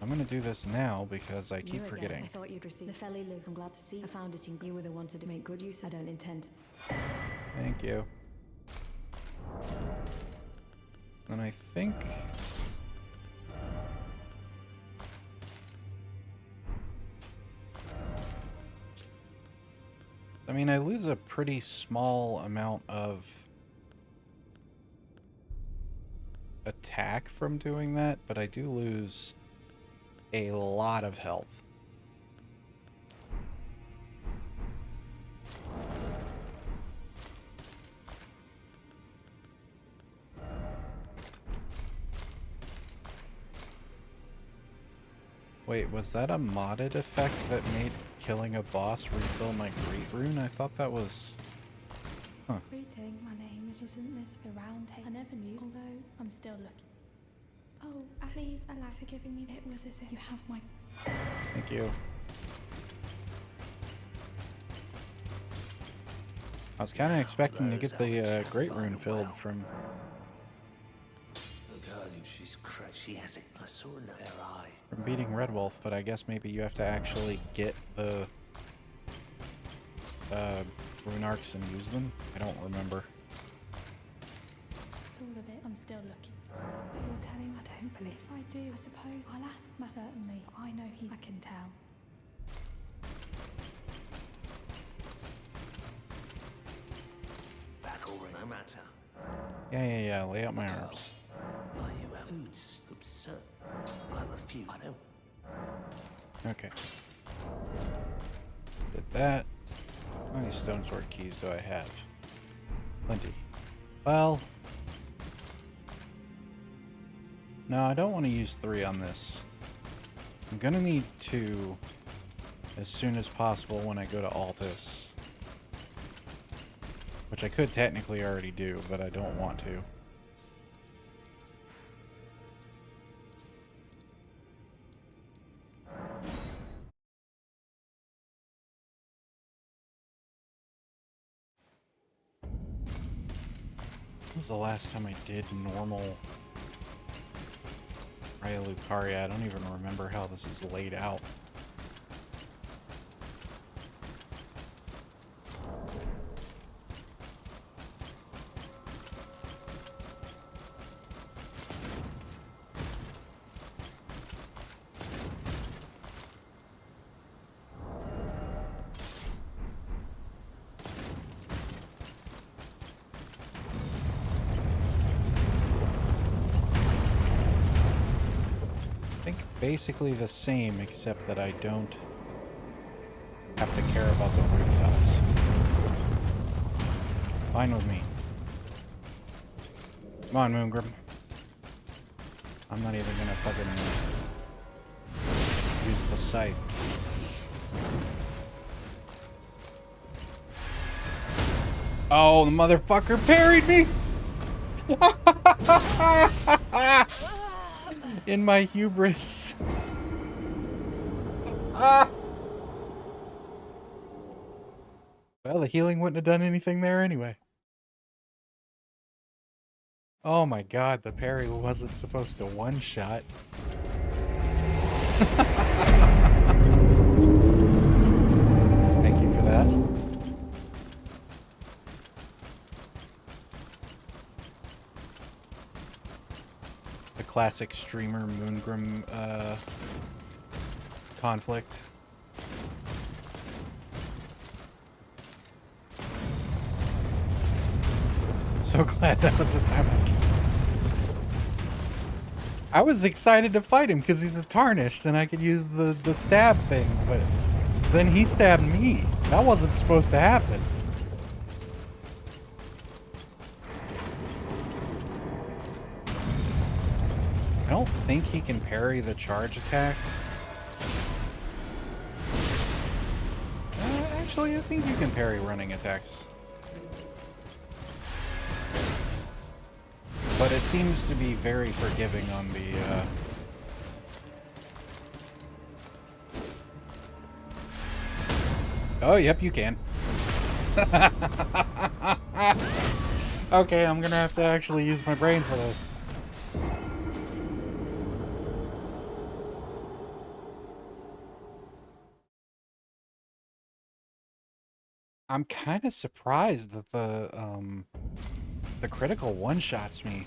I'm gonna do this now because I keep forgetting. I thought you'd receive Nefeli, Luke. I'm glad to see you. I found it in you were the one to make good use. I don't intend. Thank you. And I think... I mean, I lose a pretty small amount of attack from doing that, but I do lose a lot of health. Wait, was that a modded effect that made killing a boss refill my great rune? I thought that was... Huh. Greeting, my name isn't this the round table? I never knew, although I'm still looking. Oh, please allow for giving me. It was as if you have my... Thank you. I was kind of expecting to get the great rune filled from... She has a sword in her eye. From beating Red Wolf, but I guess maybe you have to actually get the rune arcs and use them? I don't remember. It's all a bit. I'm still looking. You're telling I don't believe. If I do, I suppose I'll ask my certainly. I know he's. I can tell. Back over, no matter. Yeah. Lay out my arms. Are you a hoots? Absurd. I refuse. I don't. Okay. Did that. How many stone sword keys do I have? Plenty. Well... No, I don't want to use 3 on this. I'm gonna need 2 as soon as possible when I go to Altus. Which I could technically already do, but I don't want to. When was the last time I did normal Raya Lucaria? I don't even remember how this is laid out. Basically the same, except that I don't have to care about the rooftops. Fine with me. Come on, Moongrim. I'm not even gonna fucking use the Scythe. Oh, the motherfucker parried me! In my hubris. Well, the healing wouldn't have done anything there anyway. Oh my god, the parry wasn't supposed to one-shot. Thank you for that. The classic streamer Moongrim conflict. So glad that was the time I was excited to fight him because he's a tarnished and I could use the stab thing, but then he stabbed me. That wasn't supposed to happen. I don't think he can parry the charge attack. Actually, I think you can parry running attacks. But it seems to be very forgiving on the, Oh, yep, you can. Okay, I'm gonna have to actually use my brain for this. I'm kind of surprised that the critical one-shots me.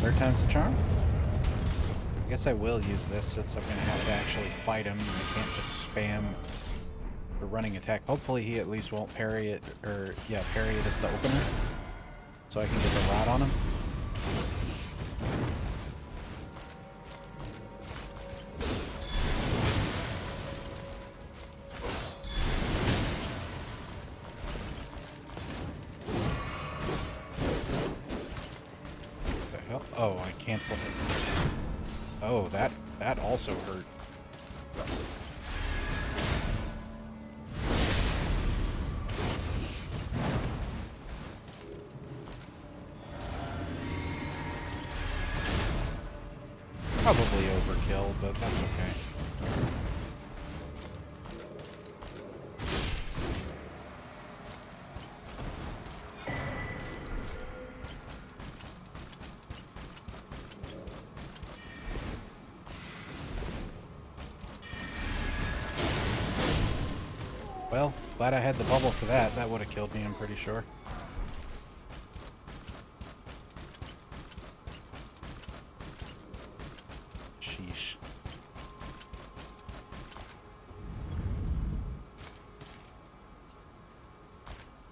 Third time's the charm? I guess I will use this since I'm going to have to actually fight him. I can't just spam the running attack. Hopefully he at least won't parry it, or yeah, parry it as the opener. So I can get the rod on him. Oh, I canceled it. Oh, that also hurt. Probably overkill, but that's okay. Well, glad I had the bubble for that. That would have killed me, I'm pretty sure. Sheesh.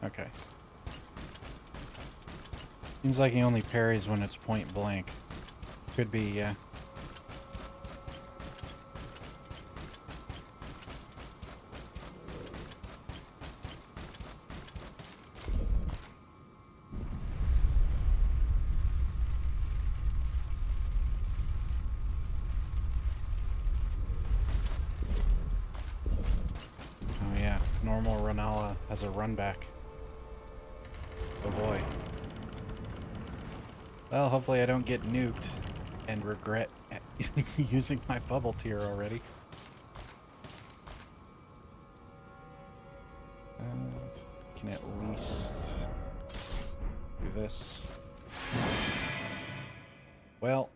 Okay. Seems like he only parries when it's point blank. Could be, yeah. Oh yeah, normal Rennala has a run back. Oh boy. Well, hopefully I don't get nuked and regret using my bubble tier already. Can at least do this. Well.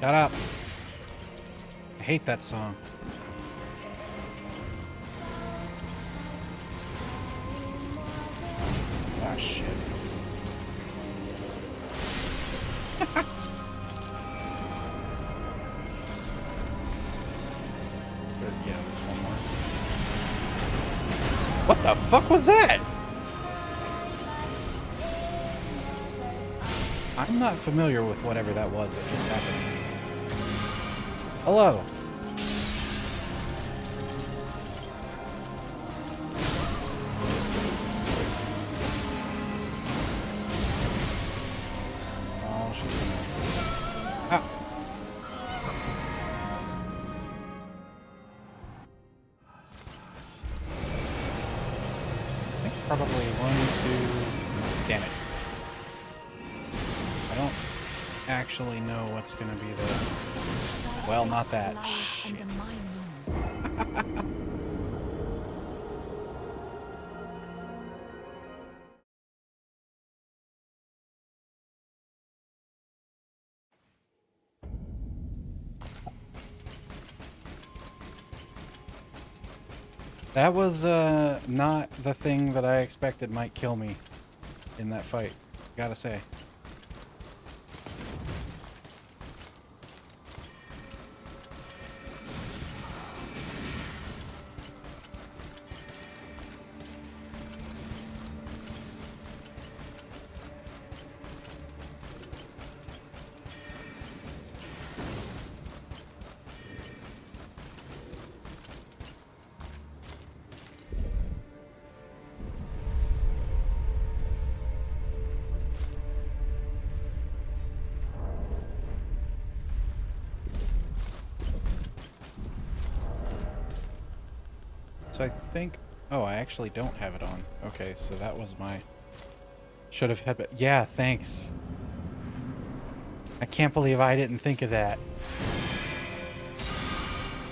Shut up. I hate that song. Ah, shit. Yeah, there's one more. What the fuck was that? I'm not familiar with whatever that was that just happened. Hello. Oh, she's gonna... Ah. I think probably 1, 2... Damn it. I don't actually know what's gonna be the... Well, not that. Shit. That was not the thing that I expected might kill me in that fight, gotta say. So I think... Oh, I actually don't have it on. Okay, so that was my... Should have had... Yeah, thanks. I can't believe I didn't think of that.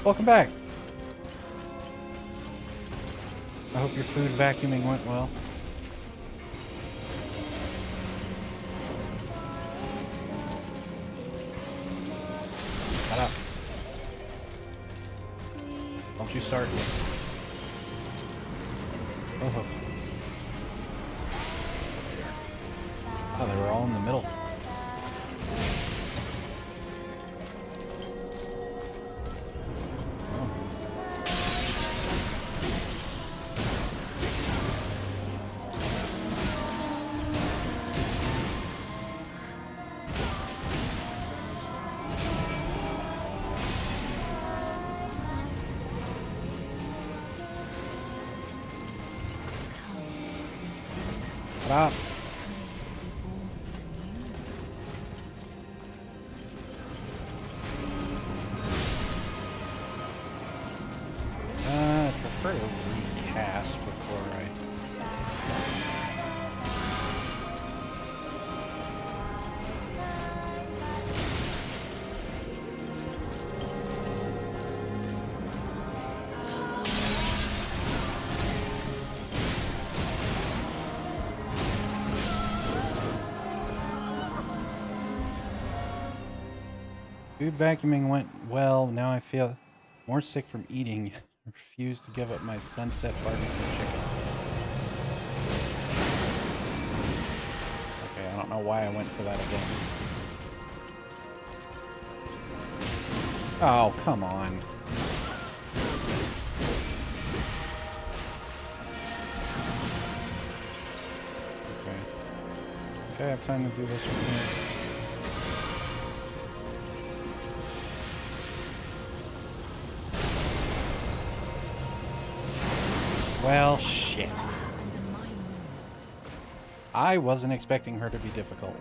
Welcome back. I hope your food vacuuming went well. Shut up. Don't you start. Oh. Oh, they were all in the middle. Stop. I prefer to recast before I... Food vacuuming went well. Now I feel more sick from eating. Refuse to give up my sunset barbecue chicken. Okay, I don't know why I went for that again. Oh, come on. Okay. Okay, I have time to do this from here. Well, shit. I wasn't expecting her to be difficult.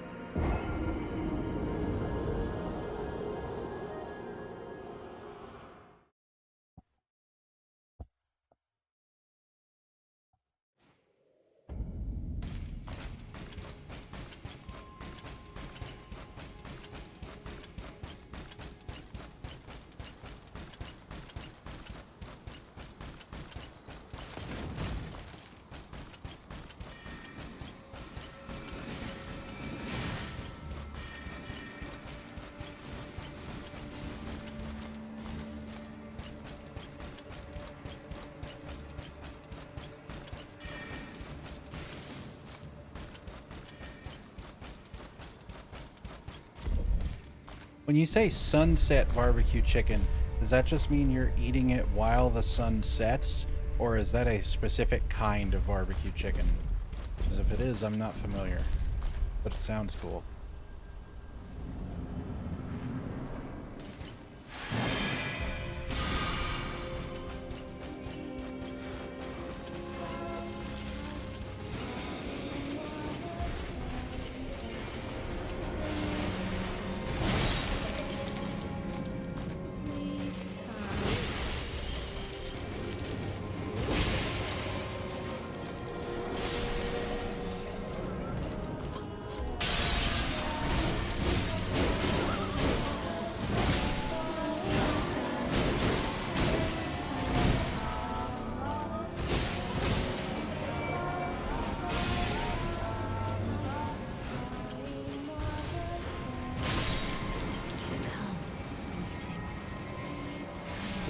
When you say sunset barbecue chicken, does that just mean you're eating it while the sun sets? Or is that a specific kind of barbecue chicken? Because if it is, I'm not familiar. But it sounds cool.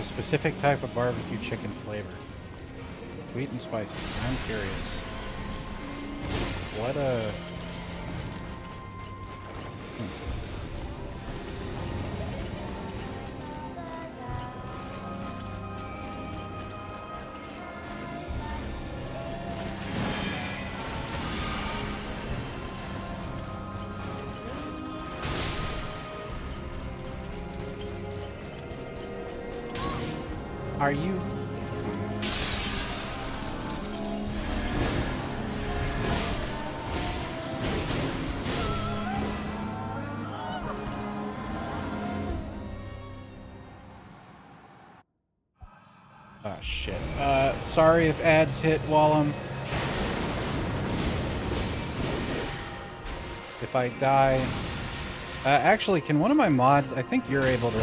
Specific type of barbecue chicken flavor. Sweet and spicy. I'm curious. What a... Are you... Oh, shit. Sorry if ads hit while I'm... If I die... actually, can one of my mods... I think you're able to...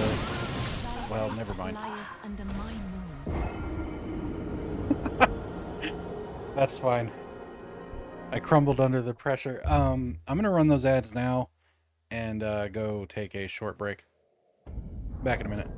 Well, never mind. That's fine. I crumbled under the pressure. I'm gonna run those ads now and go take a short break. Back in a minute.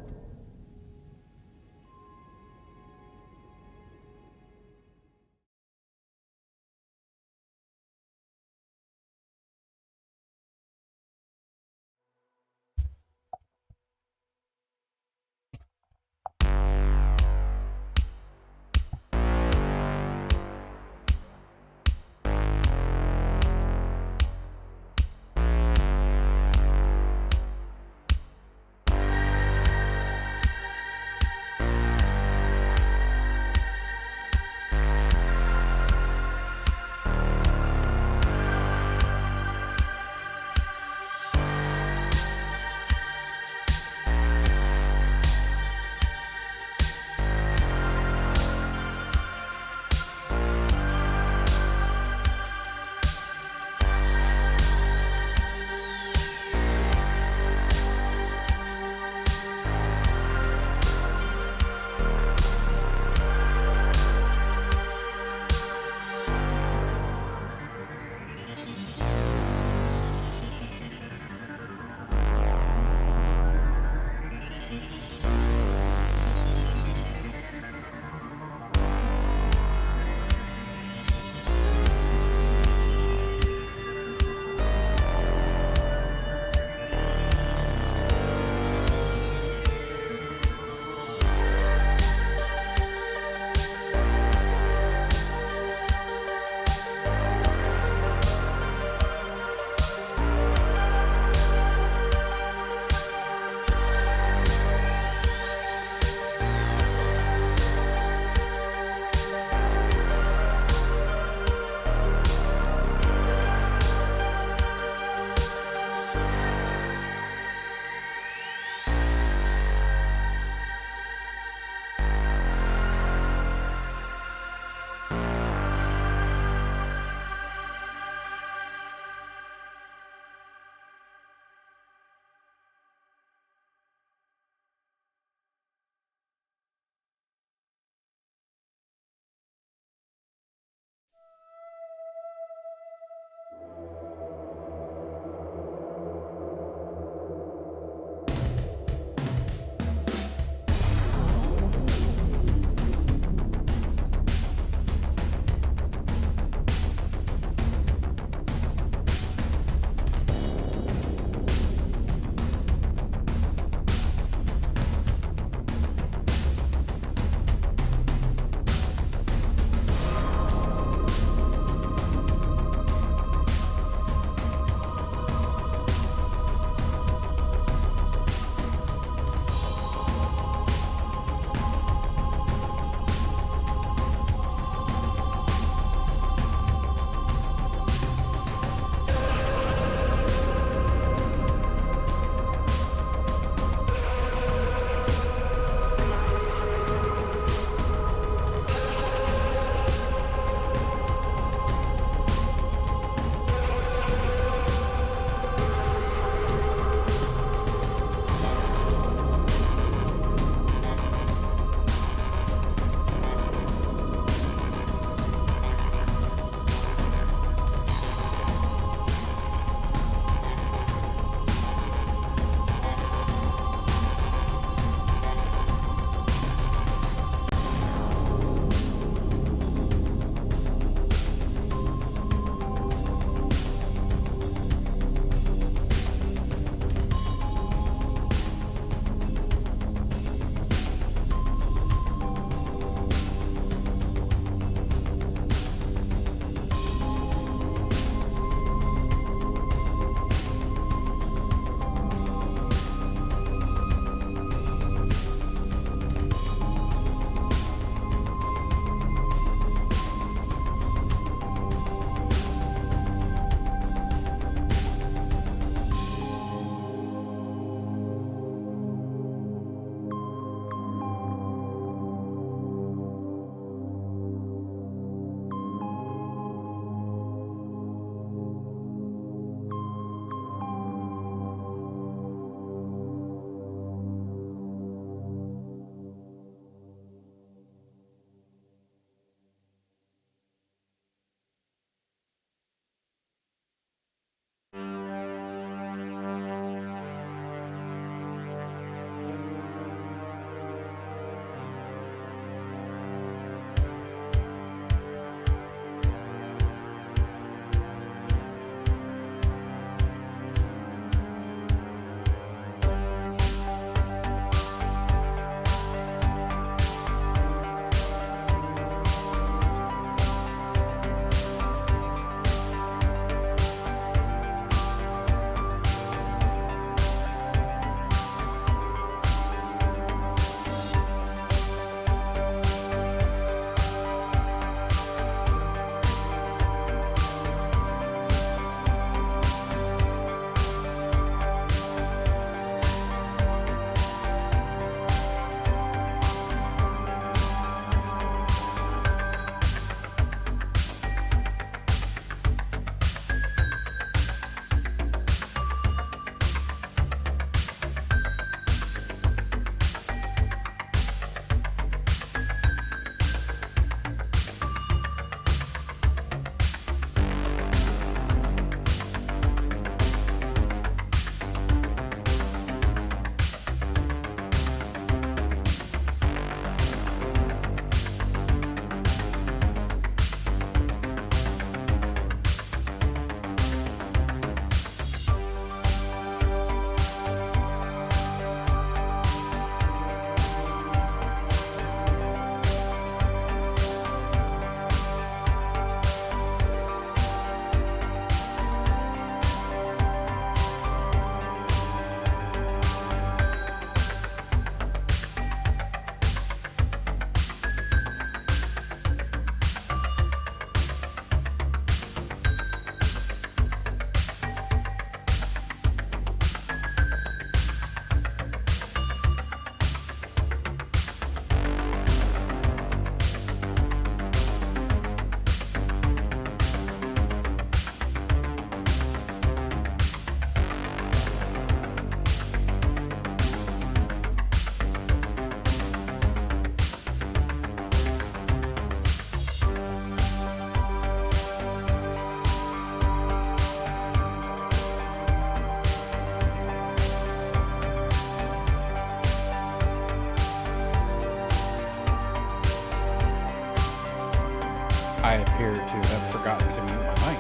I appear to have forgotten to mute my mic.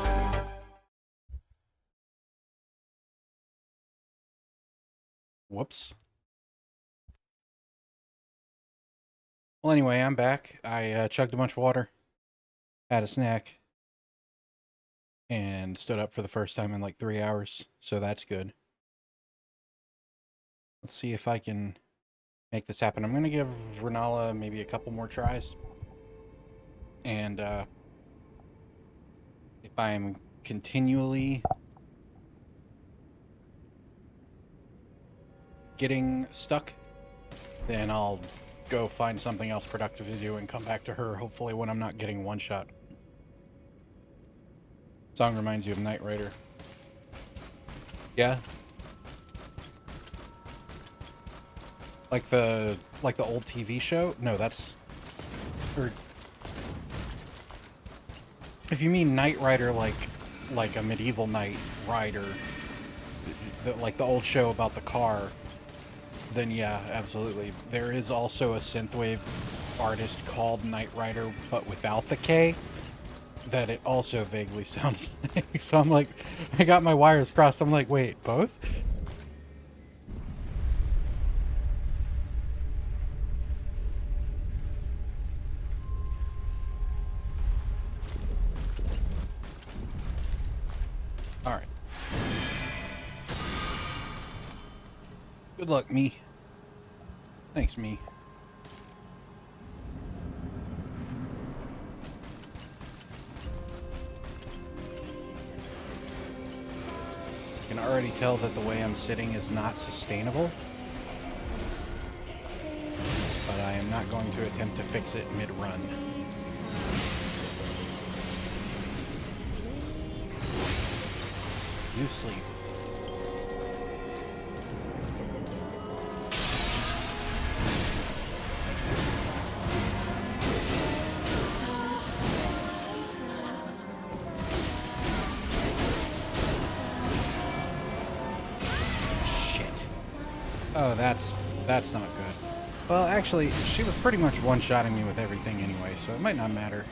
Whoops. Well, anyway, I'm back. I chugged a bunch of water, had a snack, and stood up for the first time in like 3 hours, so that's good. Let's see if I can make this happen. I'm going to give Rennala maybe a couple more tries. And if I'm continually getting stuck, then I'll go find something else productive to do and come back to her, hopefully when I'm not getting one shot. Song reminds you of Knight Rider. Yeah. Like the old TV show? No, that's... Or... If you mean Knight Rider like a medieval knight rider, like the old show about the car, then yeah, absolutely. There is also a synthwave artist called Knight Rider, but without the K, that it also vaguely sounds like. So I'm like, I got my wires crossed. I'm like, wait, both? Alright. Good luck, me. Thanks, me. I can already tell that the way I'm sitting is not sustainable. But I am not going to attempt to fix it mid-run. You sleep. Shit. Oh, that's not good. Well, actually, she was pretty much one-shotting me with everything anyway, so it might not matter.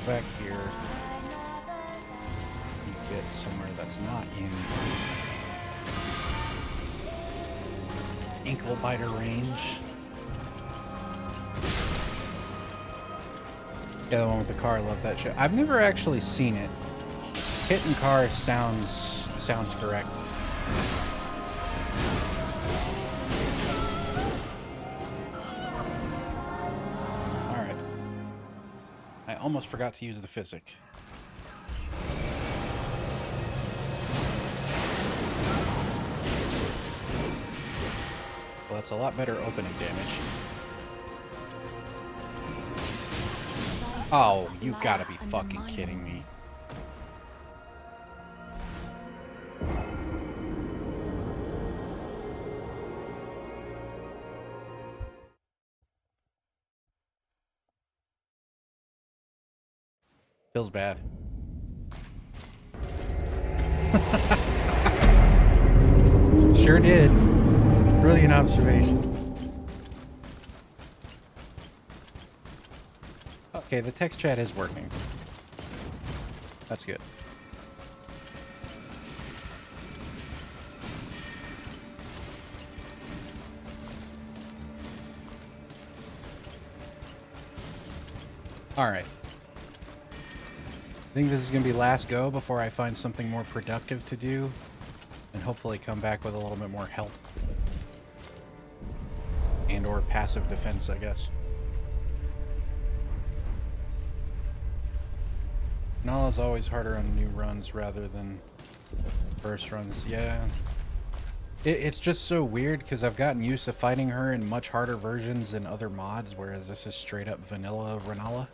Back here, get somewhere that's not in ankle biter range. Yeah, the one with the car, I love that shit. I've never actually seen it. Hitting cars sounds correct. Almost forgot to use the physic. Well, that's a lot better opening damage. Oh, you gotta be fucking kidding me. Feels bad. Sure did. Brilliant observation. Okay, the text chat is working. That's good. All right. I think this is going to be last go before I find something more productive to do, and hopefully come back with a little bit more health. And or passive defense, I guess. Rennala's always harder on new runs rather than first runs. Yeah. It's just so weird because I've gotten used to fighting her in much harder versions than other mods, whereas this is straight up vanilla Rennala.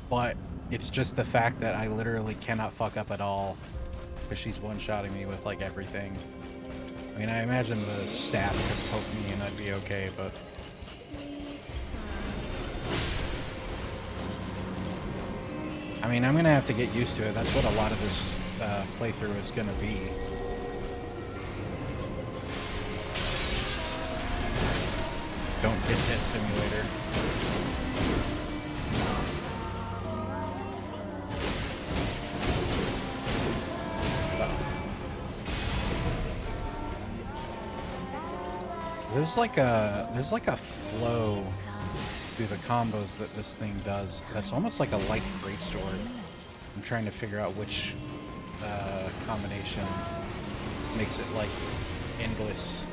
But it's just the fact that I literally cannot fuck up at all because she's one-shotting me with like everything. I mean, I imagine the staff could poke me and I'd be okay, but... I mean, I'm going to have to get used to it. That's what a lot of this playthrough is going to be. Greatest Hit Simulator. There's like a flow through the combos that this thing does. That's almost like a light greatsword. I'm trying to figure out which combination makes it like endless.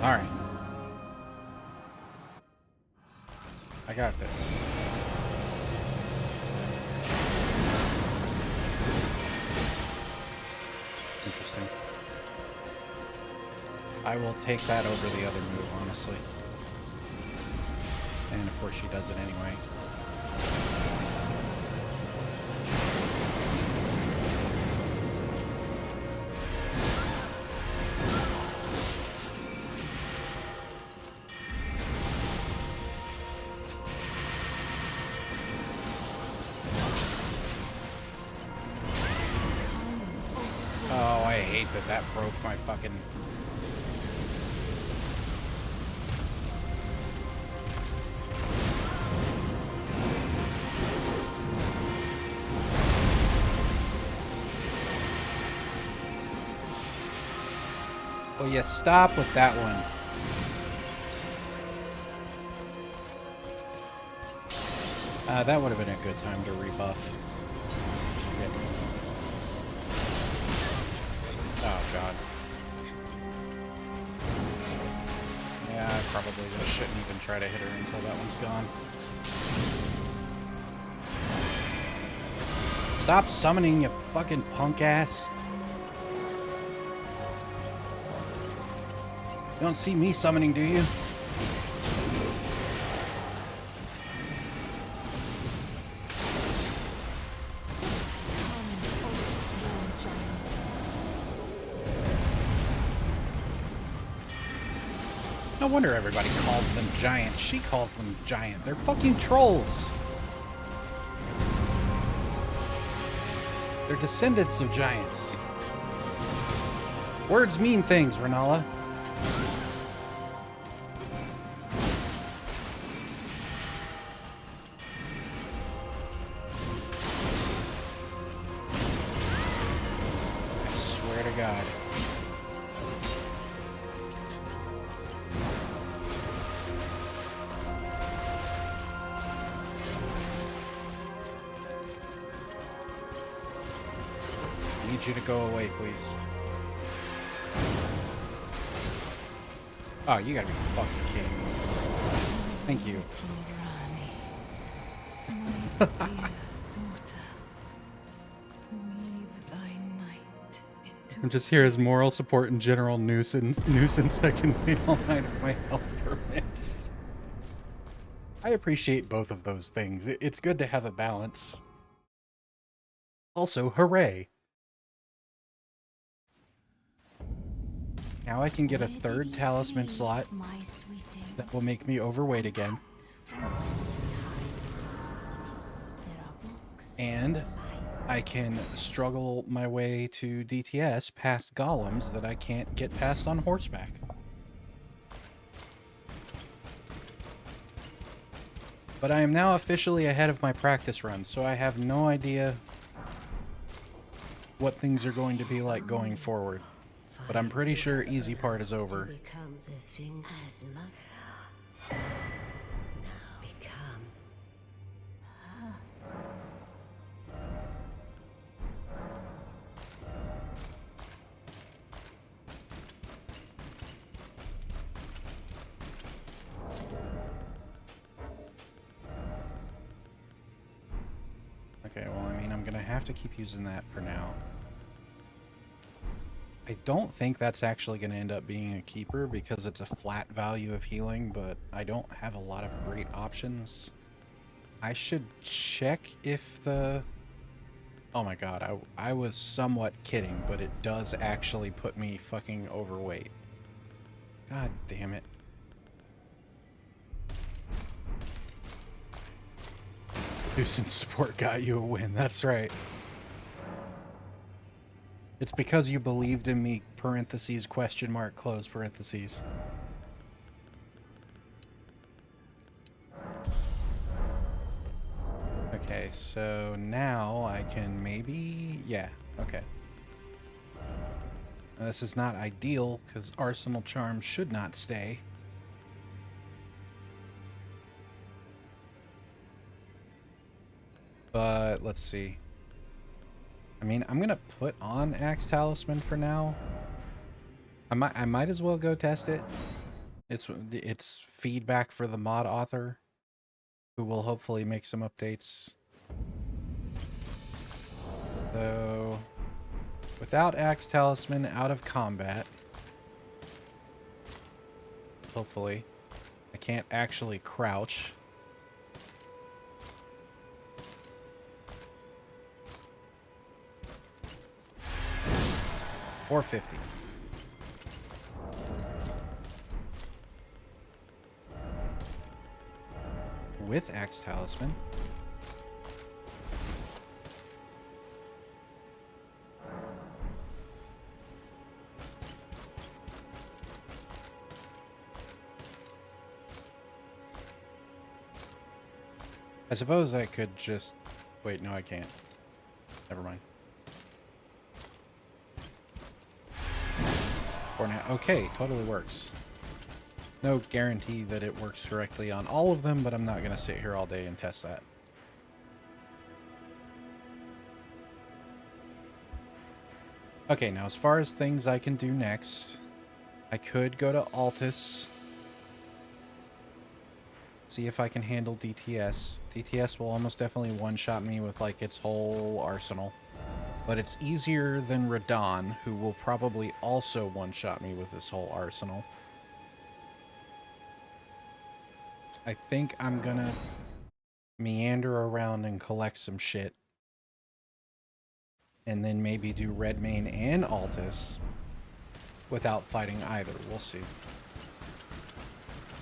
All right. I got this. Interesting. I will take that over the other move, honestly. And of course she does it anyway. Oh, I hate that that broke my fucking... Will you stop with that one? That would have been a good time to rebuff. Shit. Oh, God. Yeah, I probably just shouldn't even try to hit her until that one's gone. Stop summoning, you fucking punk ass. You don't see me summoning, do you? No wonder everybody calls them giant. She calls them giant. They're fucking trolls. They're descendants of giants. Words mean things, Rennala. I swear to God. I need you to go away, please. Oh, you gotta be fucking kidding me. Thank you. I'm just here as moral support and general nuisance. I can wait all night if my health permits. I appreciate both of those things. It's good to have a balance. Also, hooray! Now I can get a third talisman slot that will make me overweight again. And I can struggle my way to DTS past golems that I can't get past on horseback. But I am now officially ahead of my practice run, so I have no idea what things are going to be like going forward. But I'm pretty sure easy part is over. Okay, well, I mean, I'm gonna have to keep using that for now. I don't think that's actually going to end up being a keeper because it's a flat value of healing, but I don't have a lot of great options. I should check if the Oh my god, I was somewhat kidding, but it does actually put me fucking overweight. God damn it. Boosting support got you a win, that's right. It's because you believed in me, parentheses, question mark, close parentheses. Okay, so now I can maybe... yeah, okay. Now, this is not ideal, because Arsenal Charm should not stay. But, let's see. I mean, I'm gonna put on Axe Talisman for now. I might as well go test it. It's feedback for the mod author, who will hopefully make some updates. So, without Axe Talisman, out of combat, hopefully, I can't actually crouch. $450. With Axe Talisman. I suppose I could just... wait, no I can't. Never mind. For now. Okay, totally works. No guarantee that it works correctly on all of them, but I'm not going to sit here all day and test that. Okay, now as far as things I can do next, I could go to Altus. See if I can handle DTS. DTS will almost definitely one-shot me with like its whole arsenal. But it's easier than Radon, who will probably also one-shot me with his whole arsenal. I think I'm gonna meander around and collect some shit. And then maybe do Redmane and Altus without fighting either. We'll see.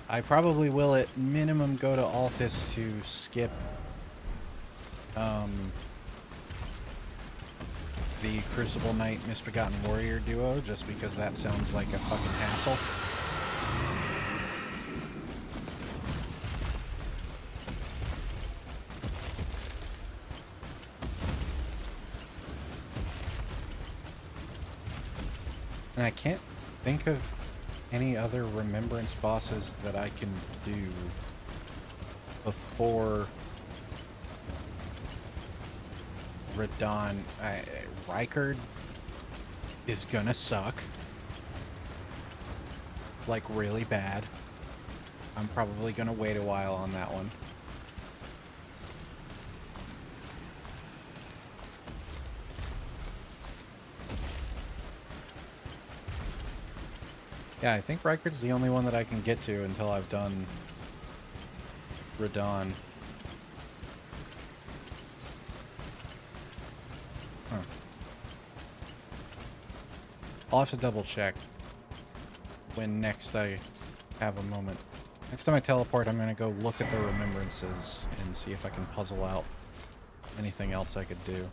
I probably will at minimum go to Altus to skip the Crucible Knight Misbegotten Warrior duo, just because that sounds like a fucking hassle. And I can't think of any other remembrance bosses that I can do before Radon. Rykard is gonna suck. Like, really bad. I'm probably gonna wait a while on that one. Yeah, I think Rykard's the only one that I can get to until I've done Radon. Huh. I'll have to double check when next I have a moment. Next time I teleport, I'm going to go look at the remembrances and see if I can puzzle out anything else I could do.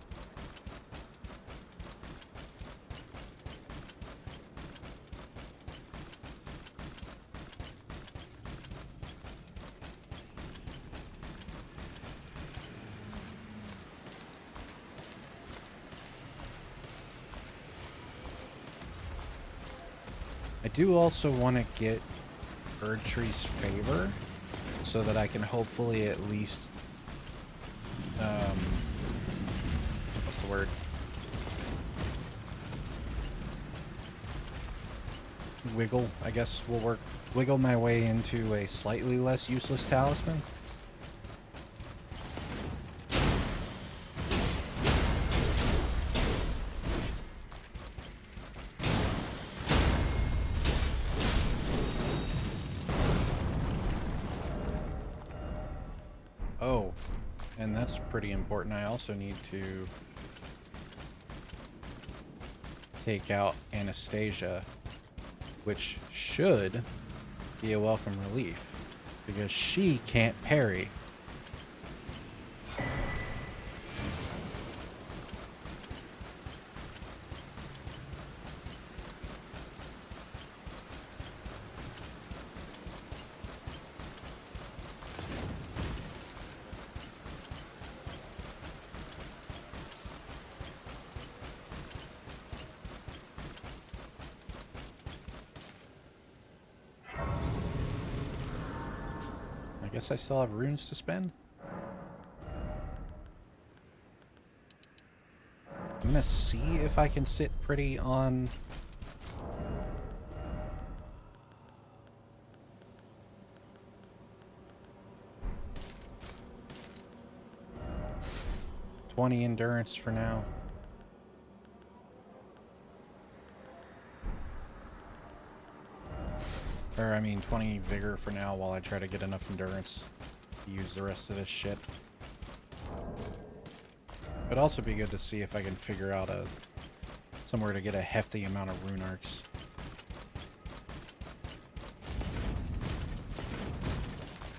I do also want to get Erdtree's favor so that I can hopefully at least what's the word? Wiggle, I guess will work. Wiggle my way into a slightly less useless talisman. Oh, and that's pretty important. I also need to take out Anastasia, which should be a welcome relief because she can't parry. I guess I still have runes to spend. I'm gonna see if I can sit pretty on $20 endurance for now. Or, I mean, 20 vigor for now while I try to get enough endurance to use the rest of this shit. It'd also be good to see if I can figure out somewhere to get a hefty amount of rune arcs.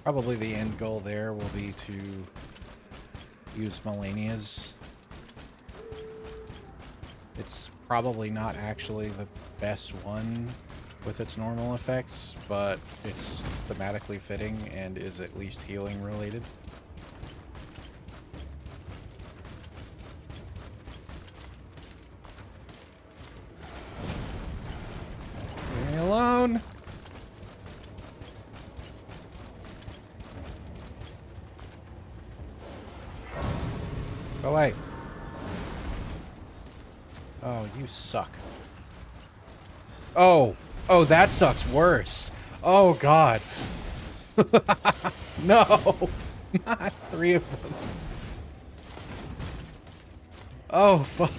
Probably the end goal there will be to use Melania's. It's probably not actually the best one with its normal effects, but it's thematically fitting and is at least healing related. Leave me alone! Go away. Oh, you suck. Oh! Oh, that sucks worse. Oh, God. No! Not 3 of them. Oh, fuck.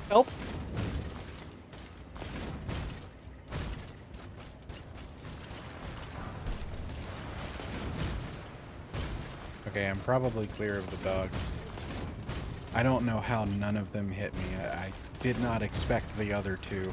Help. Okay, I'm probably clear of the dogs. I don't know how none of them hit me. I did not expect the other two.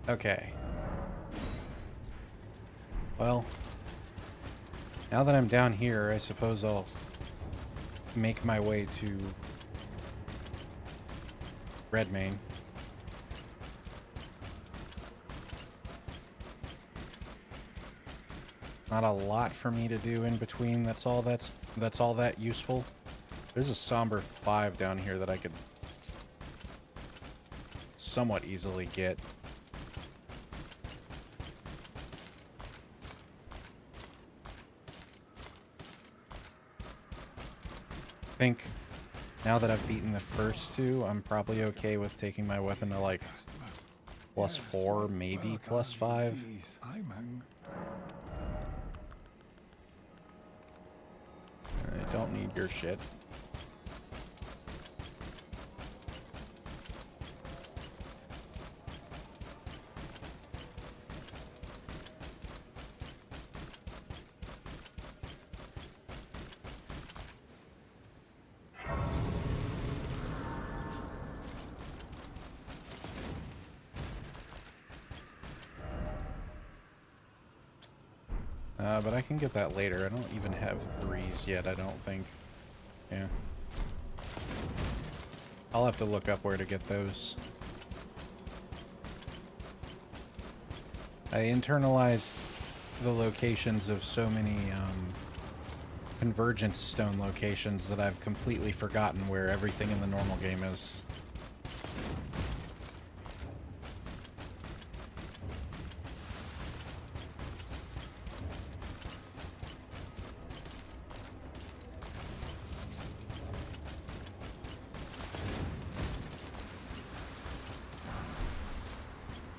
Okay. Well, now that I'm down here, I suppose I'll make my way to Redmane. Not a lot for me to do in between. That's all that useful. There's a somber 5 down here that I could somewhat easily get. I think now that I've beaten the first 2, I'm probably okay with taking my weapon to like +4, maybe +5. I don't need your shit. But I can get that later. I don't even have 3s yet, I don't think. Yeah. I'll have to look up where to get those. I internalized the locations of so many convergence stone locations that I've completely forgotten where everything in the normal game is.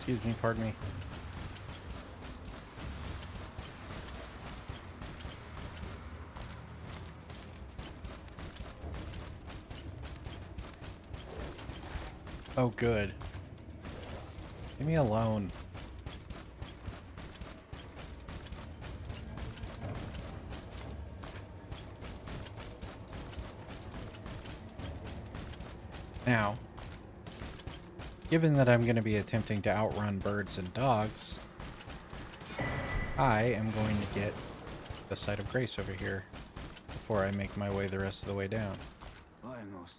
Excuse me, pardon me. Oh, good. Leave me alone. Now, given that I'm going to be attempting to outrun birds and dogs, I am going to get the Site of Grace over here before I make my way the rest of the way down. Vamos.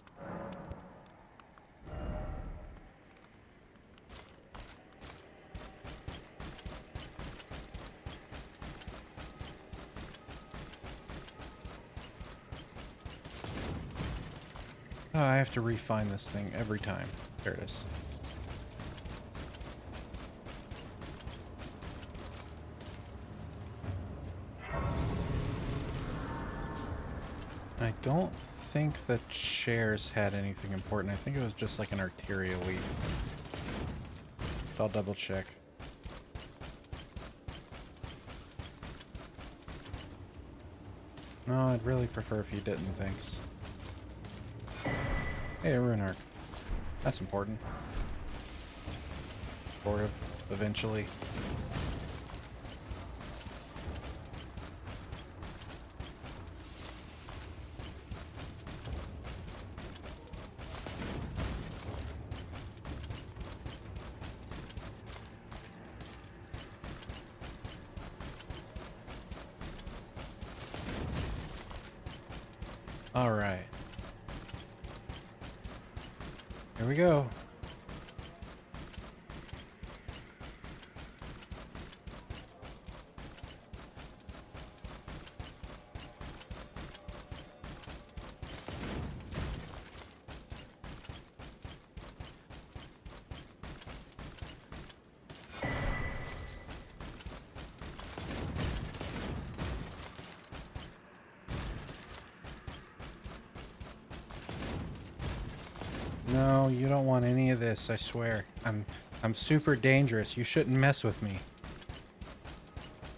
Oh, I have to refine this thing every time. There it is. I don't think the chairs had anything important. I think it was just like an arterial leaf. But I'll double check. No, I'd really prefer if you didn't, thanks. Hey, a rune arc. That's important. Sort of, eventually. All right. Here we go. No, you don't want any of this, I swear. I'm super dangerous. You shouldn't mess with me.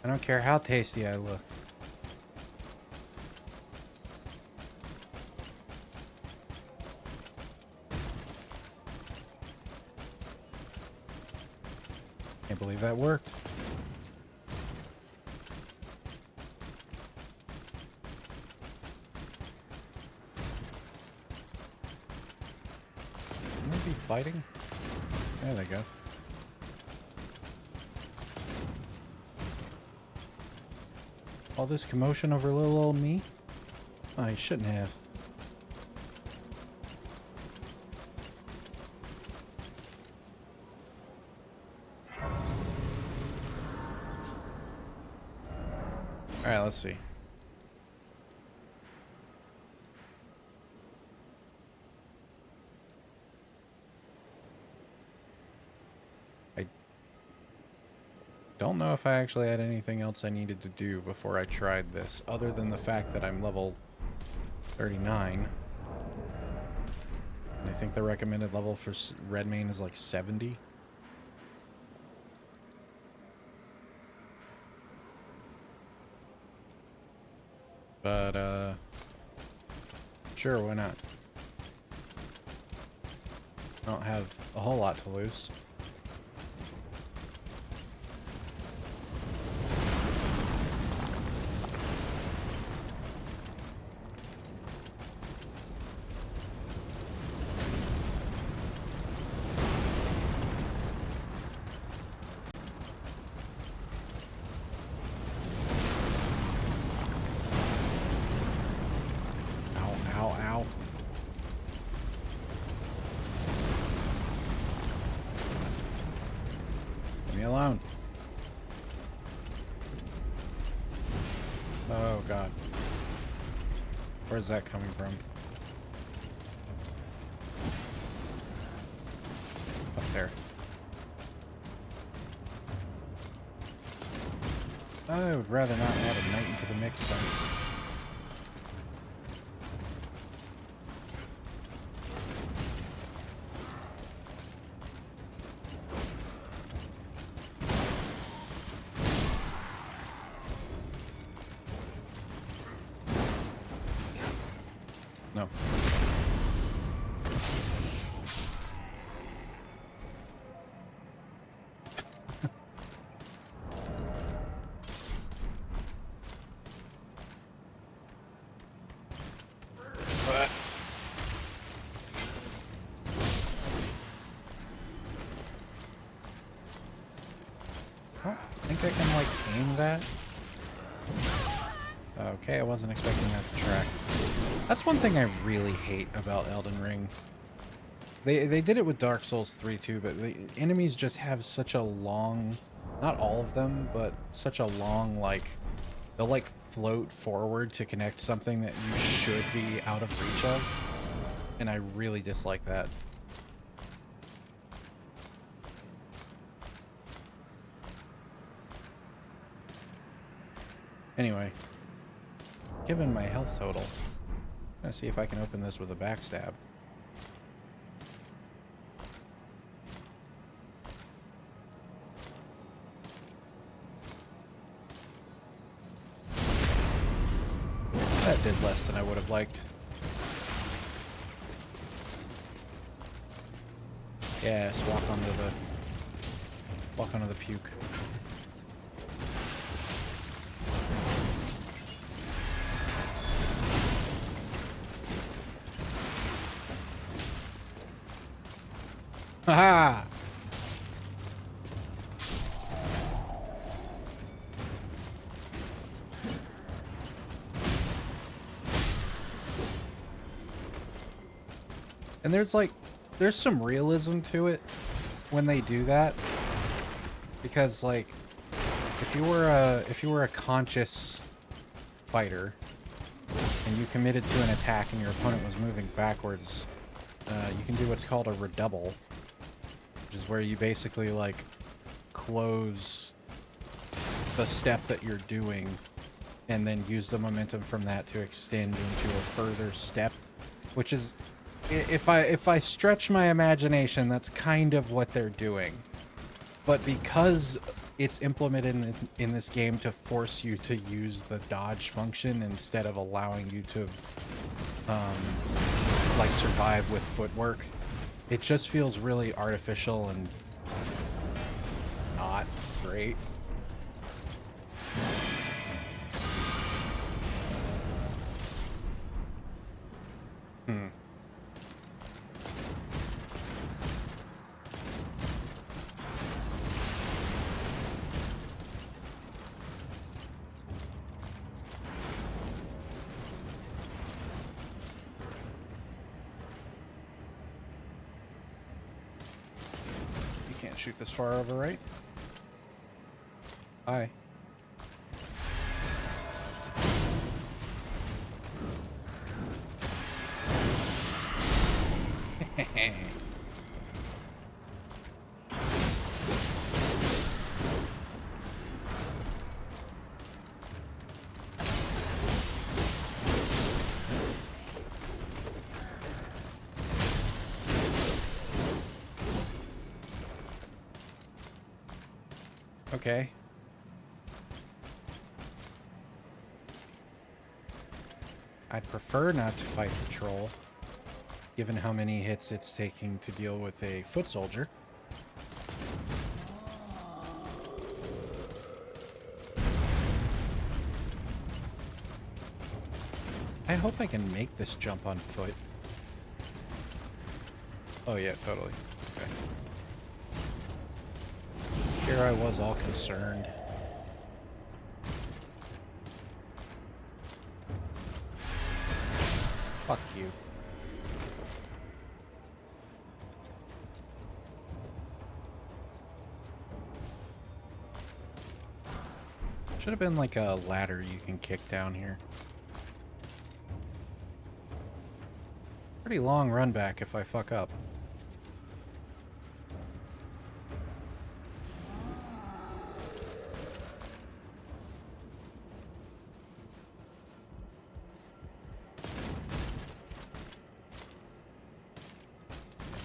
I don't care how tasty I look. Can't believe that worked. Fighting? There they go. All this commotion over little old me? Oh, you shouldn't have. Alright, let's see. Don't know if I actually had anything else I needed to do before I tried this, other than the fact that I'm level 39. And I think the recommended level for Red Mane is like 70. But, sure, why not? I don't have a whole lot to lose. Me alone. Oh god. Where's that coming from? Up there. I would rather not add a knight into the mix, thanks. No. I think I can, like, aim that. Okay, I wasn't expecting that to track. That's one thing I really hate about Elden Ring. They did it with Dark Souls 3 too, but the enemies just have such a long... Not all of them, but such a long, like... They'll, like, float forward to connect something that you should be out of reach of. And I really dislike that. Anyway, given my health total, I'm gonna see if I can open this with a backstab. That did less than I would have liked. Yes, walk onto the puke. Haha! And there's some realism to it when they do that, because like if you were a conscious fighter and you committed to an attack and your opponent was moving backwards, you can do what's called a redouble, which is where you basically like close the step that you're doing and then use the momentum from that to extend into a further step, which is, if I stretch my imagination, that's kind of what they're doing. But because it's implemented in this game to force you to use the dodge function instead of allowing you to like survive with footwork, it just feels really artificial and not great. Shoot this far over, right? Hi. Okay. I'd prefer not to fight the troll, given how many hits it's taking to deal with a foot soldier. I hope I can make this jump on foot. Oh yeah, totally. Okay. Here I was all concerned. Fuck you. Should have been like a ladder you can kick down here. Pretty long run back if I fuck up.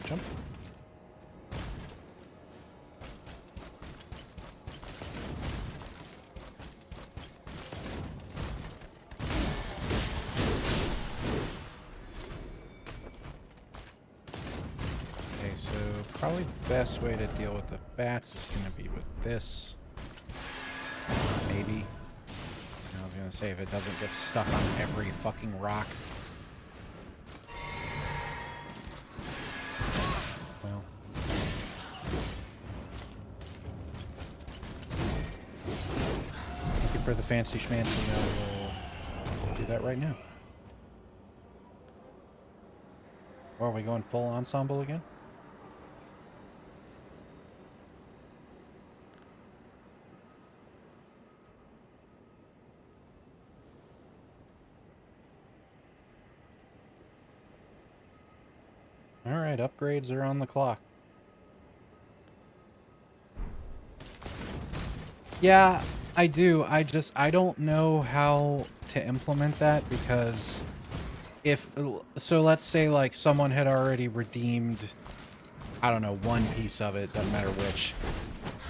Jump. Probably the best way to deal with the bats is going to be with this. Maybe. I was going to say if it doesn't get stuck on every fucking rock. Well. Thank you for the fancy schmancy. I will do that right now. Or are we going full ensemble again? Alright, upgrades are on the clock. Yeah, I do. I don't know how to implement that because so let's say like someone had already redeemed, I don't know, one piece of it, doesn't matter which,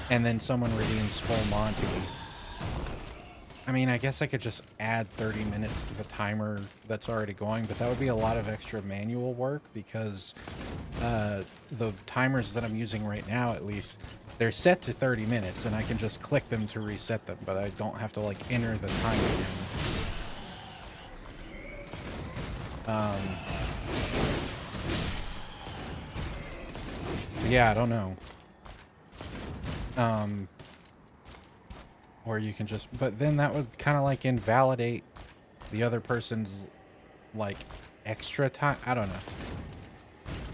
and then someone redeems full Monty. I mean, I guess I could just add 30 minutes to the timer that's already going, but that would be a lot of extra manual work because the timers that I'm using right now, at least, they're set to 30 minutes, and I can just click them to reset them, but I don't have to, like, enter the time again. Yeah, I don't know. Or you can just, but then that would kind of like invalidate the other person's like extra time. I don't know.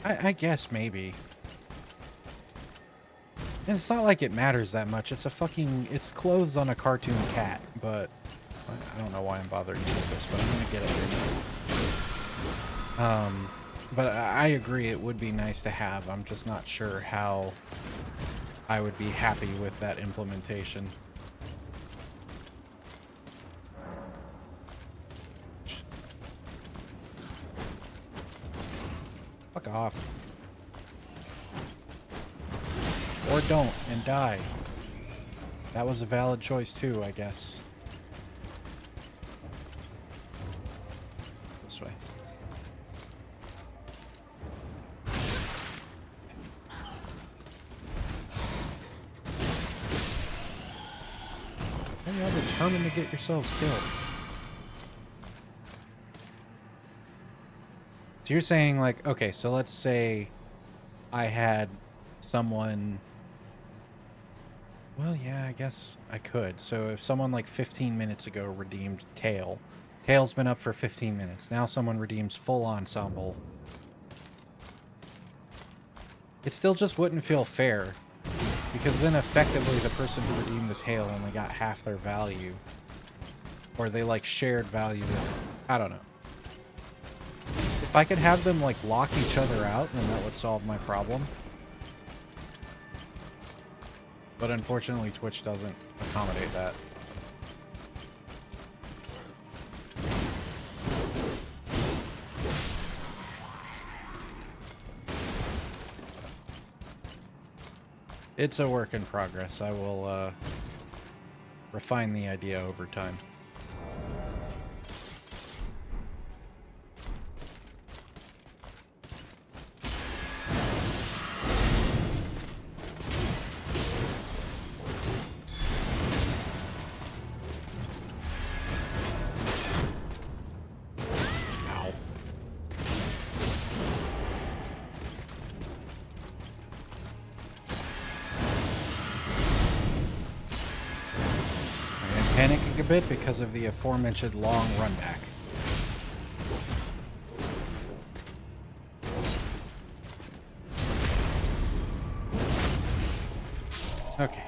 I guess maybe. And it's not like it matters that much. It's a fucking, it's clothes on a cartoon cat, but I don't know why I'm bothering you with this, but I'm gonna get it in. But I agree it would be nice to have. I'm just not sure how I would be happy with that implementation. Fuck off. Or don't, and die. That was a valid choice too, I guess. This way. And you're determined to get yourselves killed. So you're saying, like, okay, so let's say I had someone... Well, yeah, I guess I could. So if someone, like, 15 minutes ago redeemed Tail, Tail's been up for 15 minutes. Now someone redeems full ensemble. It still just wouldn't feel fair. Because then effectively the person who redeemed the Tail only got half their value. Or they, like, shared value. I don't know. If I could have them, like, lock each other out, then that would solve my problem. But unfortunately, Twitch doesn't accommodate that. It's a work in progress. I will refine the idea over time. Bit because of the aforementioned long run back. Okay.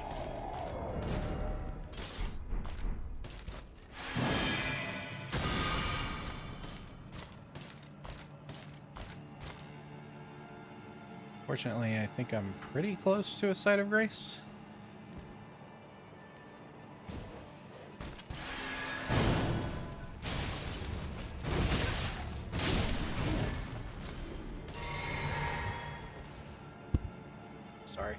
Fortunately, I think I'm pretty close to a site of grace. Sorry.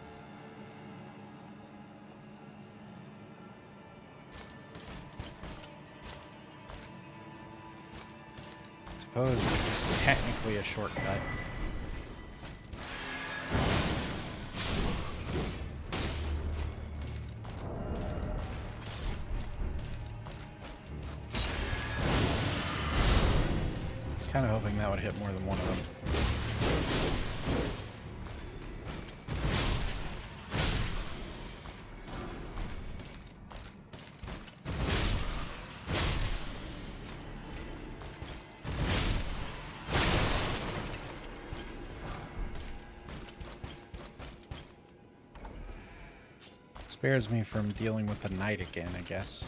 Suppose this is technically a shortcut. kind of hoping that would hit more than one of them. Spares me from dealing with the knight again, I guess.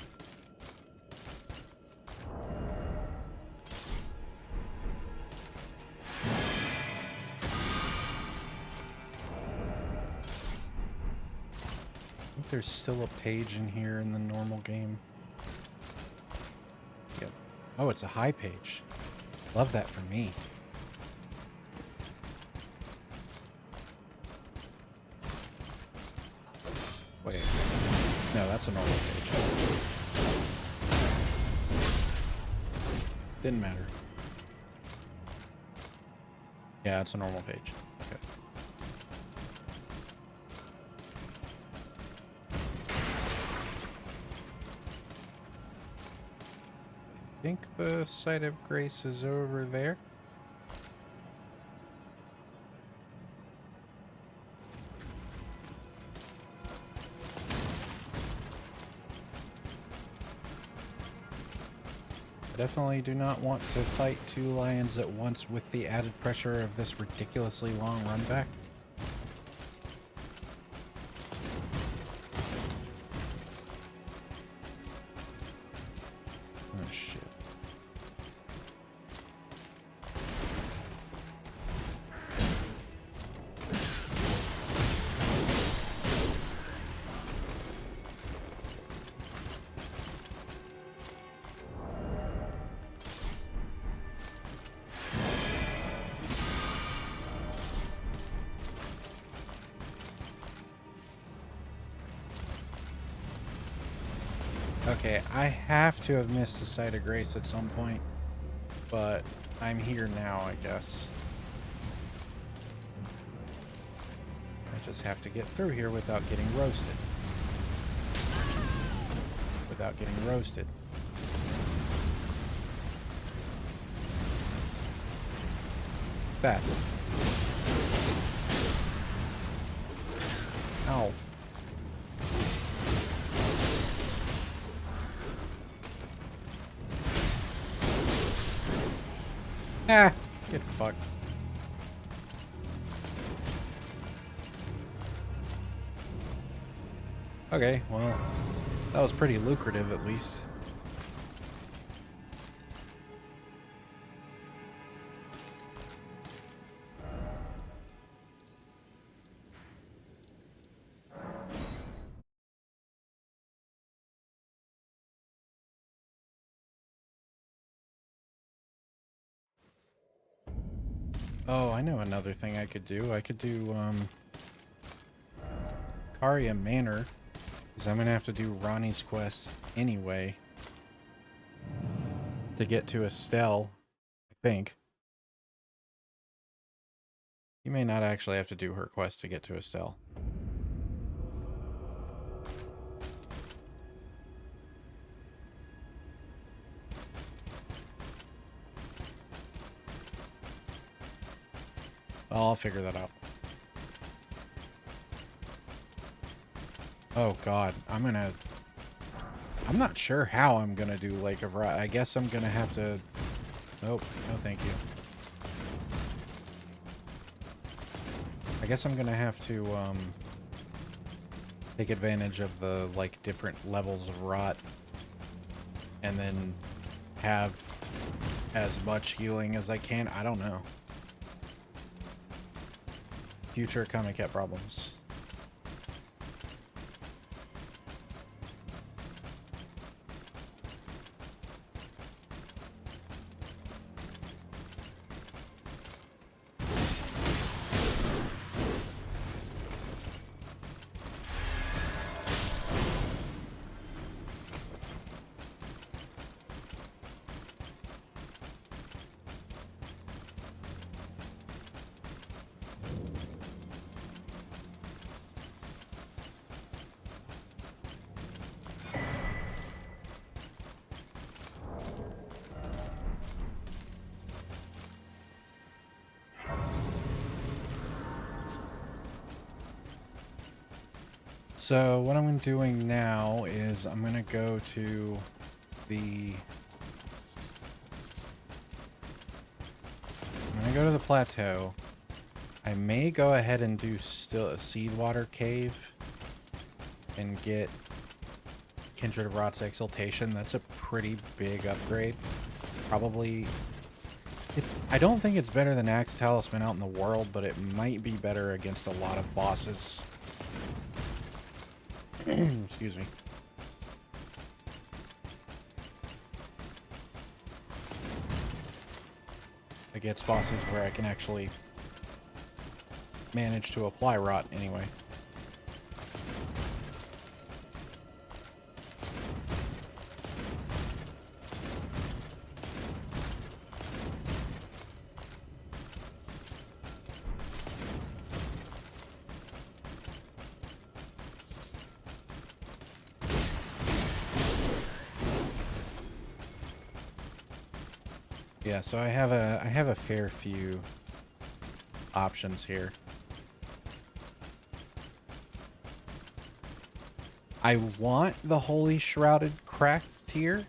I think there's still a page in here in the normal game. Yep. Oh, it's a high page. Love that for me. Wait. No, that's a normal page. Didn't matter. Yeah, it's a normal page. Okay. I think the Site of Grace is over there. I definitely do not want to fight two lions at once with the added pressure of this ridiculously long run back. Oh shit. Okay, I have to have missed the Site of Grace at some point, but I'm here now, I guess. I just have to get through here without getting roasted. Without getting roasted. That. Ow. Ah, get fucked. Okay, well, that was pretty lucrative at least. Oh, I know another thing I could do. I could do, Caria Manor, because I'm gonna have to do Ronnie's quest anyway to get to Estelle, I think. You may not actually have to do her quest to get to Estelle. I'll figure that out. Oh god, I'm not sure how I'm gonna do Lake of Rot. I guess I'm gonna have to... Nope, no thank you. I guess I'm gonna have to, take advantage of the, like, different levels of rot. And then have as much healing as I can. I don't know. Future Comic Cat problems. So what I'm doing now is I'm gonna go to the plateau. I may go ahead and do still a Seedwater Cave and get Kindred of Rot's Exaltation. That's a pretty big upgrade. Probably, I don't think it's better than Axe Talisman out in the world, but it might be better against a lot of bosses. Excuse me. Against bosses where I can actually manage to apply rot anyway. Yeah, so I have a fair few options here. I want the Holy Shrouded Cracked tier,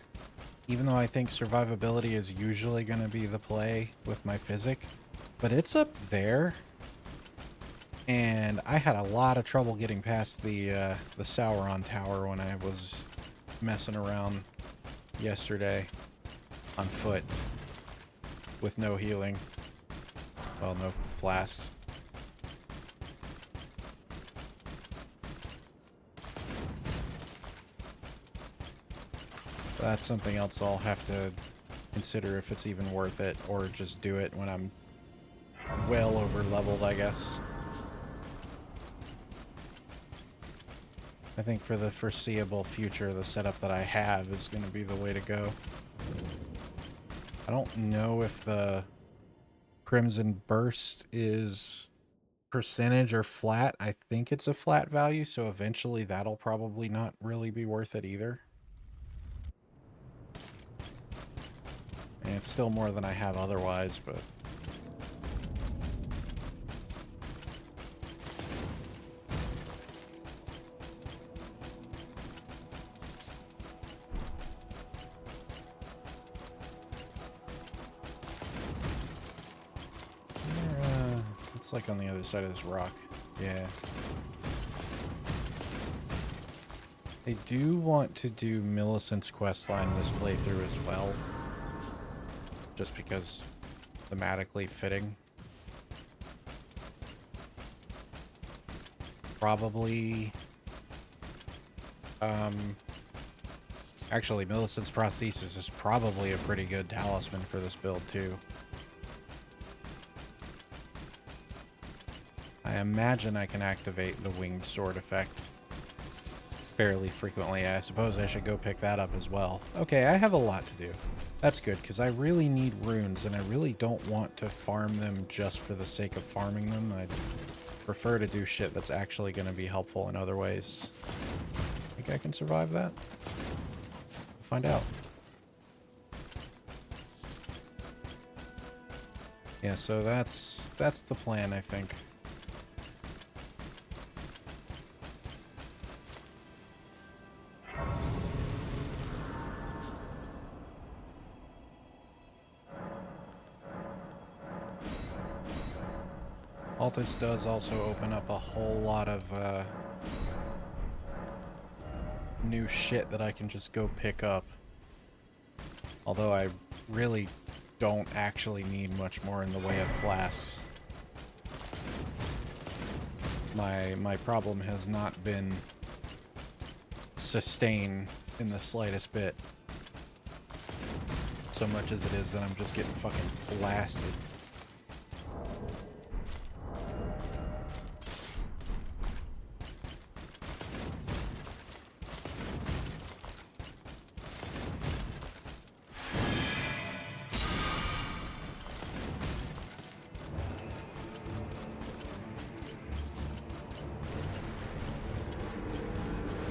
even though I think survivability is usually going to be the play with my physic, but it's up there, and I had a lot of trouble getting past the Sauron Tower when I was messing around yesterday on foot. With no healing. Well, no flasks. That's something else I'll have to consider if it's even worth it, or just do it when I'm well over leveled, I guess. I think for the foreseeable future, the setup that I have is going to be the way to go. I don't know if the CrimsonBURST is percentage or flat. I think it's a flat value, so eventually that'll probably not really be worth it either. And it's still more than I have otherwise, but... It's like on the other side of this rock. Yeah. I do want to do Millicent's questline this playthrough as well. Just because thematically fitting. Probably... Actually, Millicent's Prosthesis is probably a pretty good talisman for this build too. I imagine I can activate the winged sword effect fairly frequently. I suppose I should go pick that up as well. Okay, I have a lot to do. That's good, because I really need runes, and I really don't want to farm them just for the sake of farming them. I'd prefer to do shit that's actually going to be helpful in other ways. Think I can survive that? We'll find out. Yeah, so that's the plan, I think. Altus does also open up a whole lot of new shit that I can just go pick up. Although I really don't actually need much more in the way of flasks. My problem has not been sustain in the slightest bit. So much as it is that I'm just getting fucking blasted.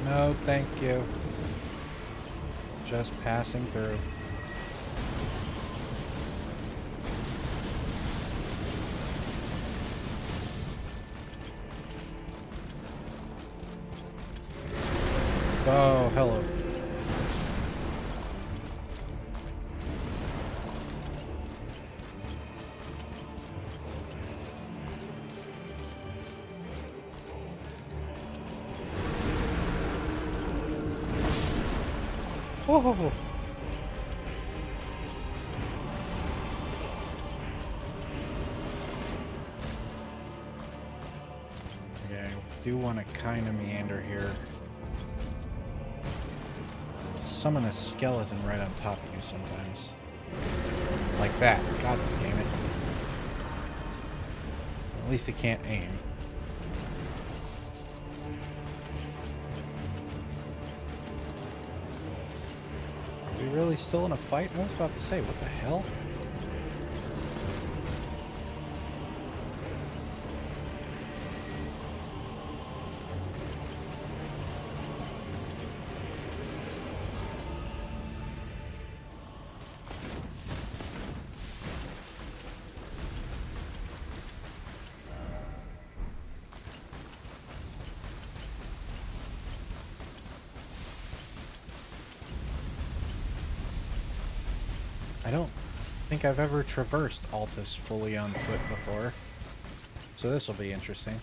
No, thank you. Just passing through. hello. Whoa. Okay, I do want to kind of meander here. Summon a skeleton right on top of you sometimes. Like that. God damn it. At least it can't aim. Are we really still in a fight? I was about to say, what the hell? I don't think I've ever traversed Altus fully on foot before, so this will be interesting.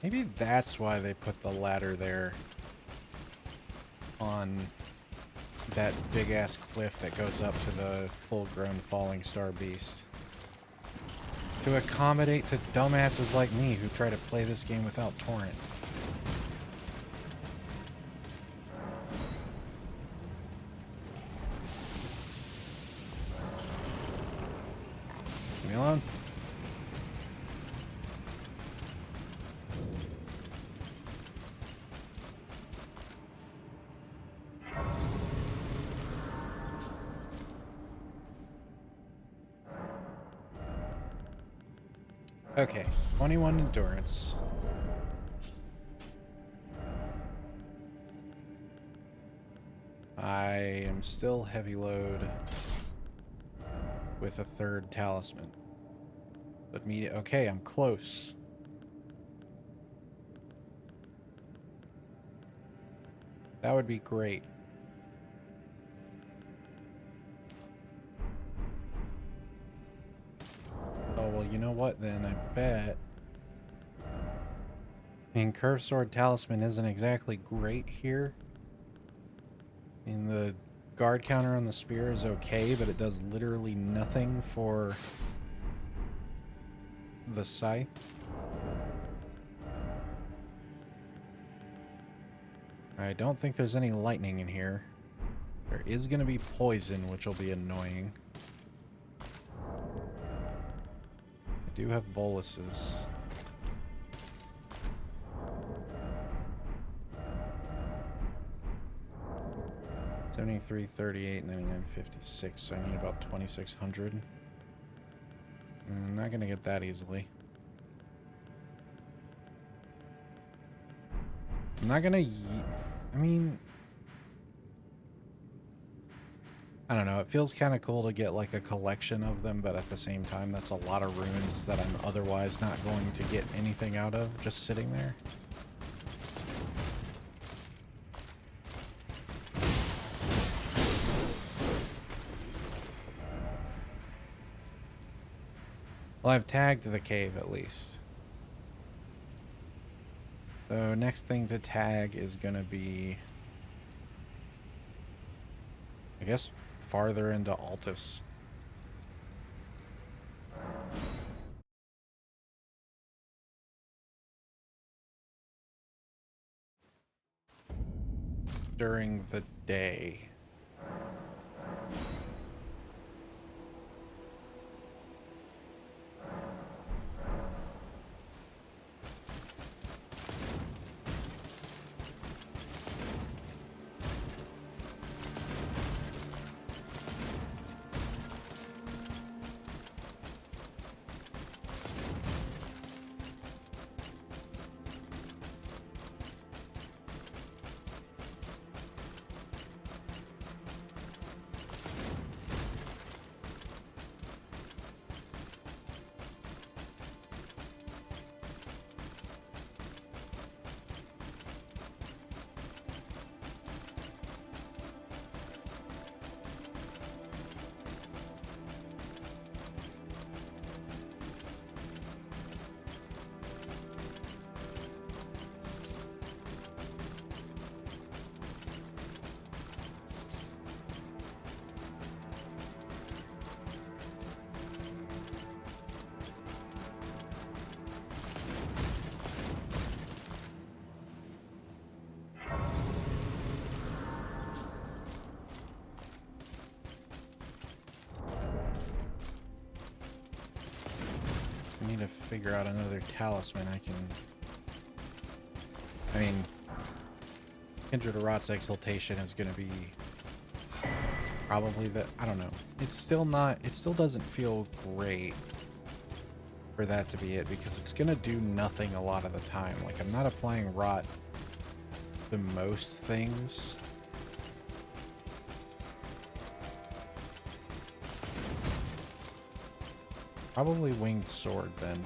Maybe that's why they put the ladder there on that big-ass cliff that goes up to the full-grown Falling Star Beast. To accommodate to dumbasses like me who try to play this game without torrent. Leave me alone. Okay, 21 endurance. I am still heavy load with a third talisman. But okay, I'm close. That would be great. Oh, well, you know what then? I bet. I mean, Curved Sword Talisman isn't exactly great here. I mean, the guard counter on the spear is okay, but it does literally nothing for the Scythe. I don't think there's any lightning in here. There is going to be poison, which will be annoying. I do have Boluses. $73, $38, $99, $56. So I need about 2,600. I'm not going to get that easily. I'm not going to... I mean... I don't know. It feels kind of cool to get like a collection of them, but at the same time, that's a lot of runes that I'm otherwise not going to get anything out of just sitting there. Well, I've tagged the cave at least. So next thing to tag is going to be, I guess, farther into Altus. During the day. need to figure out another talisman I can... I mean, Kindred of Rot's Exaltation is going to be probably the... I don't know. It's still not... It still doesn't feel great for that to be it, because it's going to do nothing a lot of the time. Like, I'm not applying Rot to most things. Probably Winged Sword, then.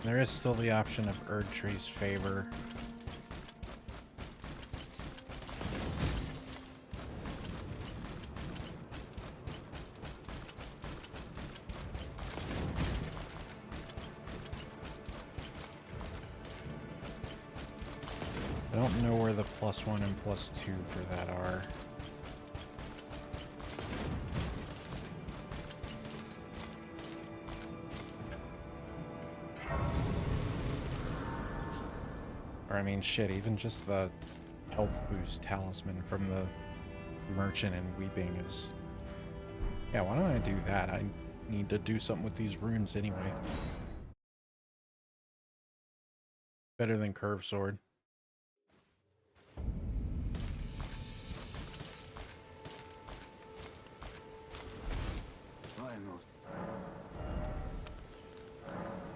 There is still the option of Erdtree's Favor. I don't know where the +1 and +2 for that are. Or, I mean, shit, even just the health boost talisman from the merchant and weeping is... Yeah, why don't I do that? I need to do something with these runes anyway. Better than curved sword.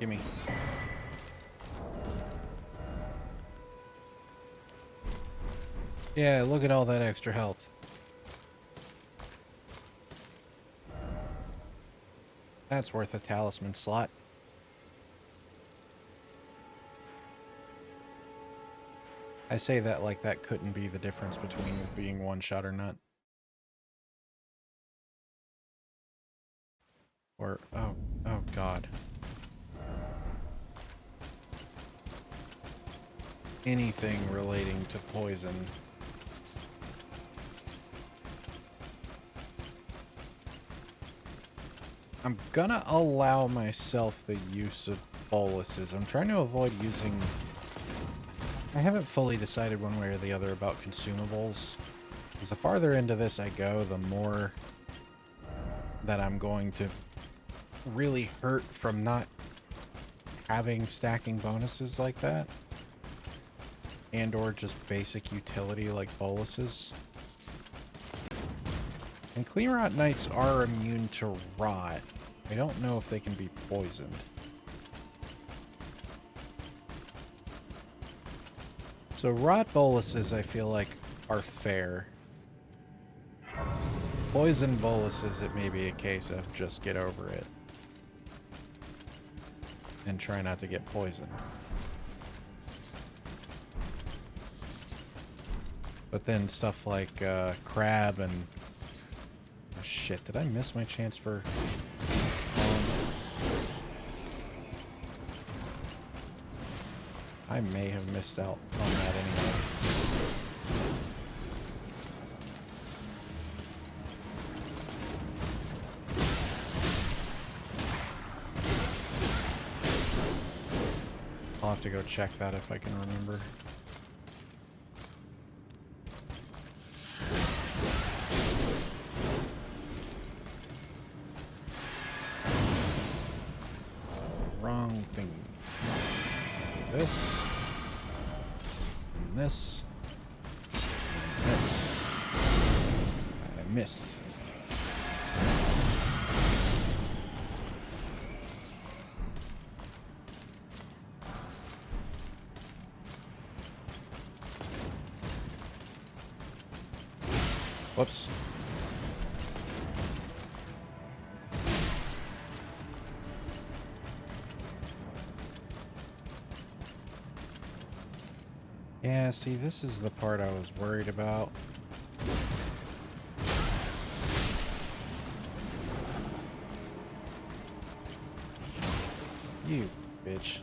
Gimme. Yeah, look at all that extra health. That's worth a talisman slot. I say that like that couldn't be the difference between being one shot or not. Or, oh god. Anything relating to poison. I'm gonna allow myself the use of Boluses. I'm trying to avoid using... I haven't fully decided one way or the other about consumables. Because the farther into this I go, the more that I'm going to really hurt from not having stacking bonuses like that. And or just basic utility like Boluses. And Cleanrot Knights are immune to rot. I don't know if they can be poisoned. So rot Boluses, I feel like, are fair. Poison Boluses, it may be a case of just get over it. And try not to get poisoned. But then stuff like crab and... Oh, shit, did I miss my chance for... I may have missed out on that anyway. I'll have to go check that if I can remember. Wrong thing. This. And this. And this. I missed. Whoops. Yeah, see, this is the part I was worried about. You bitch.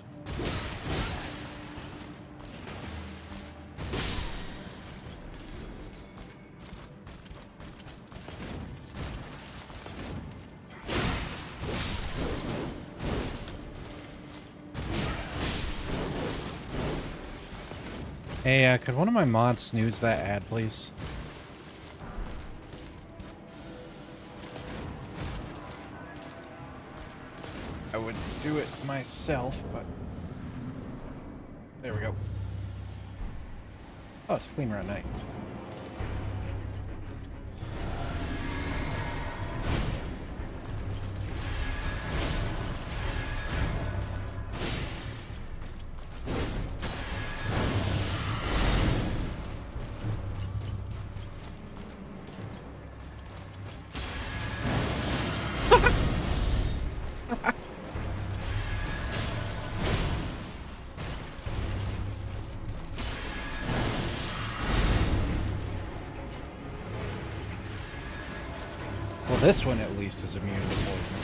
Hey, could one of my mods snooze that ad, please? I would do it myself, but... There we go. Oh, it's Cleanrot Knight. Well, this one at least is immune to poison.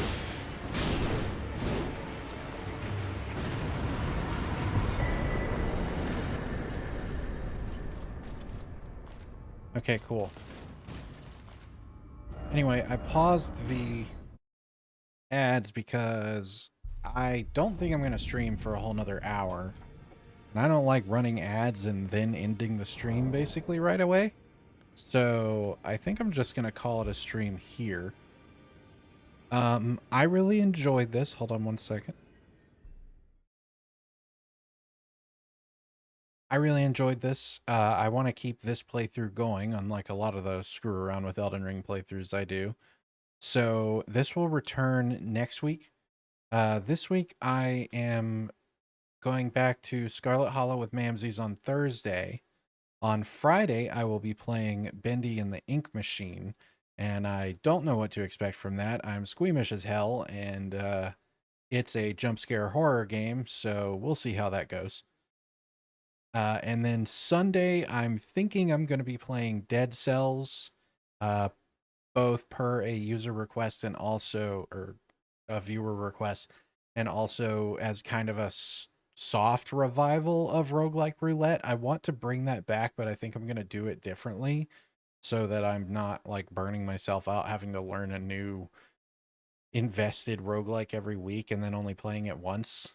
Okay, cool. Anyway, I paused the ads because I don't think I'm going to stream for a whole nother hour. And I don't like running ads and then ending the stream basically right away. So I think I'm just going to call it a stream here. I really enjoyed this. Hold on one second. I really enjoyed this. I want to keep this playthrough going, unlike a lot of those screw around with Elden Ring playthroughs I do. So this will return next week. This week I am going back to Scarlet Hollow with Mamsies on Thursday. On Friday, I will be playing Bendy and the Ink Machine, and I don't know what to expect from that. I'm squeamish as hell, and it's a jump scare horror game, so we'll see how that goes. And then Sunday, I'm thinking I'm going to be playing Dead Cells, both per a user request and also, or a viewer request, and also as kind of a soft revival of Roguelike Roulette. I want to bring that back, but I think I'm going to do it differently so that I'm not like burning myself out having to learn a new invested roguelike every week and then only playing it once.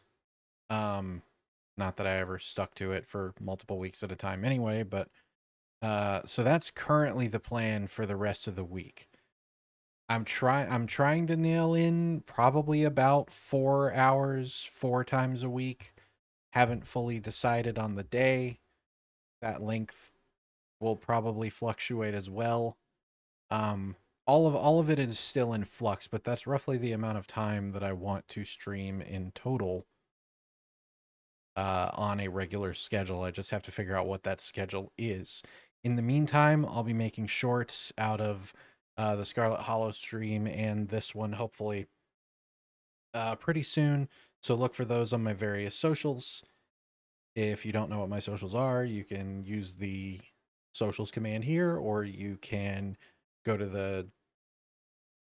Not that I ever stuck to it for multiple weeks at a time anyway, but so that's currently the plan for the rest of the week. I'm trying to nail in probably about 4 hours 4 times a week. Haven't fully decided on the day. That length will probably fluctuate as well. All of it is still in flux, but that's roughly the amount of time that I want to stream in total on a regular schedule. I just have to figure out what that schedule is. In the meantime, I'll be making shorts out of the Scarlet Hollow stream and this one, hopefully, pretty soon. So look for those on my various socials. If you don't know what my socials are, you can use the socials command here, or you can go to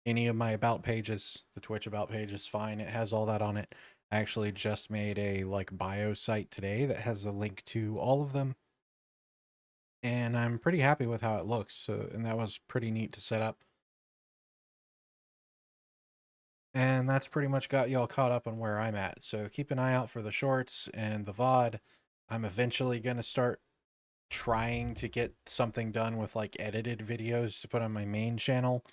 any of my about pages. The Twitch about page is fine. It has all that on it. I actually just made a like bio site today that has a link to all of them. And I'm pretty happy with how it looks. So, and that was pretty neat to set up. And that's pretty much got y'all caught up on where I'm at. So keep an eye out for the shorts and the VOD. I'm eventually going to start trying to get something done with like edited videos to put on my main channel.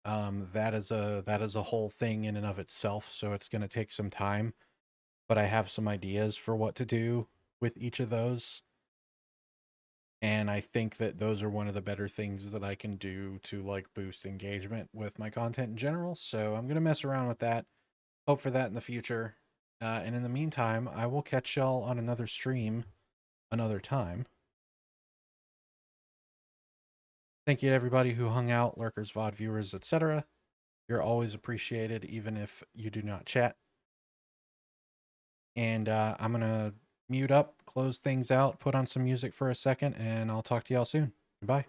That is a whole thing in and of itself, so it's going to take some time, but I have some ideas for what to do with each of those. And I think that those are one of the better things that I can do to like boost engagement with my content in general. So I'm going to mess around with that. Hope for that in the future. And in the meantime, I will catch y'all on another stream another time. Thank you to everybody who hung out, lurkers, VOD viewers, etc. You're always appreciated, even if you do not chat. And I'm going to mute up, close things out, put on some music for a second, and I'll talk to y'all soon. Goodbye.